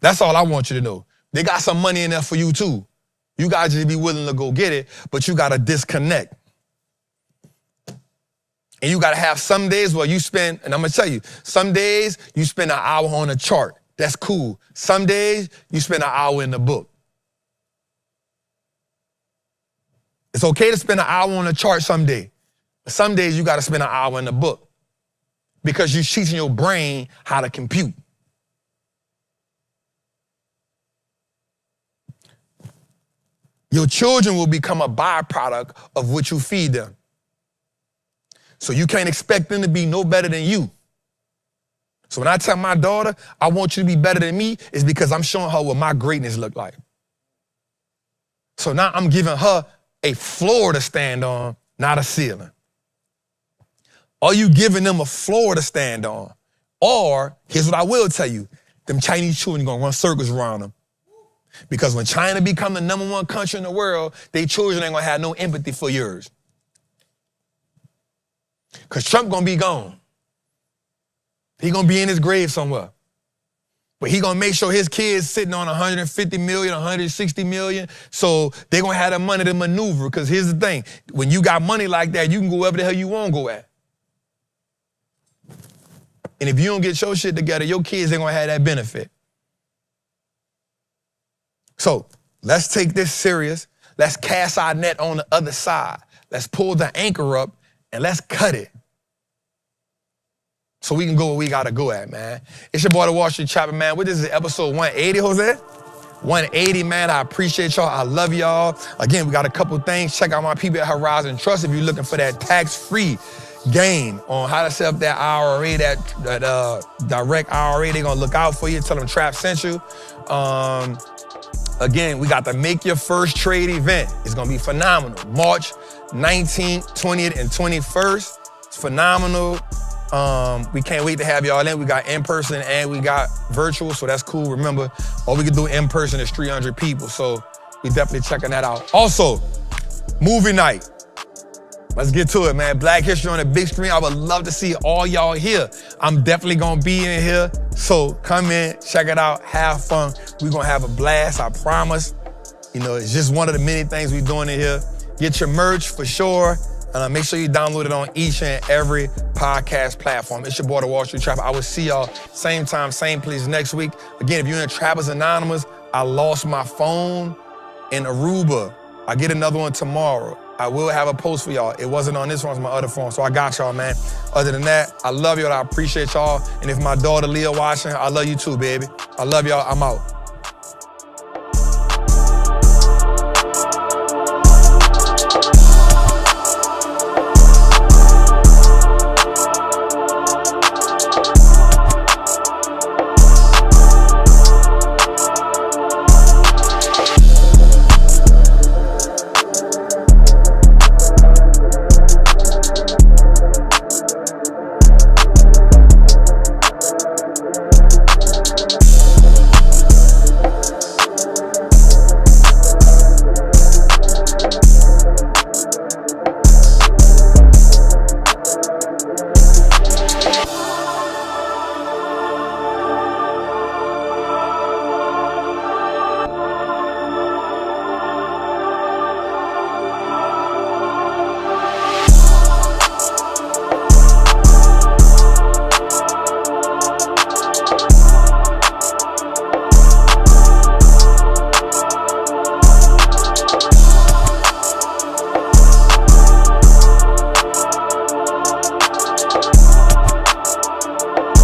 That's all I want you to know. They got some money in there for you too. You got to be willing to go get it, but you got to disconnect. And you got to have some days where you spend, and I'm going to tell you, some days you spend an hour on a chart. That's cool. Some days you spend an hour in the book. It's okay to spend an hour on a chart someday. But some days you got to spend an hour in the book because you're teaching your brain how to compute. Your children will become a byproduct of what you feed them. So you can't expect them to be no better than you. So when I tell my daughter, I want you to be better than me, it's because I'm showing her what my greatness look like. So now I'm giving her a floor to stand on, not a ceiling. Are you giving them a floor to stand on? Or, here's what I will tell you, them Chinese children are gonna run circles around them. Because when China become the #1 country in the world, their children ain't gonna have no empathy for yours. Because Trump gonna be gone. He gonna be in his grave somewhere. But he gonna make sure his kids sitting on 150 million, 160 million, so they gonna have the money to maneuver. Because here's the thing, when you got money like that, you can go wherever the hell you want to go at. And if you don't get your shit together, your kids ain't gonna have that benefit. So let's take this serious. Let's cast our net on the other side. Let's pull the anchor up and let's cut it. So we can go where we gotta go at, man. It's your boy, the Wallstreet Trapper, man. What is it, episode 180, Jose? 180, man. I appreciate y'all. I love y'all. Again, we got a couple things. Check out my people at Horizon Trust if you're looking for that tax-free game on how to set up that IRA, that direct IRA. They're gonna look out for you. Tell them Trap sent you. Again, we got the Make Your First Trade event. It's gonna be phenomenal. March 19th, 20th, and 21st. It's phenomenal. We can't wait to have y'all in. We got in person and we got virtual, so that's cool. Remember, all we can do in person is 300 people, so we definitely checking that out. Also, movie night. Let's get to it, man. Black History on the big screen. I would love to see all y'all here. I'm definitely gonna be in here, so come in, check it out, have fun. We're gonna have a blast, I promise. You know, it's just one of the many things we're doing in here. Get your merch for sure. And make sure you download it on each and every podcast platform. It's your boy, the Wallstreet Trapper. I will see y'all same time, same place next week. Again, if you're in Trappers Anonymous, I lost my phone in Aruba. I get another one tomorrow. I will have a post for y'all. It wasn't on this one, it's my other phone. So I got y'all, man. Other than that, I love y'all. I appreciate y'all. And if my daughter Leah watching, I love you too, baby. I love y'all. I'm out.